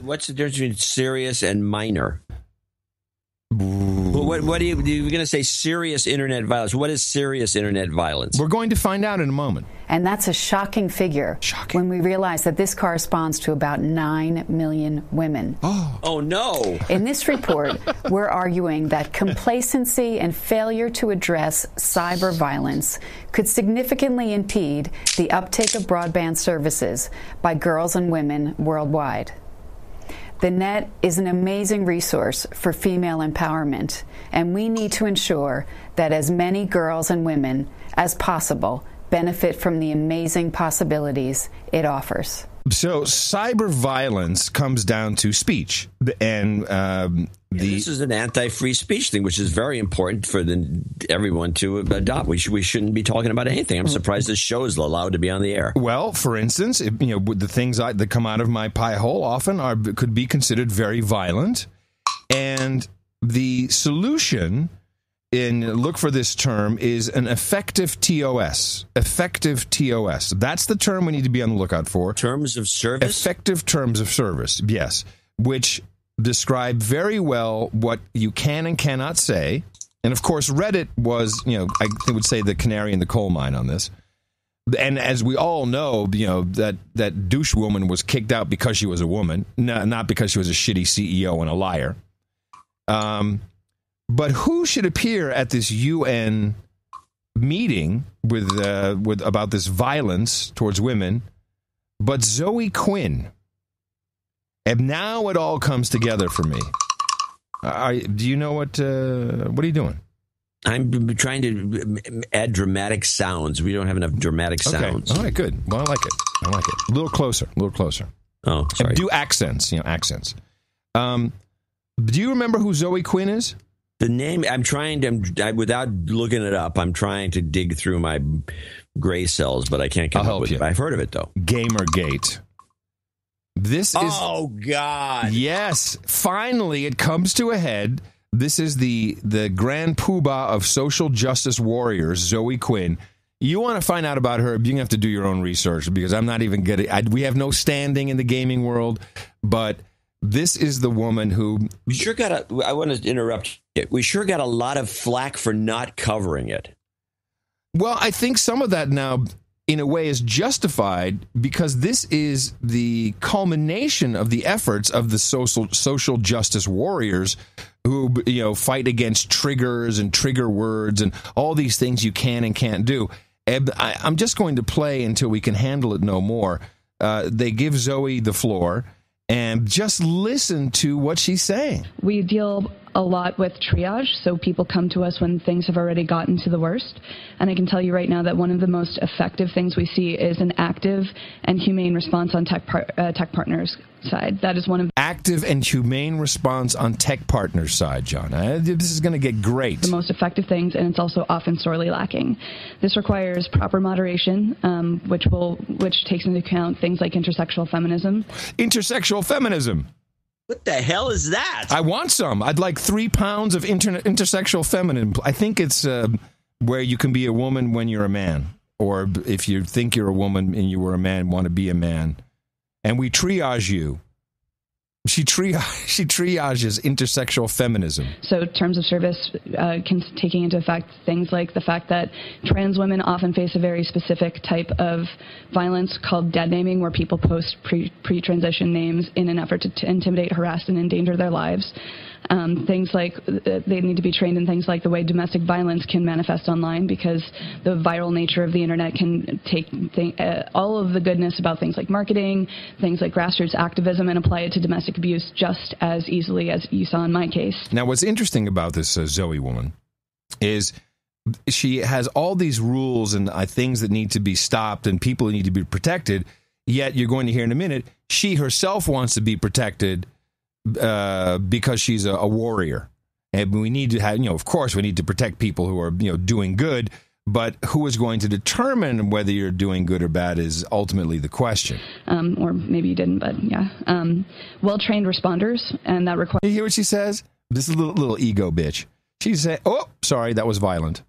What's the difference between serious and minor? What What are you going to say? Serious internet violence. What is serious internet violence? We're going to find out in a moment. And that's a shocking figure when we realize that this corresponds to about 9 million women. Oh no. In this report, we're arguing that complacency and failure to address cyber violence could significantly impede the uptake of broadband services by girls and women worldwide. The net is an amazing resource for female empowerment, and we need to ensure that as many girls and women as possible benefit from the amazing possibilities it offers. So cyber violence comes down to speech, and this is an anti-free speech thing, which is very important for everyone to adopt. We shouldn't be talking about anything. I'm surprised this show is allowed to be on the air. Well, for instance, the things that come out of my pie hole often could be considered very violent, and the solution, look for this term, is an effective TOS. Effective TOS. That's the term we need to be on the lookout for. Terms of service? Effective terms of service, yes. Which describe very well what you can and cannot say. And, of course, Reddit was, I would say the canary in the coal mine on this. And as we all know, that douche woman was kicked out because she was a woman, not because she was a shitty CEO and a liar. But who should appear at this UN meeting with about this violence towards women but Zoe Quinn? And now it all comes together for me. Do you know what are you doing? I'm trying to add dramatic sounds. We don't have enough dramatic sounds. Okay. All right, good. Well, I like it. A little closer. Oh, sorry. And do accents, accents. Do you remember who Zoe Quinn is? The name, I'm trying to, without looking it up, I'm trying to dig through my gray cells, but I can't come up with it. I've heard of it, though. Gamergate. This is... Oh, God. Yes. Finally, it comes to a head. This is the grand poobah of social justice warriors, Zoe Quinn. You want to find out about her, you're going to have to do your own research, because I'm not even getting... we have no standing in the gaming world, but... This is the woman who... I want to interrupt you. We sure got a lot of flack for not covering it. Well, I think some of that now, in a way, is justified, because this is the culmination of the efforts of the social justice warriors who, fight against triggers and trigger words and all these things you can and can't do. I'm just going to play until we can handle it no more. They give Zoe the floor. And just listen to what she's saying. We deal a lot with triage, so people come to us when things have already gotten to the worst. And I can tell you right now that one of the most effective things we see is an active and humane response on tech partners' side. That is one of active and humane response on tech partners' side, John. This is going to get great. The most effective things, and it's also often sorely lacking. This requires proper moderation, which takes into account things like intersexual feminism. Intersexual feminism. What the hell is that? I want some. I'd like 3 pounds of intersexual feminism. I think it's where you can be a woman when you're a man. Or if you think you're a woman and you were a man, want to be a man. And we triage you. She triages intersexual feminism. So terms of service taking into effect things like the fact that trans women often face a very specific type of violence called dead naming, where people post pre-transition names in an effort to intimidate, harass, and endanger their lives. Things like they need to be trained in things like the way domestic violence can manifest online, because the viral nature of the internet can take all of the goodness about things like marketing, things like grassroots activism, and apply it to domestic abuse just as easily as you saw in my case. Now, what's interesting about this Zoe woman is she has all these rules and things that need to be stopped and people need to be protected, yet you're going to hear in a minute, she herself wants to be protected because she's a warrior. And we need to have, of course, we need to protect people who are, doing good, but who is going to determine whether you're doing good or bad is ultimately the question. Or maybe you didn't, but yeah. Well-trained responders, and that requires... You hear what she says? This is a little ego bitch. She said, oh, sorry, that was violent.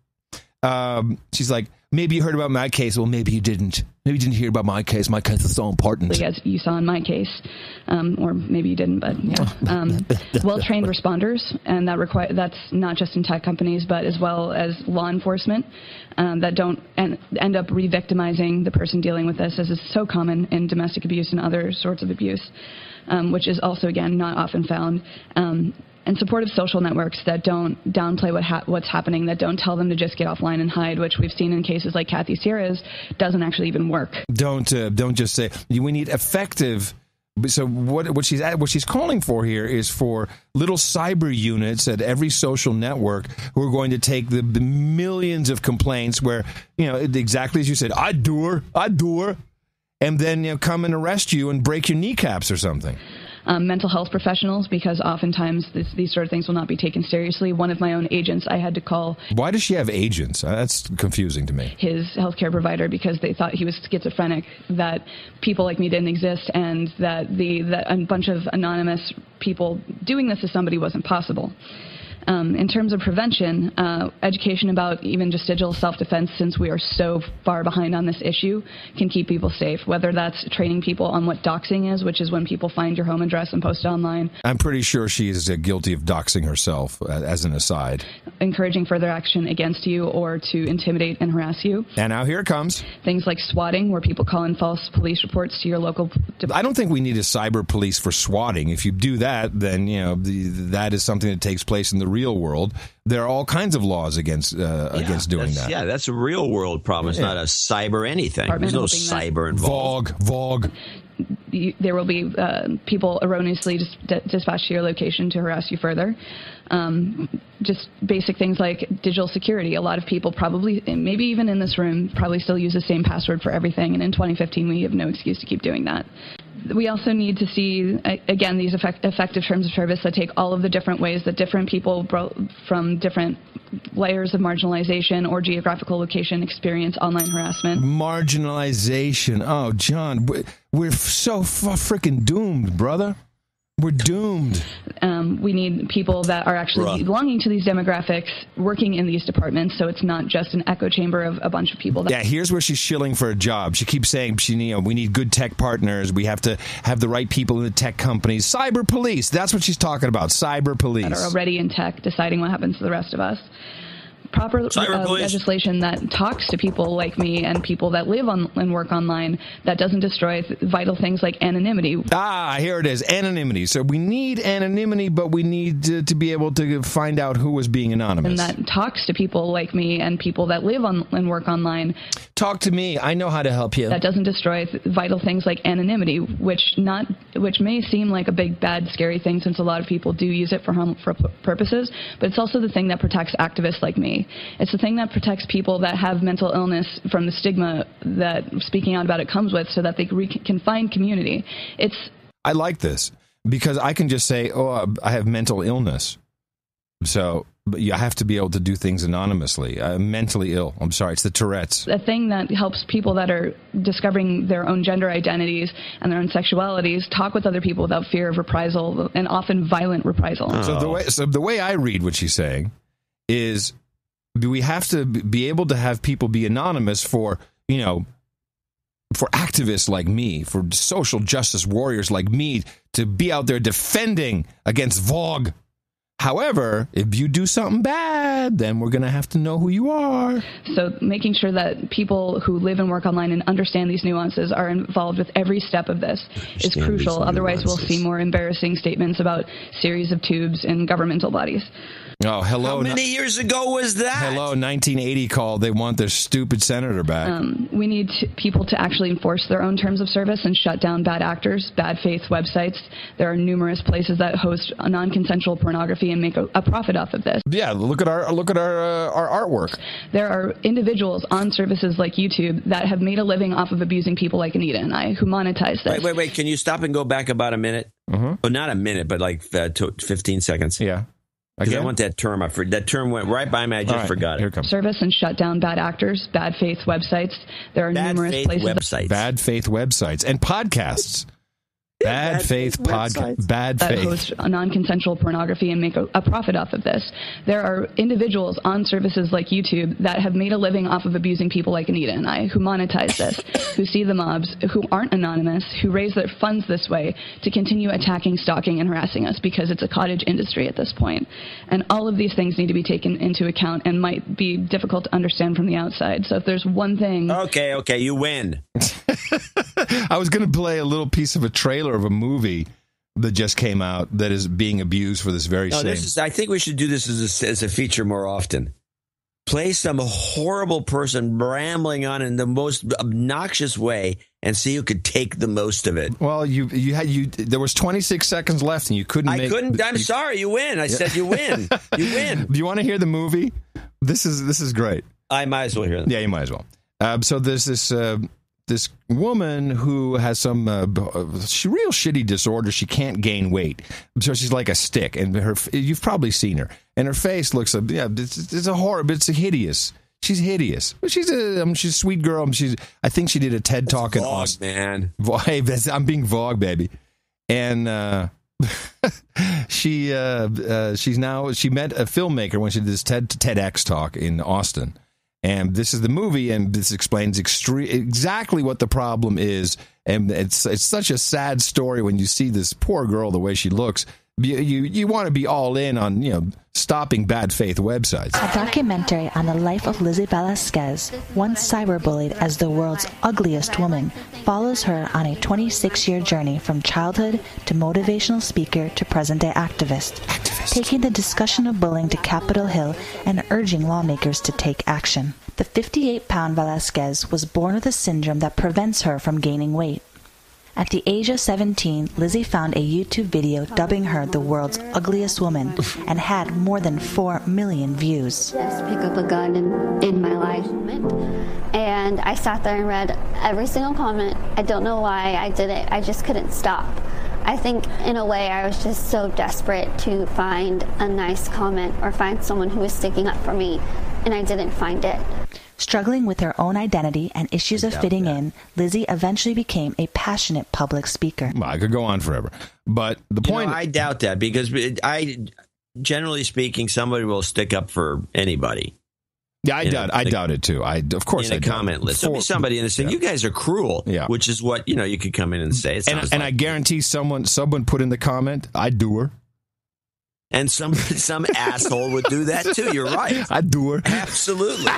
She's like, maybe you heard about my case. Well, maybe you didn't. Maybe you didn't hear about my case. My case is so important. As you saw in my case, or maybe you didn't, but yeah. Well-trained responders, and that's not just in tech companies, but as well as law enforcement that don't end up re-victimizing the person dealing with this, as is so common in domestic abuse and other sorts of abuse, which is also, again, not often found. And supportive social networks that don't downplay what's happening, that don't tell them to just get offline and hide, which we've seen in cases like Kathy Sierra's, doesn't actually even work. Don't just say we need effective. So what she's calling for here is for little cyber units at every social network who are going to take the millions of complaints where, exactly as you said, I do her, and then come and arrest you and break your kneecaps or something. Mental health professionals, because oftentimes these sort of things will not be taken seriously. One of my own agents, I had to call. Why does she have agents? That's confusing to me. His healthcare provider, because they thought he was schizophrenic, that people like me didn't exist, and that a bunch of anonymous people doing this to somebody wasn't possible. In terms of prevention, education about even just digital self-defense, since we are so far behind on this issue, can keep people safe, whether that's training people on what doxing is, which is when people find your home address and post it online. I'm pretty sure she is guilty of doxing herself, as an aside. Encouraging further action against you or to intimidate and harass you. And now here it comes. Things like swatting, where people call in false police reports to your local... I don't think we need a cyber police for swatting. If you do that, then, that is something that takes place in the real world. There are all kinds of laws against doing that. Yeah, that's a real world problem. It's not a cyber anything. There's no cyber involved. VOG. There will be people erroneously dispatched to your location to harass you further. Just basic things like digital security. A lot of people probably, maybe even in this room, probably still use the same password for everything. And in 2015, we have no excuse to keep doing that. We also need to see, again, these effective terms of service that take all of the different ways that different people from different layers of marginalization or geographical location experience online harassment. Marginalization. Oh, John, we're so freaking doomed, brother. We're doomed. We need people that are actually belonging to these demographics working in these departments, so it's not just an echo chamber of a bunch of people. Here's where she's shilling for a job. She keeps saying, we need good tech partners. We have to have the right people in the tech companies. Cyber police. That's what she's talking about. Cyber police. That are already in tech, deciding what happens to the rest of us. Proper legislation that talks to people like me and people that live and work online, that doesn't destroy vital things like anonymity. Here it is, anonymity. So we need anonymity, but we need to be able to find out who was being anonymous. And that talks to people like me and people that live and work online. Talk to me. I know how to help you. That doesn't destroy vital things like anonymity, which may seem like a big, bad, scary thing, since a lot of people do use it for harmful purposes, but it's also the thing that protects activists like me. It's the thing that protects people that have mental illness from the stigma that speaking out about it comes with, so that they can find community. I like this, because I can just say, I have mental illness. So but you have to be able to do things anonymously. Mentally ill. I'm sorry, it's the Tourette's. A thing that helps people that are discovering their own gender identities and their own sexualities talk with other people without fear of reprisal, and often violent reprisal. Oh. So the way I read what she's saying is, we have to be able to have people be anonymous for activists like me, for social justice warriors like me, to be out there defending against VOG. However, if you do something bad, then we're going to have to know who you are. So making sure that people who live and work online and understand these nuances are involved with every step of this is crucial. Otherwise, we'll see more embarrassing statements about series of tubes in governmental bodies. Oh, hello. How many years ago was that? Hello, 1980 call. They want their stupid senator back. We need people to actually enforce their own terms of service and shut down bad actors, bad faith websites. There are numerous places that host non-consensual pornography and make a profit off of this. Yeah, look at our artwork. There are individuals on services like YouTube that have made a living off of abusing people like Anita and I, who monetize this. Wait. Can you stop and go back about a minute? Mm-hmm. Oh, not a minute, but like 15 seconds. Yeah. Because I want that term. That term went right by me. I just forgot it. Here it comes. Service and shut down bad actors, bad faith websites. There are numerous places. Bad faith websites and podcasts. Bad Faith podcast. Bad Faith. Faith. Host non-consensual pornography and make a profit off of this. There are individuals on services like YouTube that have made a living off of abusing people like Anita and I, who monetize this, who see the mobs, who aren't anonymous, who raise their funds this way to continue attacking, stalking, and harassing us because it's a cottage industry at this point. And all of these things need to be taken into account and might be difficult to understand from the outside. So if there's one thing... Okay, you win. I was going to play a little piece of a trailer of a movie that just came out that is being abused for this very same... I think we should do this as a feature more often. Play some horrible person rambling on in the most obnoxious way and see who could take the most of it. Well, there was 26 seconds left and you couldn't I'm sorry, you win. I said you win. You win. Do you want to hear the movie? This is great. I might as well hear it. Yeah, you might as well. So there's this woman who has some real shitty disorder. She can't gain weight, so she's like a stick. And you've probably seen her, and her face looks it's a horror, but it's hideous. She's hideous. She's a sweet girl. I think she did a TED Talk in Austin. Man, I'm being Vogue, baby, and. She met a filmmaker when she did this TEDx talk in Austin. And this is the movie, and this explains exactly what the problem is. And it's such a sad story when you see this poor girl, the way she looks. You want to be all in on, stopping bad faith websites. A documentary on the life of Lizzie Velasquez, once cyberbullied as the world's ugliest woman, follows her on a 26-year journey from childhood to motivational speaker to present-day activist, taking the discussion of bullying to Capitol Hill and urging lawmakers to take action. The 58-pound Velasquez was born with a syndrome that prevents her from gaining weight. At the age of 17, Lizzie found a YouTube video dubbing her the world's ugliest woman and had more than 4 million views. Just pick up a gun in my life. And I sat there and read every single comment. I don't know why I did it. I just couldn't stop. I think in a way I was just so desperate to find a nice comment or find someone who was sticking up for me, and I didn't find it. Struggling with her own identity and issues of fitting in, Lizzie eventually became a passionate public speaker. Well, I could go on forever, but the point... I doubt that, because generally speaking, somebody will stick up for anybody. Yeah, I doubt it too. Of course, in a comment list, there'll be somebody in the saying, "You guys are cruel." Yeah, which is what you could come in and say. And I guarantee someone put in the comment, "I'd do her." And some asshole would do that too. You're right. I'd do her. Absolutely.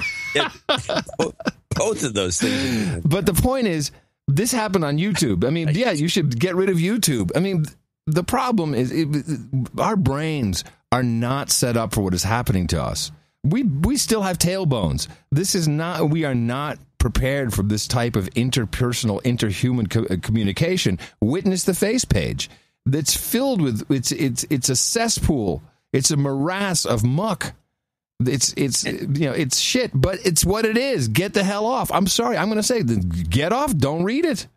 Both of those things. But the point is, this happened on YouTube. I mean, you should get rid of YouTube. I mean, the problem is our brains are not set up for what is happening to us. We still have tailbones. We are not prepared for this type of interpersonal, interhuman communication. Witness the face page. That's filled with it's a cesspool. It's a morass of muck. It's shit, but it's what it is. Get the hell off. I'm sorry. I'm going to say, get off. Don't read it.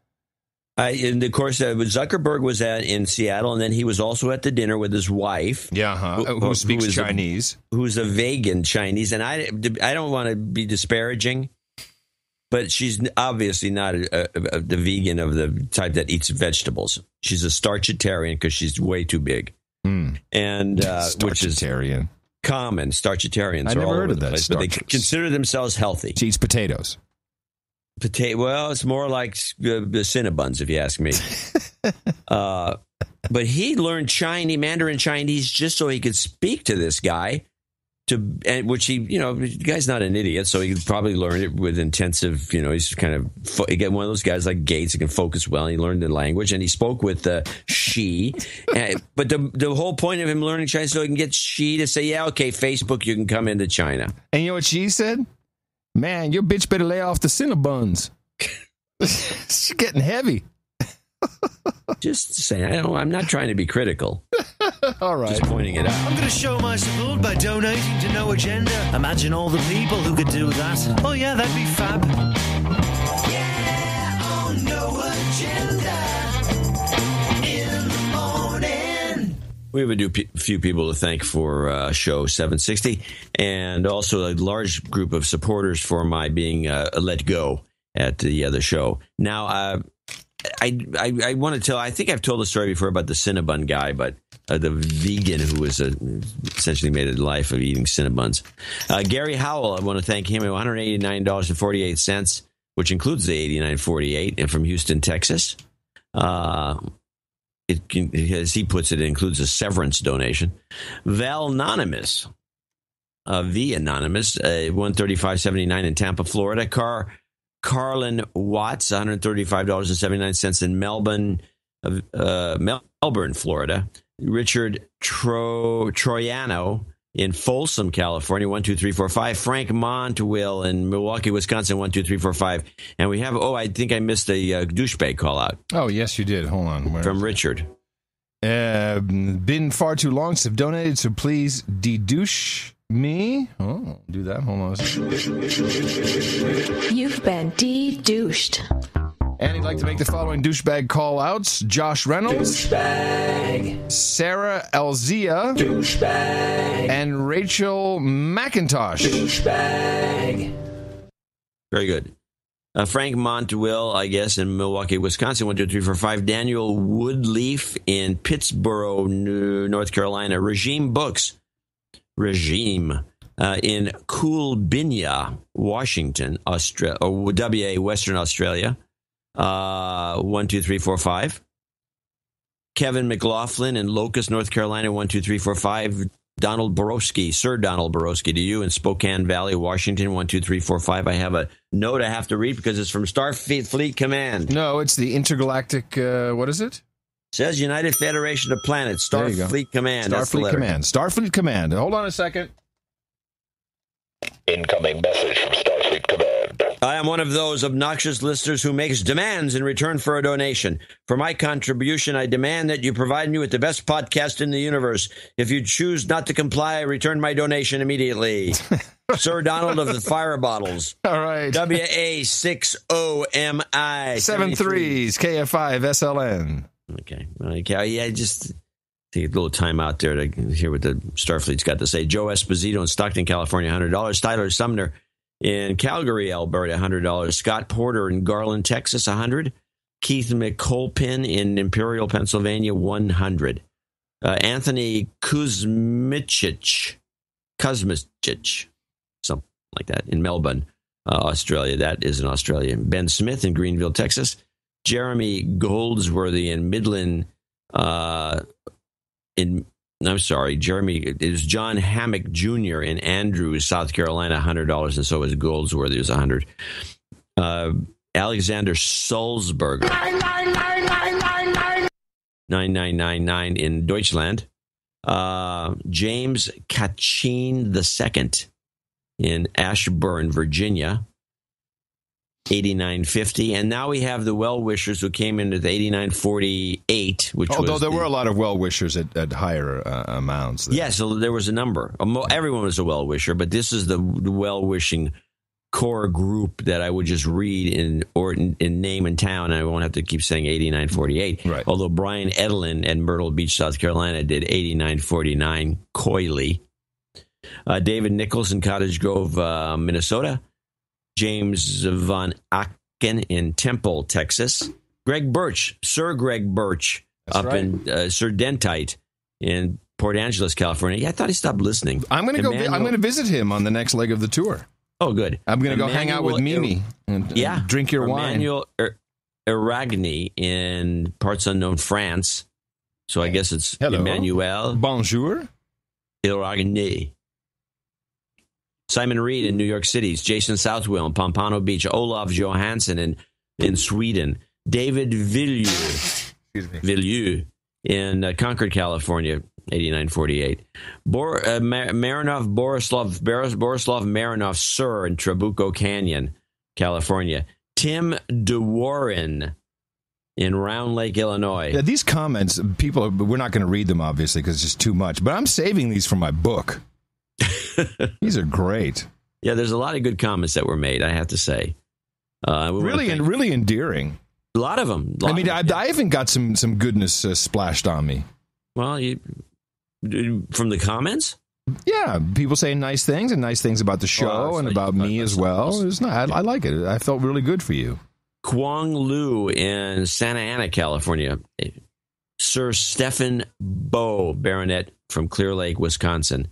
And of course, Zuckerberg was in Seattle, and then he was also at the dinner with his wife. Yeah, who speaks Chinese. Who's a vegan Chinese, and I don't want to be disparaging. But she's obviously not the vegan of the type that eats vegetables. She's a starchitarian because she's way too big. And which is common. Starchitarians are all over the place, but they consider themselves healthy. She eats potatoes. Well, it's more like Cinnabons, if you ask me. But he learned Mandarin Chinese just so he could speak to this guy. Which the guy's not an idiot, so he could probably learn it with intensive, he's kind of, again, one of those guys like Gates who can focus well, and he learned the language, and he spoke with Xi. But the whole point of him learning Chinese so he can get Xi to say, yeah, okay, Facebook, you can come into China. And you know what Xi said? Man, your bitch better lay off the Cinnabons. She's getting heavy. Just saying, I'm not trying to be critical. All right. Just pointing it out. I'm going to show my support by donating to No Agenda. Imagine all the people who could do that. Oh, yeah, that'd be fab. Yeah, on No Agenda in the morning. We have a few people to thank for show 760, and also a large group of supporters for my being let go at the other show. Now, I want to tell. I think I've told the story before about the Cinnabon guy, but the vegan who was essentially made a life of eating Cinnabons. Gary Howell, I want to thank him. $189.48, which includes the $89.48, and from Houston, Texas. As he puts it, it includes a severance donation. Valnonymous, $135.79 in Tampa, Florida. Carlin Watts, $135.79 in Melbourne, Florida. Richard Troiano in Folsom, California, 12345. Frank Montville in Milwaukee, Wisconsin, 12345. And we have, I think I missed a douchebag call out. Oh, yes, you did. Hold on. From Richard. Been far too long since I've donated, so please de-douche me. Oh, do that. Hold on. You've been de-douched. And he'd like to make the following douchebag call-outs. Josh Reynolds. Douchebag. Sarah Elzia. Douchebag. And Rachel McIntosh. Douchebag. Very good. Frank Montville, I guess, in Milwaukee, Wisconsin, 12345. Daniel Woodleaf in Pittsboro, North Carolina. Regime Books. In Coolbinya, Washington, WA, Western Australia, 12345. Kevin McLaughlin in Locust, North Carolina, 12345. Donald Borowski, Sir Donald Borowski, to you in Spokane Valley, Washington, 12345. I have a note I have to read because it's from Starfleet Command. No, it's the Intergalactic, what is it? Says United Federation of Planets, Starfleet Command. Starfleet Command. Starfleet Command. Hold on a second. Incoming message from Starfleet Command. I am one of those obnoxious listeners who makes demands in return for a donation. For my contribution, I demand that you provide me with the best podcast in the universe. If you choose not to comply, I return my donation immediately. Sir Donald of the Fire Bottles. All right. WA60MI. 73s, KF5, SLN. Okay. I just take a little time out there to hear what the Starfleet's got to say. Joe Esposito in Stockton, California, $100. Tyler Sumner in Calgary, Alberta, $100. Scott Porter in Garland, Texas, $100. Keith McColpin in Imperial, Pennsylvania, $100. Anthony Kuzmicic, something like that, in Melbourne, Australia. That is in Australia. Ben Smith in Greenville, Texas. Jeremy Goldsworthy in Midland, Jeremy, it is John Hammock Jr. in Andrews, South Carolina, $100, and so is Goldsworthy, is $100. Alexander Sulzberger, 9999 in Deutschland. James Kachin II in Ashburn, Virginia, $89.50, and now we have the well-wishers who came in at $89.48, which although there were a lot of well-wishers at higher amounts. Yes, so there was a number. Everyone was a well-wisher, but this is the well-wishing core group that I would just read in name and town, and I won't have to keep saying $89.48. Right. Although Brian Edelin at Myrtle Beach, South Carolina, did $89.49 coyly. David Nichols in Cottage Grove, Minnesota. James Von Aken in Temple, Texas. Greg Birch, Sir Greg Birch, in Sir Dentite in Port Angeles, California. Yeah, I thought he stopped listening. I'm going to go. I'm going to visit him on the next leg of the tour. Oh, good. I'm going to go hang out with Mimi and drink your wine. Emmanuel Eragni in parts unknown France. So I guess it's Emmanuel. Bonjour. Eragni. Simon Reed in New York City. Jason Southwell in Pompano Beach. Olaf Johansson in Sweden. David Villieu in Concord, California, $89.48. Borislav Marinov, Sir, in Trabuco Canyon, California. Tim DeWarren in Round Lake, Illinois. Yeah, these comments, we're not going to read them, obviously, because it's just too much. But I'm saving these for my book. These are great. Yeah, there's a lot of good comments that were made, I have to say. Really endearing. A lot of them. I even got some goodness splashed on me. Well, from the comments? Yeah, people saying nice things and nice things about the show and about me as well. I like it. I felt really good for you. Kwong Lu in Santa Ana, California. Sir Stephen Bowe, Baronet from Clear Lake, Wisconsin.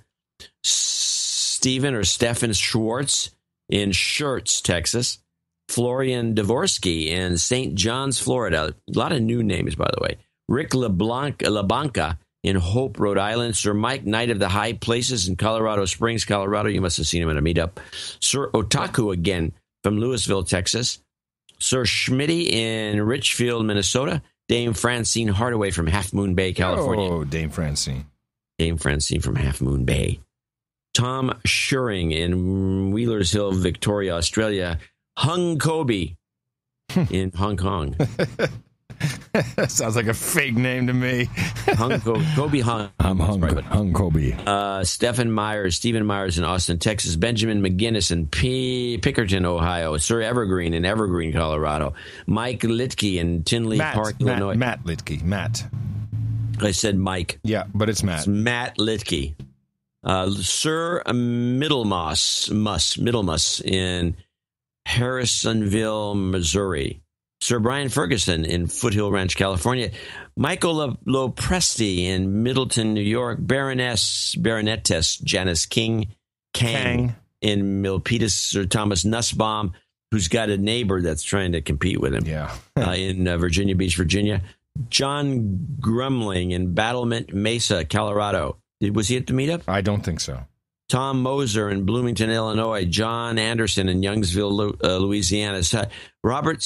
Stephen or Stephen Schwartz in Schertz, Texas. Florian Dvorsky in St. John's, Florida. A lot of new names, by the way. Rick LeBlanca in Hope, Rhode Island. Sir Mike Knight of the High Places in Colorado Springs, Colorado. You must have seen him at a meetup. Sir Otaku again from Louisville, Texas. Sir Schmitty in Richfield, Minnesota. Dame Francine Hardaway from Half Moon Bay, California. Oh, Dame Francine. Dame Francine from Half Moon Bay. Tom Schuring in Wheelers Hill, Victoria, Australia. Hung Kobe in Hong Kong. Sounds like a fake name to me. Hung Kobe Hung. I'm Hung Kobe. Stephen Myers in Austin, Texas. Benjamin McGinnis in Pickerton, Ohio. Sir Evergreen in Evergreen, Colorado. Mike Litke in Tinley Park, Illinois. Matt Litke. Matt. I said Mike. Yeah, but it's Matt. It's Matt Litke. Sir Middlemas in Harrisonville, Missouri. Sir Brian Ferguson in Foothill Ranch, California. Michael Lopresti in Middleton, New York. Baronetess Janice Kang in Milpitas. Sir Thomas Nussbaum, who's got a neighbor that's trying to compete with him. Yeah. In Virginia Beach, Virginia. John Grumling in Battlement Mesa, Colorado. Was he at the meetup? I don't think so. Tom Moser in Bloomington, Illinois. John Anderson in Youngsville, Louisiana. Robert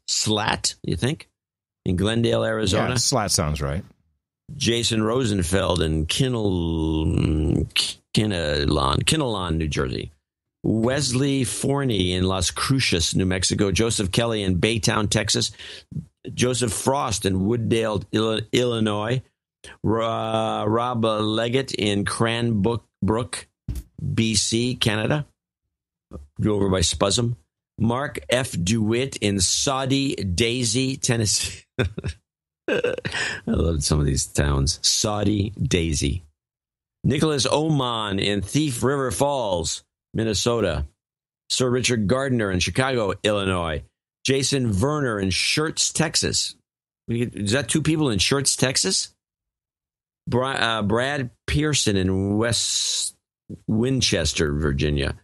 Slat, you think? In Glendale, Arizona. Yeah, Slat sounds right. Jason Rosenfeld in Kinnelon, New Jersey. Wesley Forney in Las Cruces, New Mexico. Joseph Kelly in Baytown, Texas. Joseph Frost in Wooddale, Illinois. Rob Leggett in Cranbrook, BC, Canada. Over by Spuzzum. Mark F. DeWitt in Saudi Daisy, Tennessee. I love some of these towns. Saudi Daisy. Nicholas Oman in Thief River Falls, Minnesota. Sir Richard Gardner in Chicago, Illinois. Jason Verner in Schertz, Texas. Is that two people in Schertz, Texas? Brad Pearson in West Winchester, Virginia.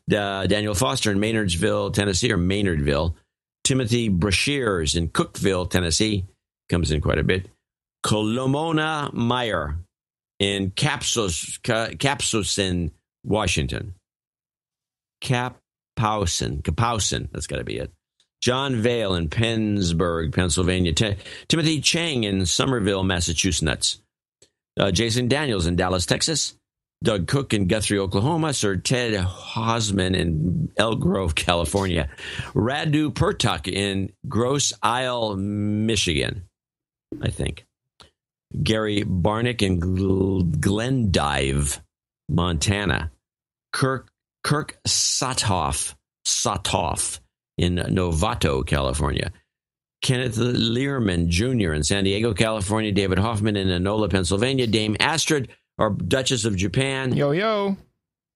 Daniel Foster in Maynardsville, Tennessee, or Maynardville. Timothy Brashears in Cookville, Tennessee. Comes in quite a bit. Colomona Meyer in Capsaucin, Washington. Kapowsin, that's got to be it. John Vale in Pennsburg, Pennsylvania. Timothy Chang in Somerville, Massachusetts. Jason Daniels in Dallas, Texas. Doug Cook in Guthrie, Oklahoma. Sir Ted Hosman in Elk Grove, California. Radu Pertuk in Grosse Isle, Michigan, I think. Gary Barnick in Glendive, Montana. Kirk Sothoff in Novato, California. Kenneth Learman Jr. in San Diego, California. David Hoffman in Enola, Pennsylvania. Dame Astrid, or Duchess of Japan. Yo.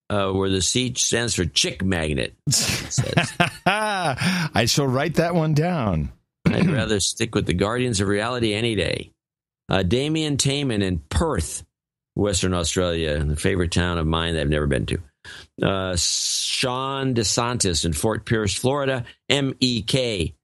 Where the C stands for chick magnet. I shall write that one down. I'd rather stick with the Guardians of Reality any day. Damien Taman in Perth, Western Australia, the favorite town of mine that I've never been to. Sean DeSantis in Fort Pierce, Florida. MEK,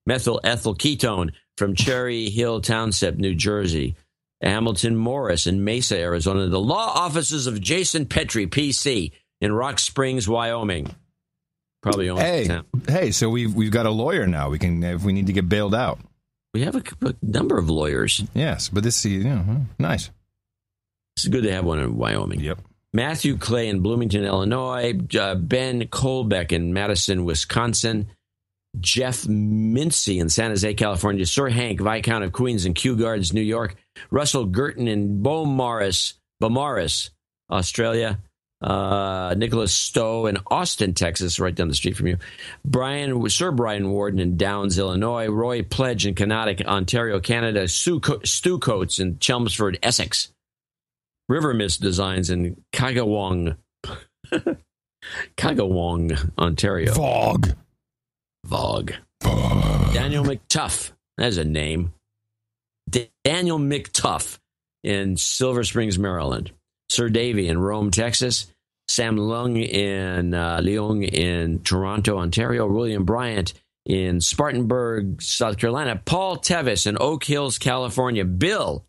methyl ethyl ketone, from Cherry Hill Township, New Jersey. Hamilton Morris in Mesa, Arizona. The law offices of Jason Petrie, PC, in Rock Springs, Wyoming. Probably owns the town. Hey, so we've got a lawyer now. We can, if we need to get bailed out. We have a number of lawyers. Yes, but this is nice. It's good to have one in Wyoming. Yep. Matthew Clay in Bloomington, Illinois. Ben Kolbeck in Madison, Wisconsin. Jeff Mincy in San Jose, California. Sir Hank, Viscount of Queens in Kew Gardens, New York. Russell Girton in Beaumaris, Australia. Nicholas Stowe in Austin, Texas, right down the street from you. Sir Brian Warden in Downs, Illinois. Roy Pledge in Canonoc, Ontario, Canada. Stu Coates in Chelmsford, Essex. River Mist Designs in Kagawong, Ontario. Fog. Vogue. Daniel McTuff. That's a name. Daniel McTuff in Silver Springs, Maryland. Sir Davy in Rome, Texas. Sam Leung in Toronto, Ontario. William Bryant in Spartanburg, South Carolina. Paul Tevis in Oak Hills, California. Bill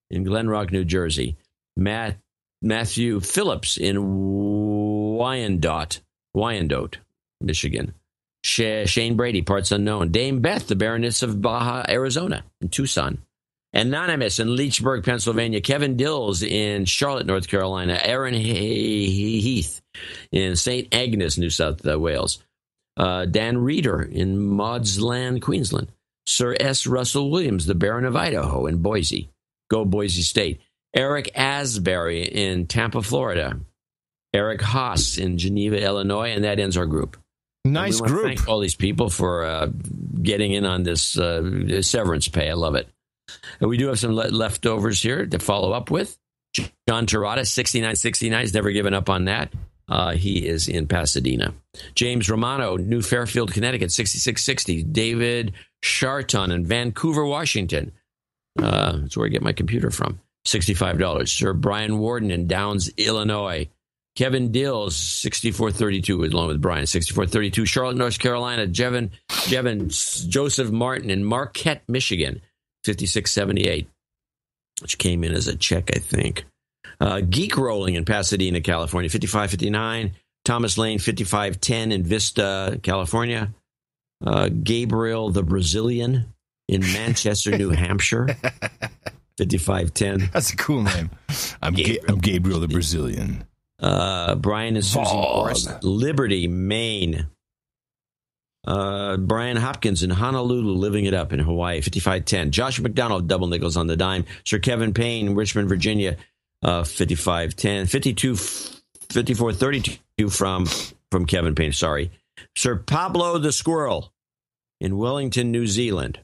in Glen Rock, New Jersey. Matthew Phillips in Wyandotte, Michigan. Shane Brady, parts unknown. Dame Beth, the Baroness of Baja, Arizona, in Tucson. Anonymous in Leechburg, Pennsylvania. Kevin Dills in Charlotte, North Carolina. Aaron Heath in St. Agnes, New South Wales. Dan Reeder in Maudsland, Queensland. Sir S. Russell Williams, the Baron of Idaho, in Boise. Go Boise State. Eric Asbury in Tampa, Florida. Eric Haas in Geneva, Illinois. And that ends our group. Nice group. Thank all these people for getting in on this severance pay. I love it. And we do have some leftovers here to follow up with. John Terrata, 6969, has never given up on that. He is in Pasadena. James Romano, New Fairfield, Connecticut, 6660. David Charton in Vancouver, Washington. That's where I get my computer from. $65. Sir Brian Warden in Downs, Illinois. Kevin Dills, 6432, along with Brian, 6432. Charlotte, North Carolina. Jevin Joseph Martin in Marquette, Michigan, 5678, which came in as a check, I think. Geek Rolling in Pasadena, California, 5559. Thomas Lane, 5510 in Vista, California. Gabriel the Brazilian in Manchester, New Hampshire, 5510. That's a cool name. I'm Gabriel the Brazilian. Brian and Susie Morris, Liberty, Maine. Brian Hopkins in Honolulu, living it up in Hawaii, 5510. Josh McDonald, double nickels on the dime. Sir Kevin Payne, Richmond, Virginia, 5510. 5432 from Kevin Payne, sorry. Sir Pablo the Squirrel in Wellington, New Zealand.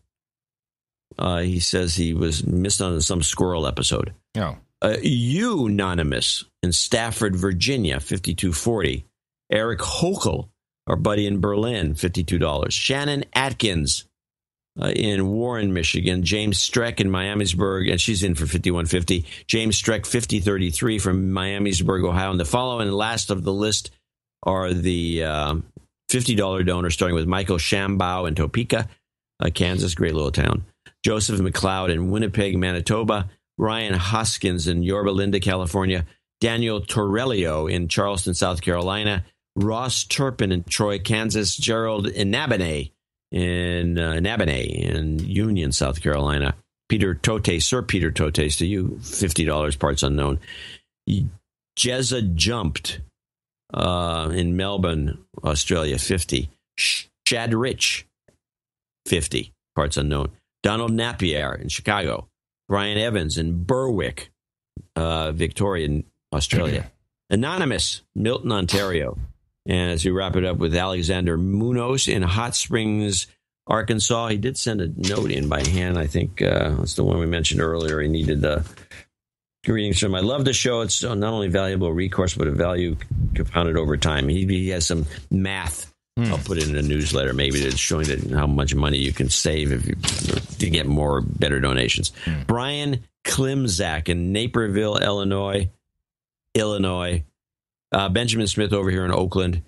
He says he was missed on some squirrel episode. Oh. Unanimous in Stafford, Virginia, 5240. Eric Hochul, our buddy in Berlin, $52. Shannon Atkins in Warren, Michigan. James Streck in Miamisburg, and she's in for $51.50. James Streck, $50.33 from Miamisburg, Ohio. And the following and last of the list are the $50 donors, starting with Michael Shambow in Topeka, Kansas, great little town. Joseph McLeod in Winnipeg, Manitoba. Ryan Hoskins in Yorba Linda, California. Daniel Torrelio in Charleston, South Carolina. Ross Turpin in Troy, Kansas. Gerald Inabene in Union, South Carolina. Peter Tote, Sir Peter Totes, to you, $50, parts unknown. Jezza Jumped in Melbourne, Australia, 50. Shad Rich, 50, parts unknown. Donald Napier in Chicago. Brian Evans in Berwick, Victoria, Australia. Anonymous, Milton, Ontario. And as we wrap it up with Alexander Munoz in Hot Springs, Arkansas. He did send a note in by hand. I think that's the one we mentioned earlier. He needed greetings from. I love the show. It's not only valuable resource, but a value compounded over time. He has some math. I'll put it in a newsletter, maybe, that's showing that how much money you can save if you to get better donations. Brian Klimzak in Naperville, Illinois. Benjamin Smith over here in Oakland.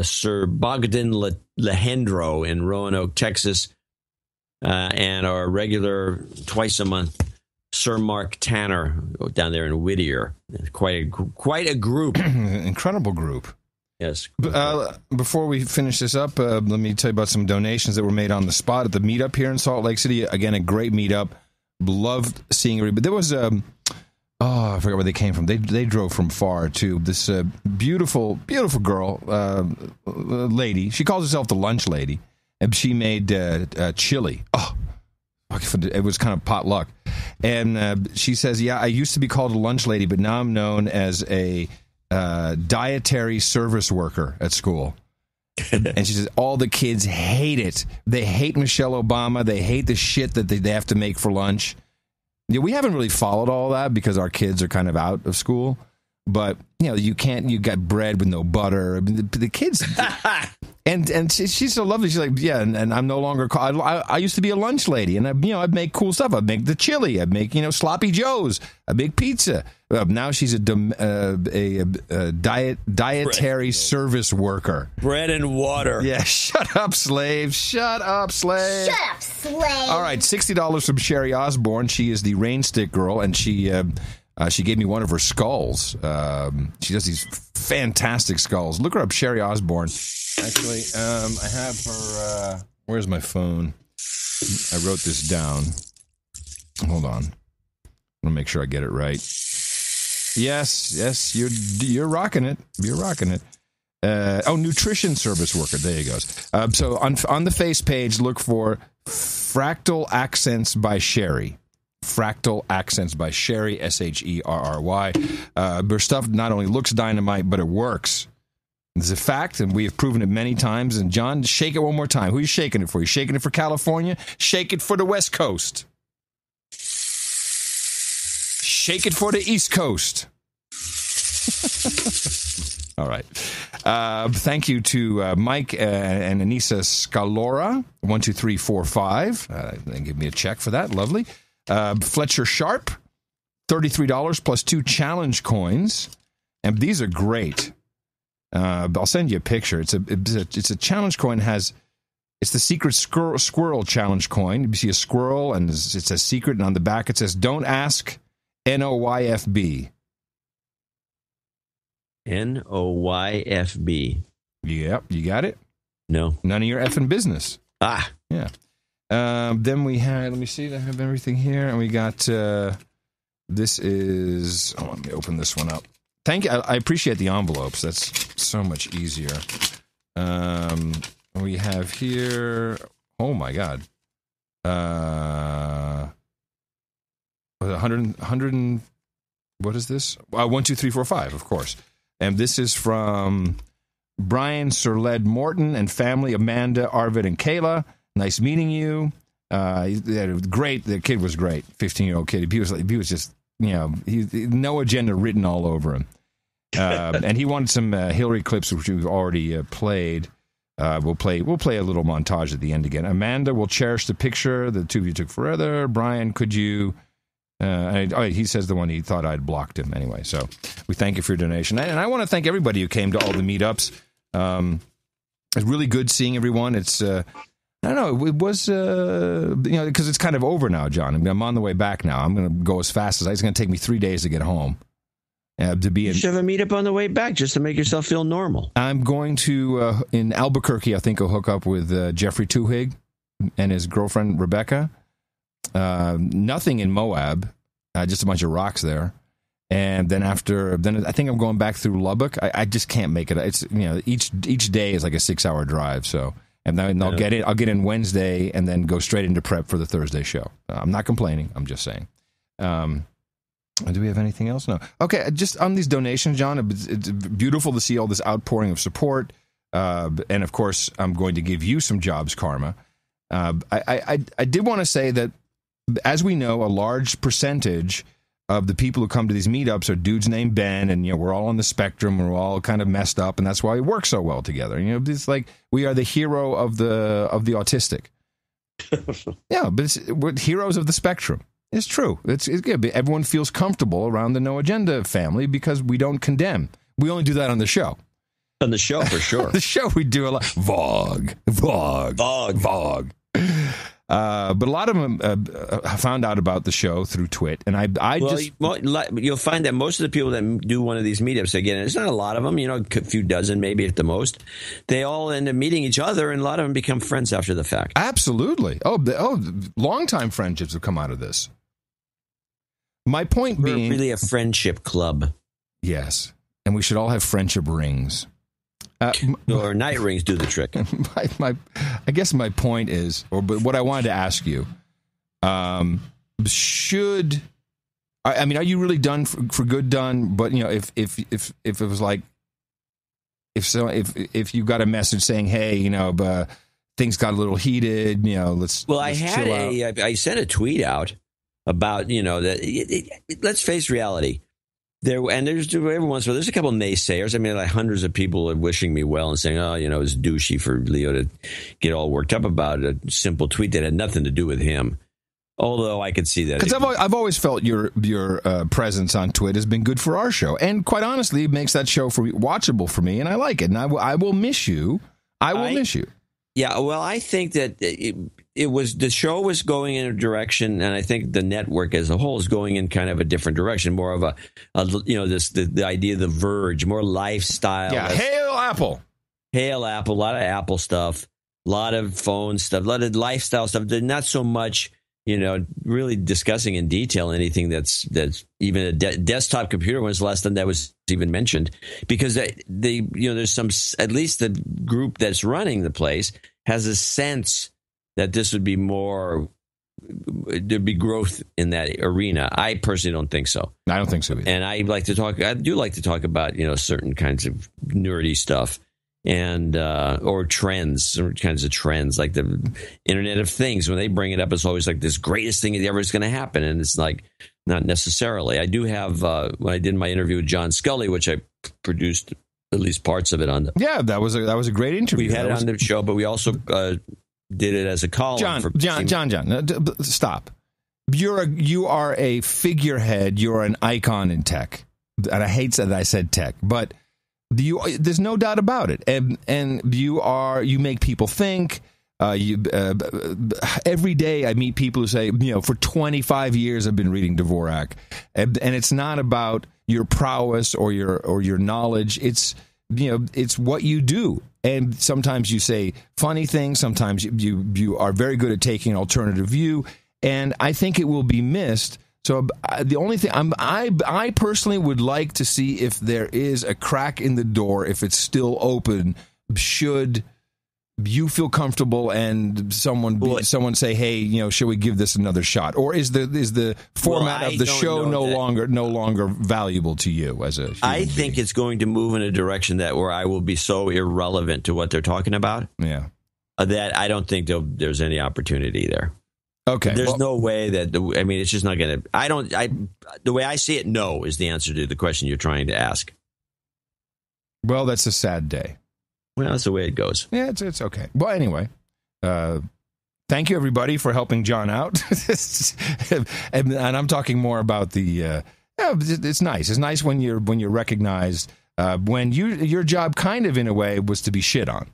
Sir Bogdan Lehendro in Roanoke, Texas. And our regular twice a month, Sir Mark Tanner down there in Whittier. Quite a group. Incredible group. Yes. Before we finish this up, let me tell you about some donations that were made on the spot at the meetup here in Salt Lake City. Again, a great meetup. Loved seeing everybody. But there was I forgot where they came from. They drove from far to this beautiful girl, lady. She calls herself the lunch lady, and she made chili. Oh, it was kind of potluck. And she says, "Yeah, I used to be called a lunch lady, but now I'm known as a dietary service worker at school." And she says all the kids hate it. They hate Michelle Obama. They hate the shit that they have to make for lunch. Yeah, we haven't really followed all that because our kids are kind of out of school. But you got bread with no butter. I mean, the kids, And she's so lovely. She's like, yeah, and I'm no longer. I used to be a lunch lady, and I'd make cool stuff. I'd make the chili. I'd make sloppy joes. I'd make pizza. Now she's a dietary service worker. Bread and water. Yeah, shut up, slave. Shut up, slave. Shut up, slave. All right, $60 from Sherry Osborne. She is the Rain Stick Girl, and she gave me one of her skulls. She does these fantastic skulls. Look her up, Sherry Osborne. Actually, I have her. Where's my phone? I wrote this down. Hold on. I'm gonna make sure I get it right. Yes, you're rocking it. You're rocking it. Nutrition service worker. There you go. So on the face page, look for Fractal Accents by Sherry. Fractal Accents by Sherry, Sherry. Her stuff not only looks dynamite, but it works. It's a fact, and we have proven it many times. And John, shake it one more time. Who are you shaking it for? You shaking it for California? Shake it for the West Coast. Shake it for the East Coast. All right. Thank you to Mike and Anissa Scalora, 12345. They give me a check for that. Lovely. Fletcher Sharp, $33 plus 2 challenge coins, and these are great. I'll send you a picture. It's a challenge coin. It's the secret squirrel challenge coin. You see a squirrel, and it says secret, and on the back it says "Don't ask NOYFB." NOYFB. Yep, you got it. No, none of your effing business. Yeah. Then we had. Let me see. I have everything here, and we got. This is. Oh, let me open this one up. Thank you. I appreciate the envelopes. That's so much easier. We have here. Oh my God. 100. What is this? 1, 2, 3, 4, 5. Of course. And this is from Brian Serled Morton and family. Amanda, Arvid, and Kayla. Nice meeting you. Great. The kid was great. 15-year-old kid. He was just. No agenda written all over him. And he wanted some Hillary clips, which we've already played. We'll play a little montage at the end again. Amanda will cherish the picture the two of you took forever. Brian, could you... he says the one he thought I'd blocked him anyway. So we thank you for your donation. And I want to thank everybody who came to all the meetups. It's really good seeing everyone. It's... I don't know. It was, because it's kind of over now, John. I mean, I'm on the way back now. I'm going to go as fast as it's going to take me 3 days to get home. You should have a meetup on the way back just to make yourself feel normal. I'm going to, in Albuquerque, I think I'll hook up with Jeffrey Tuhig and his girlfriend, Rebecca. Nothing in Moab, just a bunch of rocks there. And then I think I'm going back through Lubbock. I just can't make it. It's, each day is like a 6-hour drive, so... And then I'll get in Wednesday and then go straight into prep for the Thursday show. I'm not complaining. I'm just saying. Do we have anything else? No. Okay, just on these donations, John, it's beautiful to see all this outpouring of support. And, of course, I'm going to give you some jobs karma. I did want to say that, as we know, a large percentage of the people who come to these meetups are dudes named Ben, and we're all on the spectrum, we're all kind of messed up, and that's why we work so well together. It's like we are the hero of the autistic. Yeah, but we're heroes of the spectrum. It's true. It's good. Everyone feels comfortable around the No Agenda family because we don't condemn. We only do that on the show. On the show, for sure. The show we do a lot. Vog. But a lot of them found out about the show through Twit, and you'll find that most of the people that do one of these meetups, again, it's not a lot of them, a few dozen maybe at the most, they all end up meeting each other, and a lot of them become friends after the fact. Absolutely. Long-time friendships have come out of this. My point We're being... really a friendship club. Yes, and we should all have friendship rings. Or night rings do the trick. I guess my point is, but what I wanted to ask you, are you really done for good done? But if it was like, if you got a message saying, hey, things got a little heated, let's. Well, I sent a tweet out about, let's face reality. There's every once in a while, there's a couple of naysayers. I mean, like hundreds of people are wishing me well and saying, "Oh, it's douchey for Leo to get all worked up about a simple tweet that had nothing to do with him." Although I could see that, because I've always felt your presence on Twitter has been good for our show, and quite honestly, it makes that show watchable for me, and I like it. And I will miss you. I will miss you. Yeah, well, I think that the show was going in a direction, and I think the network as a whole is going in kind of a different direction, more of the idea of the Verge, more lifestyle. Yeah, hail Apple, a lot of Apple stuff, a lot of phone stuff, a lot of lifestyle stuff. They're not so much, really discussing in detail anything that's even a desktop computer. When's the last time that was even mentioned? Because there's some, at least the group that's running the place has a sense that this would be more, there'd be growth in that arena. I personally don't think so. I don't think so either. And I do like to talk about, certain kinds of nerdy stuff. And or trends, certain kinds of trends, like the Internet of Things. When they bring it up, it's always like this greatest thing that ever is going to happen, and it's like not necessarily. I do have when I did my interview with John Scully, which I produced at least parts of it on. That was a great interview. We had it on the show, but we also did it as a column. John, stop. You are a figurehead. You're an icon in tech, and I hate that I said tech, but. There's no doubt about it, and you make people think. Every day I meet people who say, for 25 years I've been reading Dvorak, and it's not about your prowess or your knowledge. It's what you do, and sometimes you say funny things. Sometimes you are very good at taking an alternative view, and I think it will be missed. So the only thing I personally would like to see if there is a crack in the door, if it's still open, should you feel comfortable and someone say, hey, should we give this another shot? Or is the format of the show no longer valuable to you as a human I think being? It's going to move in a direction where I will be so irrelevant to what they're talking about. Yeah. That I don't think there's any opportunity there. Okay. There's no way that, it's just not going to, the way I see it, no, is the answer to the question you're trying to ask. Well, that's a sad day. Well, that's the way it goes. Yeah, it's okay. Well, anyway, thank you, everybody, for helping John out. and I'm talking more about it's nice. It's nice when you're recognized, when your job kind of, in a way, was to be shit on.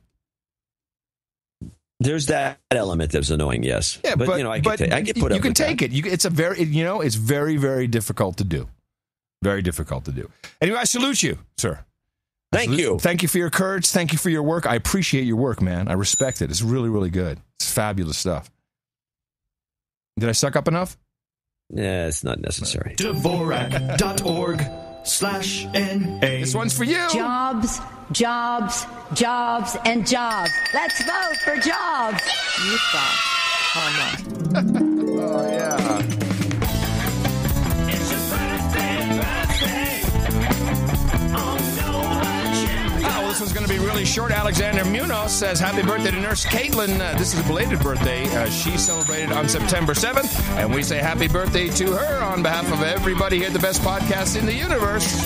There's that element that's annoying, yes. Yeah, but I get put up. You can with take that. it. It's it's very, very difficult to do. Very difficult to do. Anyway, I salute you, sir. Thank you. Thank you for your courage. Thank you for your work. I appreciate your work, man. I respect it. It's really, really good. It's fabulous stuff. Did I suck up enough? Yeah, it's not necessary. Dvorak.org/NA. This one's for you. Jobs, jobs, jobs, and jobs. Let's vote for jobs. You thought. Oh, yeah. It's your birthday. Oh, this one's going to be really short. Alexander Munoz says, happy birthday to Nurse Caitlin. This is a belated birthday. She celebrated on September 7th, and we say happy birthday to her on behalf of everybody here at the best podcast in the universe.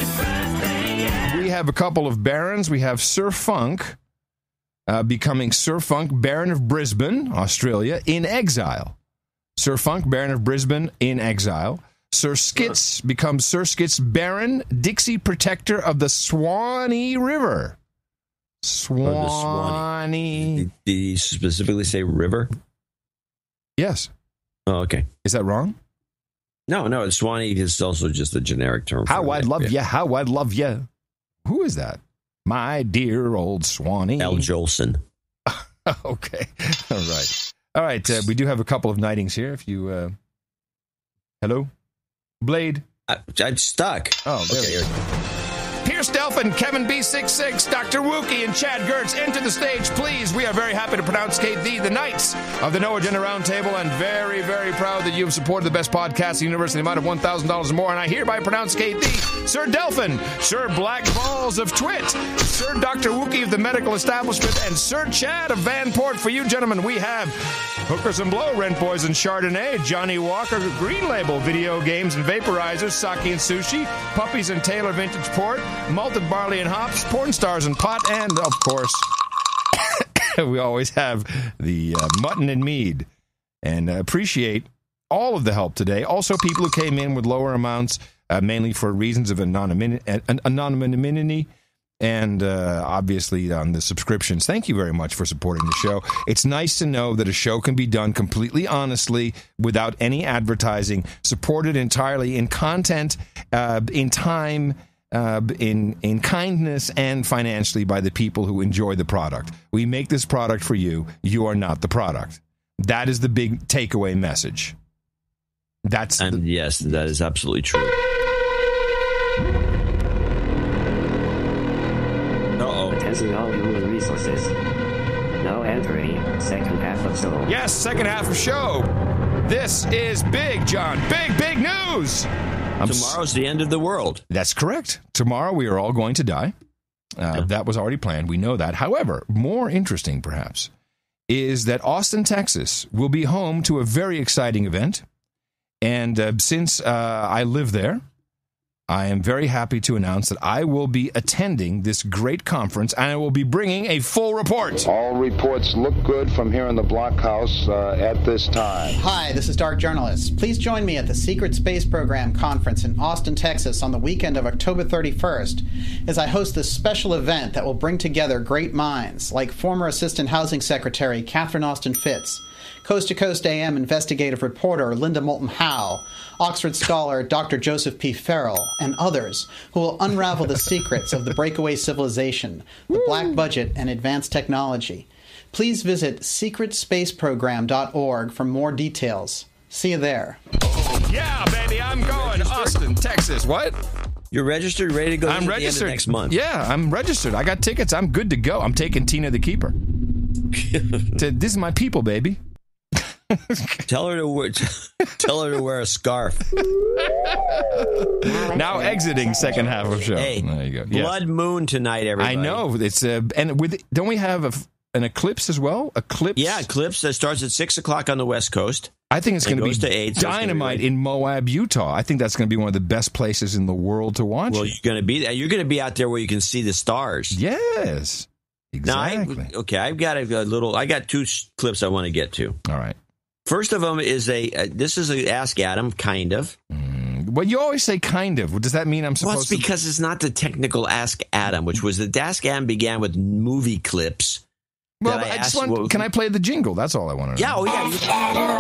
We have a couple of barons. We have Sir Funk becoming Sir Funk, Baron of Brisbane, Australia, in exile. Sir Funk, Baron of Brisbane, in exile. Sir Skits becomes Sir Skits, Baron, Dixie Protector of the Swanee River. Swanee. Did you specifically say river? Yes. Oh, okay. Is that wrong? No. Swanee is also just a generic term. How I'd love you. How I'd love you. Who is that? My dear old Swanee. Al Jolson. Okay. All right. We do have a couple of knightings here. If you... Hello? Blade? I'm stuck. Oh, there we go. Pierce Delphin, Kevin B66, Dr. Wookie, and Chad Gertz, enter the stage, please. We are very happy to pronounce-cate thee the Knights of the No Agenda Roundtable, and very, very proud that you have supported the best podcast in the universe in the amount of $1,000 or more, and I hereby pronounce-cate thee, Sir Delphin, Sir Black Balls of Twit, Sir Dr. Wookie of the Medical Establishment, and Sir Chad of Vanport. For you, gentlemen, we have Hookers and Blow, Rent Boys and Chardonnay, Johnny Walker, Green Label, Video Games and Vaporizers, Sake and Sushi, Puppies and Taylor Vintage Port, Malted Barley and Hops, Porn Stars and Pot, and, of course, we always have the Mutton and Mead. And appreciate all of the help today. Also, people who came in with lower amounts, mainly for reasons of anonymity, and obviously on the subscriptions. Thank you very much for supporting the show. It's nice to know that a show can be done completely honestly, without any advertising, supported entirely in content, in time, in kindness, and financially by the people who enjoy the product. We make this product for you. You are not the product. That is the big takeaway message. Yes, that is absolutely true. Attention all human resources. Now entering second half of show. Yes, second half of show. This is big, John. Big news. Tomorrow's the end of the world. That's correct. Tomorrow we are all going to die. That was already planned. We know that. However, more interesting perhaps is that Austin, Texas will be home to a very exciting event. And since I live there, I am very happy to announce that I will be attending this great conference, and I will be bringing a full report. All reports look good from here in the blockhouse at this time. Hi, this is Dark Journalist. Please join me at the Secret Space Program Conference in Austin, Texas on the weekend of October 31st as I host this special event that will bring together great minds like former Assistant Housing Secretary Catherine Austin Fitts, Coast to Coast AM investigative reporter Linda Moulton Howe, Oxford scholar Dr. Joseph P. Farrell, and others who will unravel the secrets of the breakaway civilization, the black budget, and advanced technology. Please visit secretspaceprogram.org for more details. See you there. Yeah, baby, I'm going. Austin, Texas. What? You're registered, ready to go? I'm registered. The end of next month. Yeah, I'm registered. I got tickets. I'm good to go. I'm taking Tina the Keeper. This is my people, baby. Tell her to wear a scarf. Now exiting second half of show. Hey, there you go. Blood moon tonight, everybody. I know it's and with don't we have an eclipse as well? Eclipse. Yeah, eclipse that starts at 6 o'clock on the West Coast. I think it's going to be to 8, dynamite in Moab, Utah. I think that's going to be one of the best places in the world to watch. Well, you're going to be out there where you can see the stars. Yes, exactly. Now, I've got a little. I got 2 clips I want to get to. All right. First of them is this is a Ask Adam, kind of. Well, you always say kind of. Does that mean I'm supposed to? Well, it's because it's not the technical Ask Adam, which was the Ask Adam began with movie clips. Well, I just want. Can I play the jingle? That's all I want to know. Yeah,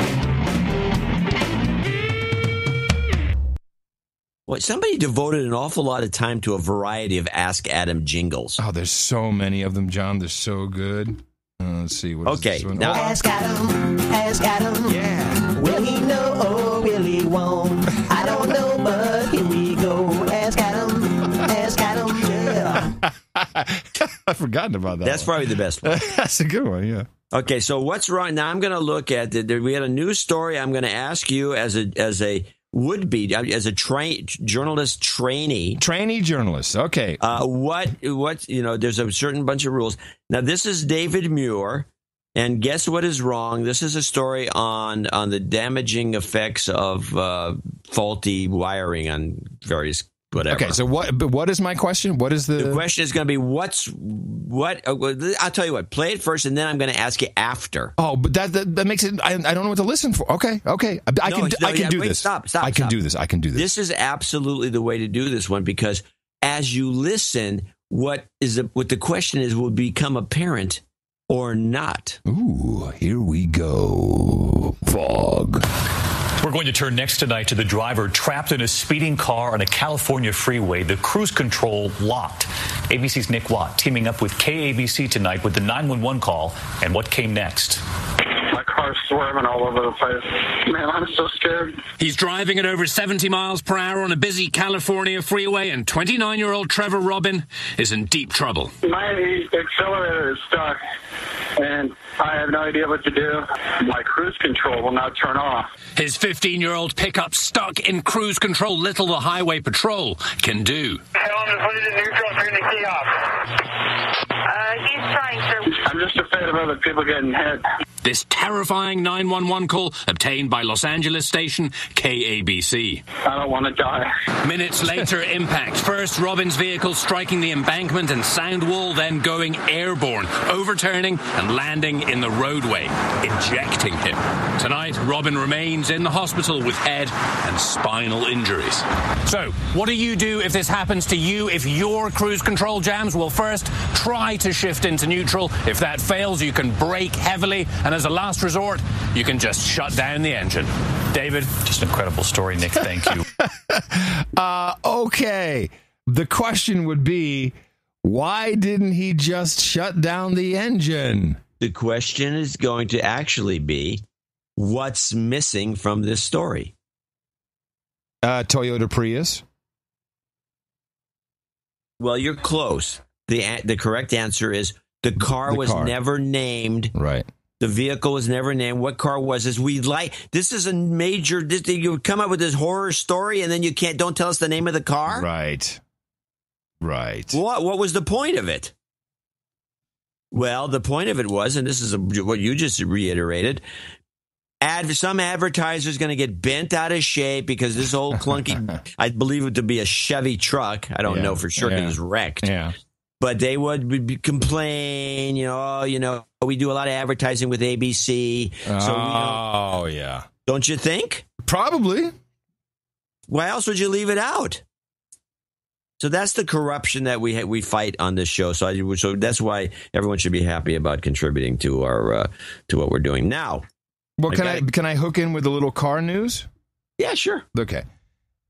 Well, somebody devoted an awful lot of time to a variety of Ask Adam jingles. Oh, there's so many of them, John. They're so good. Let's see. What is this one? Now, Ask Adam. Yeah. Will he know or will he won't? I don't know, but here we go. Ask Adam. Yeah. I've forgotten about that. That's probably the best one. That's a good one, yeah. Okay, so what's wrong? Now I'm going to look at we had a news story. I'm going to ask you as a would-be, as a journalist trainee. Trainee journalist, okay. What, there's a certain bunch of rules. Now, this is David Muir, and guess what is wrong? This is a story on the damaging effects of faulty wiring on various whatever. Okay, so what is my question? What is the question is going to be what? I'll tell you what. Play it first, and then I'm going to ask you after. Oh, but that makes it. I don't know what to listen for. Okay. I can do this. Stop. I can do this. This is absolutely the way to do this one, because as you listen, what the question is will become apparent or not. Ooh, here we go. Fog. We're going to turn next tonight to the driver trapped in a speeding car on a California freeway, the cruise control locked. ABC's Nick Watt teaming up with KABC tonight with the 911 call and what came next. My car cars swerving all over the place. Man, I'm so scared. He's driving at over 70 miles per hour on a busy California freeway, and 29-year-old Trevor Robin is in deep trouble. My accelerator is stuck, and I have no idea what to do. My cruise control will not turn off. His 15-year-old pickup stuck in cruise control. Little the highway patrol can do. Tell him to put it in neutral, turn the key off. He's trying to. I'm just afraid of other people getting hit. This terrifying 911 call obtained by Los Angeles station KABC. I don't want to die. Minutes later, impact. First, Robin's vehicle striking the embankment and sound wall, then going airborne, overturning and landing in the roadway, ejecting him. Tonight, Robin remains in the hospital with head and spinal injuries. So, what do you do if this happens to you? If your cruise control jams? Well, first, try to shift into neutral. If that fails, you can brake heavily, and as a last resort, you can just shut down the engine. David? Just an incredible story, Nick. Thank you. Okay. The question would be, why didn't he just shut down the engine? The question is going to actually be, what's missing from this story? Toyota Prius. Well, you're close. The correct answer is the car was never named. Right. The vehicle was never named. What car was this? This is a major. You come up with this horror story and then you don't tell us the name of the car? Right. What was the point of it? Well, the point of it was, and this is what you just reiterated, some advertiser's going to get bent out of shape because this old clunky, I believe it to be a Chevy truck. I don't know for sure because it was wrecked. Yeah. But they would complain, we do a lot of advertising with ABC. Yeah. Don't you think? Probably. Why else would you leave it out? So that's the corruption that we fight on this show. So that's why everyone should be happy about contributing to our to what we're doing now. Well, can I hook in with a little car news? Yeah, sure. Okay.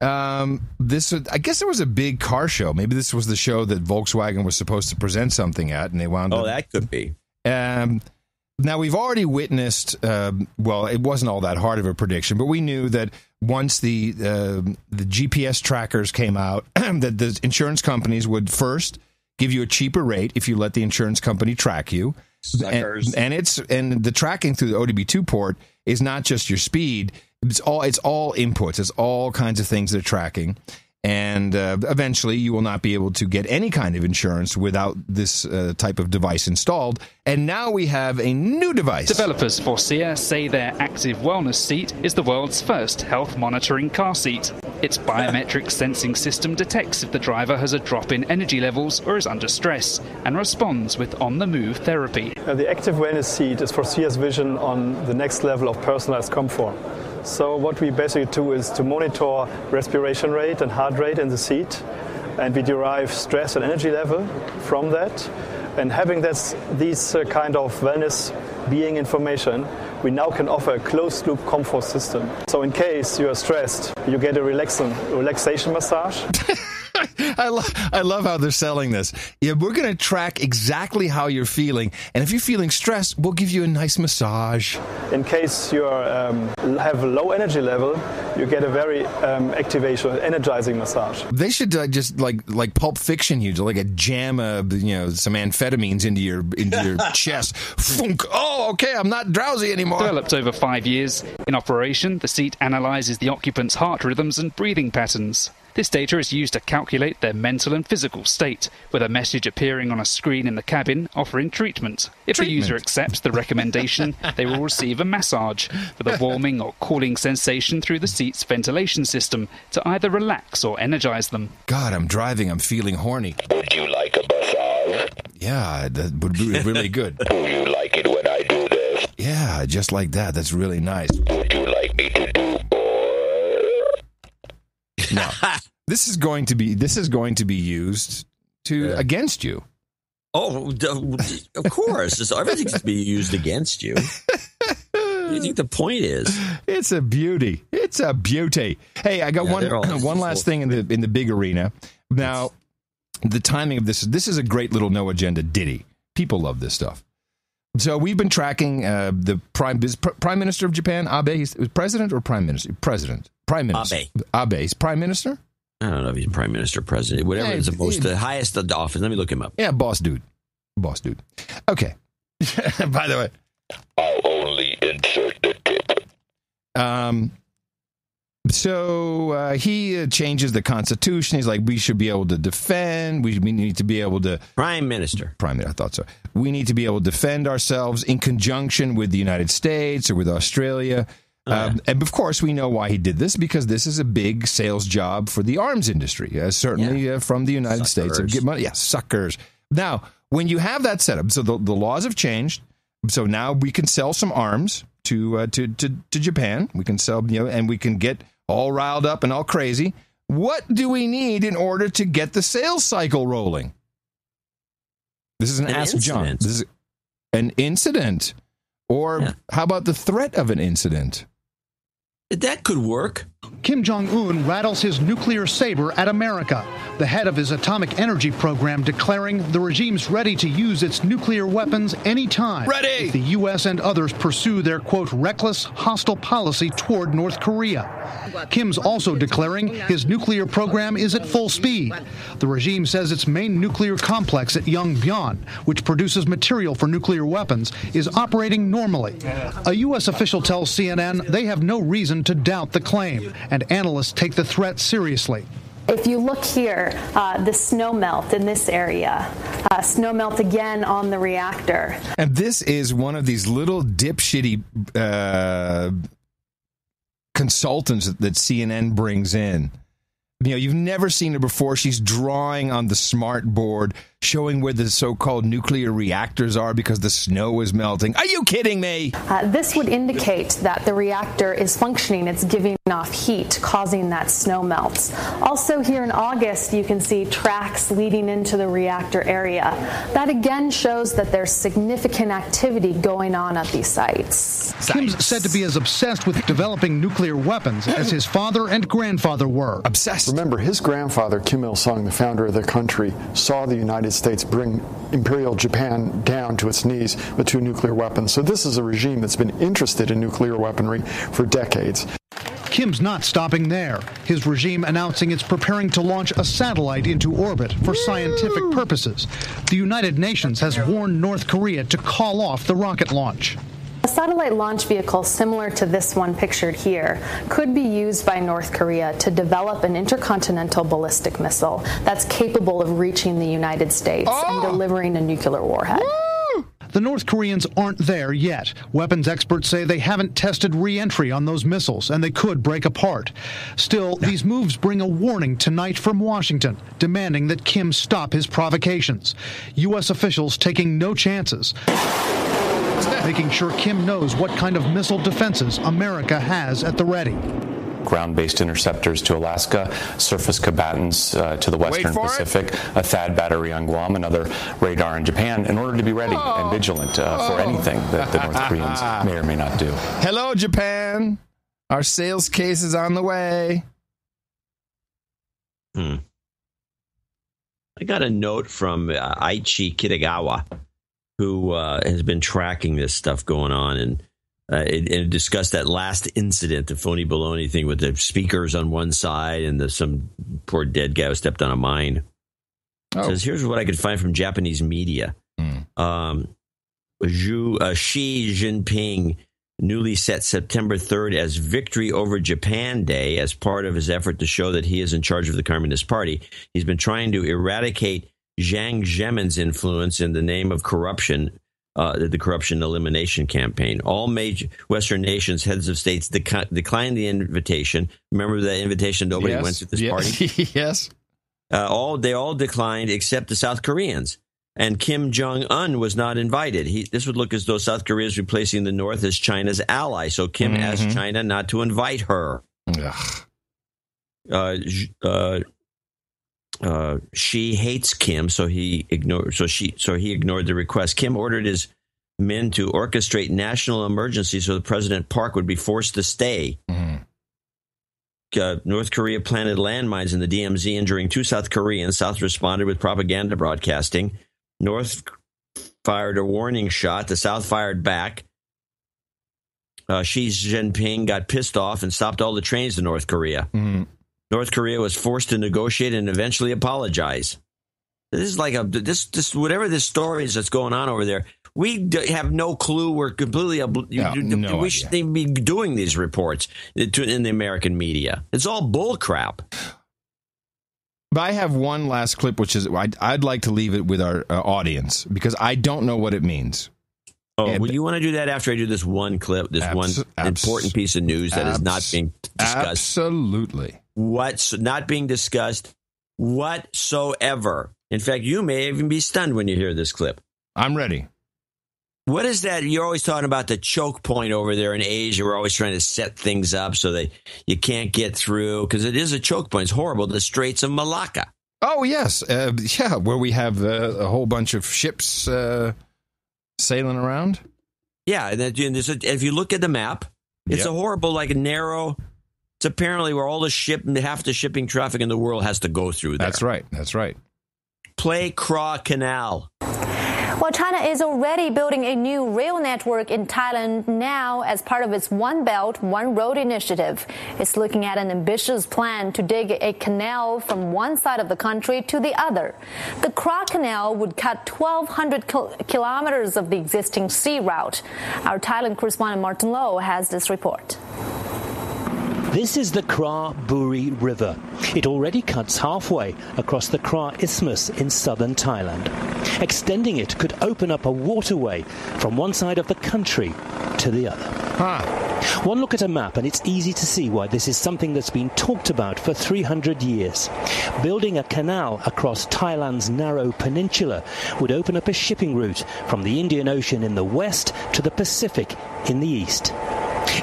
I guess there was a big car show. Maybe this was the show that Volkswagen was supposed to present something at, and they wound up. Oh, that could be. Now, we've already witnessed, well, it wasn't all that hard of a prediction, but we knew that once the GPS trackers came out, that the insurance companies would first give you a cheaper rate if you let the insurance company track you. Suckers. And the tracking through the OBD2 port is not just your speed. It's all inputs. It's all kinds of things they're tracking. And eventually you will not be able to get any kind of insurance without this type of device installed. And now we have a new device. Developers for SEAT say their Active Wellness Seat is the world's first health monitoring car seat. Its biometric sensing system detects if the driver has a drop in energy levels or is under stress and responds with on-the-move therapy. The Active Wellness Seat is for SEAT's vision on the next level of personalized comfort. So what we basically do is to monitor respiration rate and heart rate in the seat, and we derive stress and energy level from that. And having these kind of wellness being information, we now can offer a closed-loop comfort system. So in case you are stressed, you get a relaxation massage. I love how they're selling this. Yeah, we're going to track exactly how you're feeling, and if you're feeling stressed, we'll give you a nice massage. In case you have a low energy level, you get a very energizing massage. They should just like Pulp Fiction, you like a jam some amphetamines into your chest. Funk. Oh, okay, I'm not drowsy anymore. Developed over 5 years. In operation, the seat analyzes the occupant's heart rhythms and breathing patterns. This data is used to calculate their mental and physical state, with a message appearing on a screen in the cabin offering treatment. If the user accepts the recommendation, they will receive a massage with a warming or cooling sensation through the seat's ventilation system to either relax or energize them. God, I'm driving. I'm feeling horny. Would you like a massage? Yeah, that would be really good. Do you like it when I do this? Yeah, just like that. That's really nice. Would you like me to do more? No, this is going to be used against you. Oh, of course. Everything's to be used against you. What do you think the point is? It's a beauty. It's a beauty. Hey, I got one last thing in the big arena. Now, the timing of this is a great little no agenda ditty. People love this stuff. So we've been tracking the Prime Minister of Japan, Abe. He's president or prime minister? Prime minister. Abe. He's prime minister? I don't know if he's prime minister or president. Whatever is the highest of the office. Let me look him up. Yeah, boss dude. Okay. By the way. I'll only insert the tip. So he changes the Constitution. He's like, we should be able to defend. We need to be able to... Prime Minister. I thought so. We need to be able to defend ourselves in conjunction with the United States or with Australia. And of course, we know why he did this, because this is a big sales job for the arms industry, certainly from the United States. Get money. Yeah, suckers. Now, when you have that set up, so the laws have changed. So now we can sell some arms to Japan. We can sell, and we can get all riled up and all crazy. What do we need in order to get the sales cycle rolling? This is an Ask John. This is an incident. Or how about the threat of an incident? That could work. Kim Jong-un rattles his nuclear saber at America, the head of his atomic energy program declaring the regime's ready to use its nuclear weapons anytime. Ready! If the U.S. and others pursue their, quote, reckless, hostile policy toward North Korea. Kim's also declaring his nuclear program is at full speed. The regime says its main nuclear complex at Yongbyon, which produces material for nuclear weapons, is operating normally. A U.S. official tells CNN they have no reason to doubt the claim, and analysts take the threat seriously. If you look here, the snow melt in this area, snow melt again on the reactor. And this is one of these little dipshitty consultants that CNN brings in. You've never seen her before. She's drawing on the smart board, showing where the so-called nuclear reactors are because the snow is melting. Are you kidding me? This would indicate that the reactor is functioning. It's giving off heat, causing that snow melt. Also here in August, you can see tracks leading into the reactor area. That again shows that there's significant activity going on at these sites. Kim's said to be as obsessed with developing nuclear weapons as his father and grandfather were. Obsessed. Remember, his grandfather, Kim Il-sung, the founder of the country, saw the United States bring Imperial Japan down to its knees with 2 nuclear weapons. So this is a regime that's been interested in nuclear weaponry for decades. Kim's not stopping there. His regime announcing it's preparing to launch a satellite into orbit for scientific purposes. The United Nations has warned North Korea to call off the rocket launch. A satellite launch vehicle similar to this one pictured here could be used by North Korea to develop an intercontinental ballistic missile that's capable of reaching the United States and delivering a nuclear warhead. The North Koreans aren't there yet. Weapons experts say they haven't tested re-entry on those missiles, and they could break apart. Still, these moves bring a warning tonight from Washington, demanding that Kim stop his provocations. U.S. officials taking no chances, making sure Kim knows what kind of missile defenses America has at the ready. Ground-based interceptors to Alaska, surface combatants to the Western Pacific, a THAAD battery on Guam, another radar in Japan, in order to be ready and vigilant for anything that the North Koreans may or may not do. Hello, Japan. Our sales case is on the way. I got a note from Aichi Kitagawa, who has been tracking this stuff going on, and it discussed that last incident, the phony baloney thing with the speakers on one side and some poor dead guy who stepped on a mine. Says, here's what I could find from Japanese media. Xi Jinping newly set September 3rd as Victory Over Japan Day as part of his effort to show that he is in charge of the Communist Party. He's been trying to eradicate Jiang Zemin's influence in the name of corruption, the Corruption Elimination Campaign. All major Western nations, heads of states, declined the invitation. Remember that invitation? Nobody went to this party? Yes. They all declined except the South Koreans. And Kim Jong-un was not invited. This would look as though South Korea is replacing the North as China's ally. So Kim asked China not to invite her. She hates Kim, so he ignored the request. Kim ordered his men to orchestrate national emergency so that President Park would be forced to stay. North Korea planted landmines in the DMZ, injuring 2 South Koreans. South responded with propaganda broadcasting. North fired a warning shot. The South fired back. Xi Jinping got pissed off and stopped all the trains to North Korea. Mm-hmm. North Korea was forced to negotiate and eventually apologize. This is like this whatever this story is that's going on over there. We have no clue. We're completely we shouldn't be doing these reports in the American media. It's all bull crap. But I have one last clip, which is I'd like to leave it with our audience because I don't know what it means. Oh, well, you want to do that after I do this one clip, one important piece of news that is not being discussed. Absolutely. What's not being discussed whatsoever. In fact, you may even be stunned when you hear this clip. I'm ready. What is that? You're always talking about the choke point over there in Asia. We're always trying to set things up so that you can't get through because it is a choke point. It's horrible. The Straits of Malacca. Oh, yes. Where we have a whole bunch of ships sailing around. Yeah. And if you look at the map, it's a horrible, narrow. It's apparently where all half the shipping traffic in the world has to go through there. That's right. Play Kra Canal. Well, China is already building a new rail network in Thailand now as part of its One Belt, One Road initiative. It's looking at an ambitious plan to dig a canal from one side of the country to the other. The Kra Canal would cut 1,200 kilometers of the existing sea route. Our Thailand correspondent Martin Lowe has this report. This is the Kra Buri River. It already cuts halfway across the Kra Isthmus in southern Thailand. Extending it could open up a waterway from one side of the country to the other. One look at a map and it's easy to see why this is something that's been talked about for 300 years. Building a canal across Thailand's narrow peninsula would open up a shipping route from the Indian Ocean in the west to the Pacific in the east.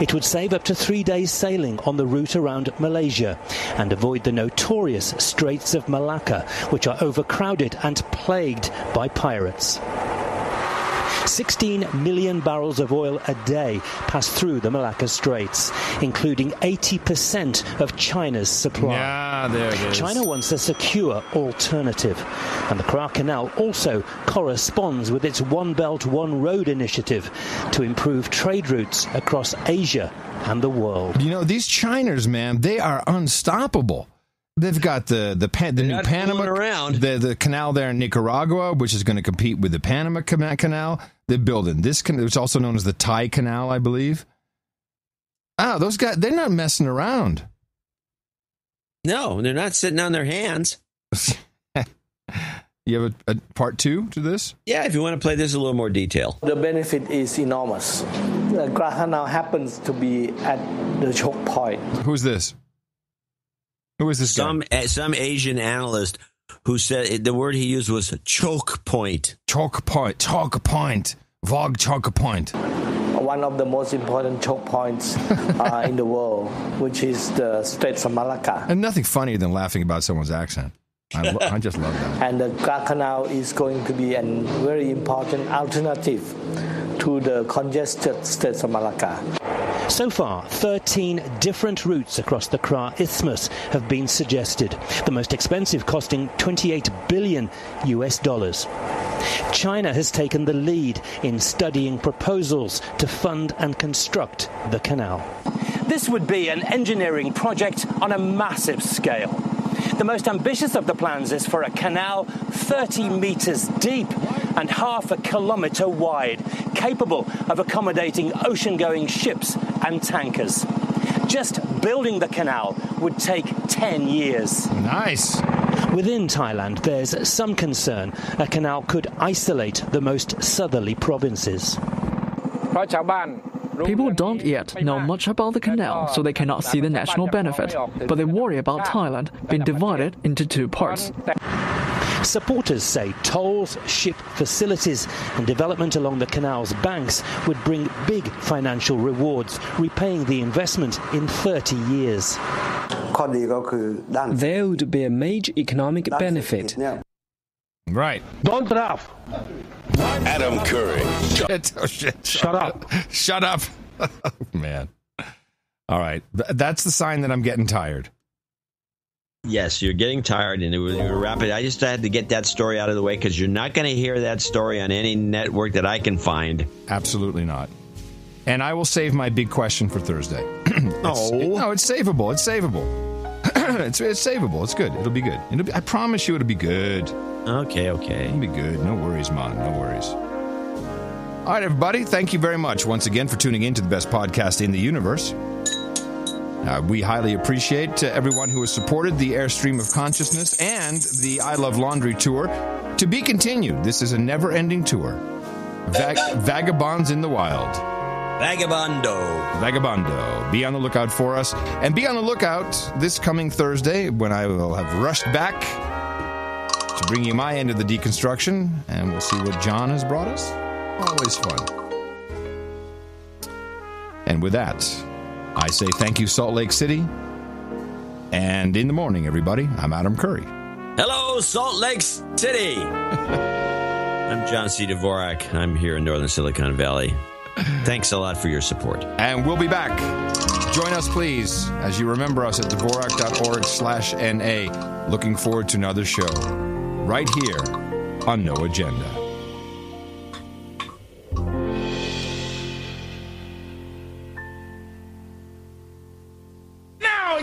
It would save up to 3 days sailing on the route around Malaysia and avoid the notorious Straits of Malacca, which are overcrowded and plagued by pirates. 16 million barrels of oil a day pass through the Malacca Straits, including 80% of China's supply. Yeah, there it is. China wants a secure alternative, and the Kra Canal also corresponds with its One Belt, One Road initiative to improve trade routes across Asia and the world. You know, these Chiners, man, they are unstoppable. They've got the new Panama, the canal there in Nicaragua, which is going to compete with the Panama Canal. They're building this canal, it's also known as the Thai Canal, I believe. Those guys, they're not messing around. No, they're not sitting on their hands. You have a part two to this? Yeah, if you want to play this in a little more detail. The benefit is enormous. The Kra Canal happens to be at the choke point. Who's this? Who is this guy? Some Asian analyst who said the word he used was choke point. Choke point. Vogue choke point. One of the most important choke points in the world, which is the Straits of Malacca. And nothing funnier than laughing about someone's accent. I just love that. And the Kra Canal is going to be a very important alternative to the congested Straits of Malacca. So far, 13 different routes across the Kra Isthmus have been suggested, the most expensive costing $28 billion. China has taken the lead in studying proposals to fund and construct the canal. This would be an engineering project on a massive scale. The most ambitious of the plans is for a canal 30 meters deep and half a kilometer wide, capable of accommodating ocean-going ships and tankers. Just building the canal would take 10 years. Nice. Within Thailand, there's some concern a canal could isolate the most southerly provinces. People don't yet know much about the canal, so they cannot see the national benefit. But they worry about Thailand being divided into two parts. Supporters say tolls, ship facilities and development along the canal's banks would bring big financial rewards, repaying the investment in 30 years. There would be a major economic benefit. Right. Don't laugh. Adam Curry. Shut up. Shut up. Oh, man. All right. That's the sign that I'm getting tired. Yes, you're getting tired, and we're rapid. I just had to get that story out of the way because you're not going to hear that story on any network that I can find. Absolutely not. And I will save my big question for Thursday. No, it's savable. It's savable. It's savable. It's good. It'll be good. I promise you it'll be good. Okay. It'll be good. No worries, man. No worries. All right, everybody. Thank you very much once again for tuning in to the best podcast in the universe. We highly appreciate everyone who has supported the Airstream of Consciousness and the I Love Laundry tour. To be continued. This is a never-ending tour. Vagabonds in the Wild. Vagabondo. Be on the lookout for us. And be on the lookout this coming Thursday when I will have rushed back to bring you my end of the deconstruction. And we'll see what John has brought us. Always fun. And with that, I say thank you, Salt Lake City. And in the morning, everybody, I'm Adam Curry. Hello, Salt Lake City. I'm John C. Dvorak. I'm here in northern Silicon Valley. Thanks a lot for your support. And we'll be back. Join us, please, as you remember us at Dvorak.org/NA. Looking forward to another show right here on No Agenda.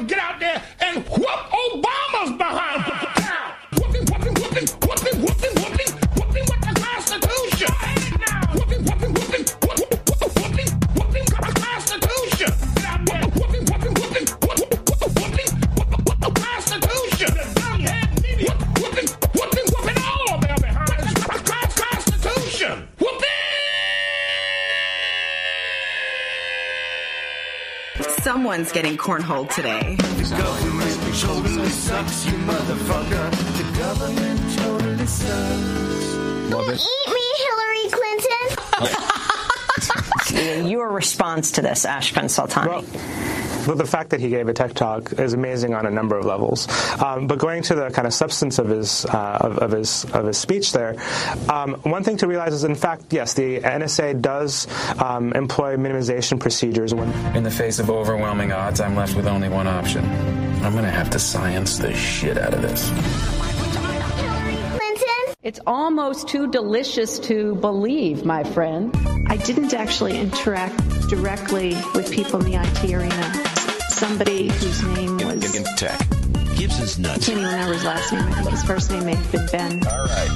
Get out there and whoop Obama's behind. Whooping with the Constitution. Whooping the Constitution. Whooping the Constitution. Whooping all of them behind. Constitution. Someone's getting cornholed today. The government totally sucks, you motherfucker. The government totally sucks. Love it. Eat me, Hillary Clinton. Your response to this, Ashkan Soltani? Well, the fact that he gave a tech talk is amazing on a number of levels. But going to the kind of substance of his speech there, one thing to realize is, in fact, yes, the NSA does employ minimization procedures. In the face of overwhelming odds, I'm left with only one option. I'm going to have to science the shit out of this. It's almost too delicious to believe, my friend. I didn't actually interact directly with people in the IT arena. Somebody whose name was... In tech. Gibson's nuts. I can't even remember his last name. I think his first name may have been Ben. All right.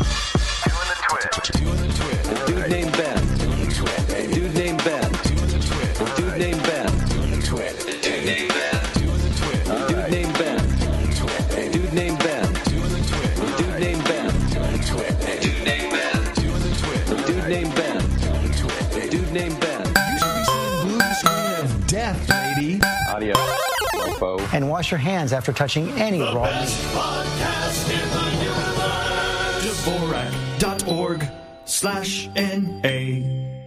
Doing the twit. A dude named Ben. Doing the twit. A dude named Ben. Doing the twit. A dude named Ben. Doing the twit. A dude named Ben. Doing the twit. A dude named Ben. Doing the twit. A dude named Ben. Doing the twit. A dude named Ben. Doing the twit. A dude named Ben. Doing the twit. A dude named Ben. Doing the twit. A dude named Ben. You should be seeing blue screen of death, lady. Audio. And wash your hands after touching any raw meat. Podcast in the universe. Dvorak.org/NA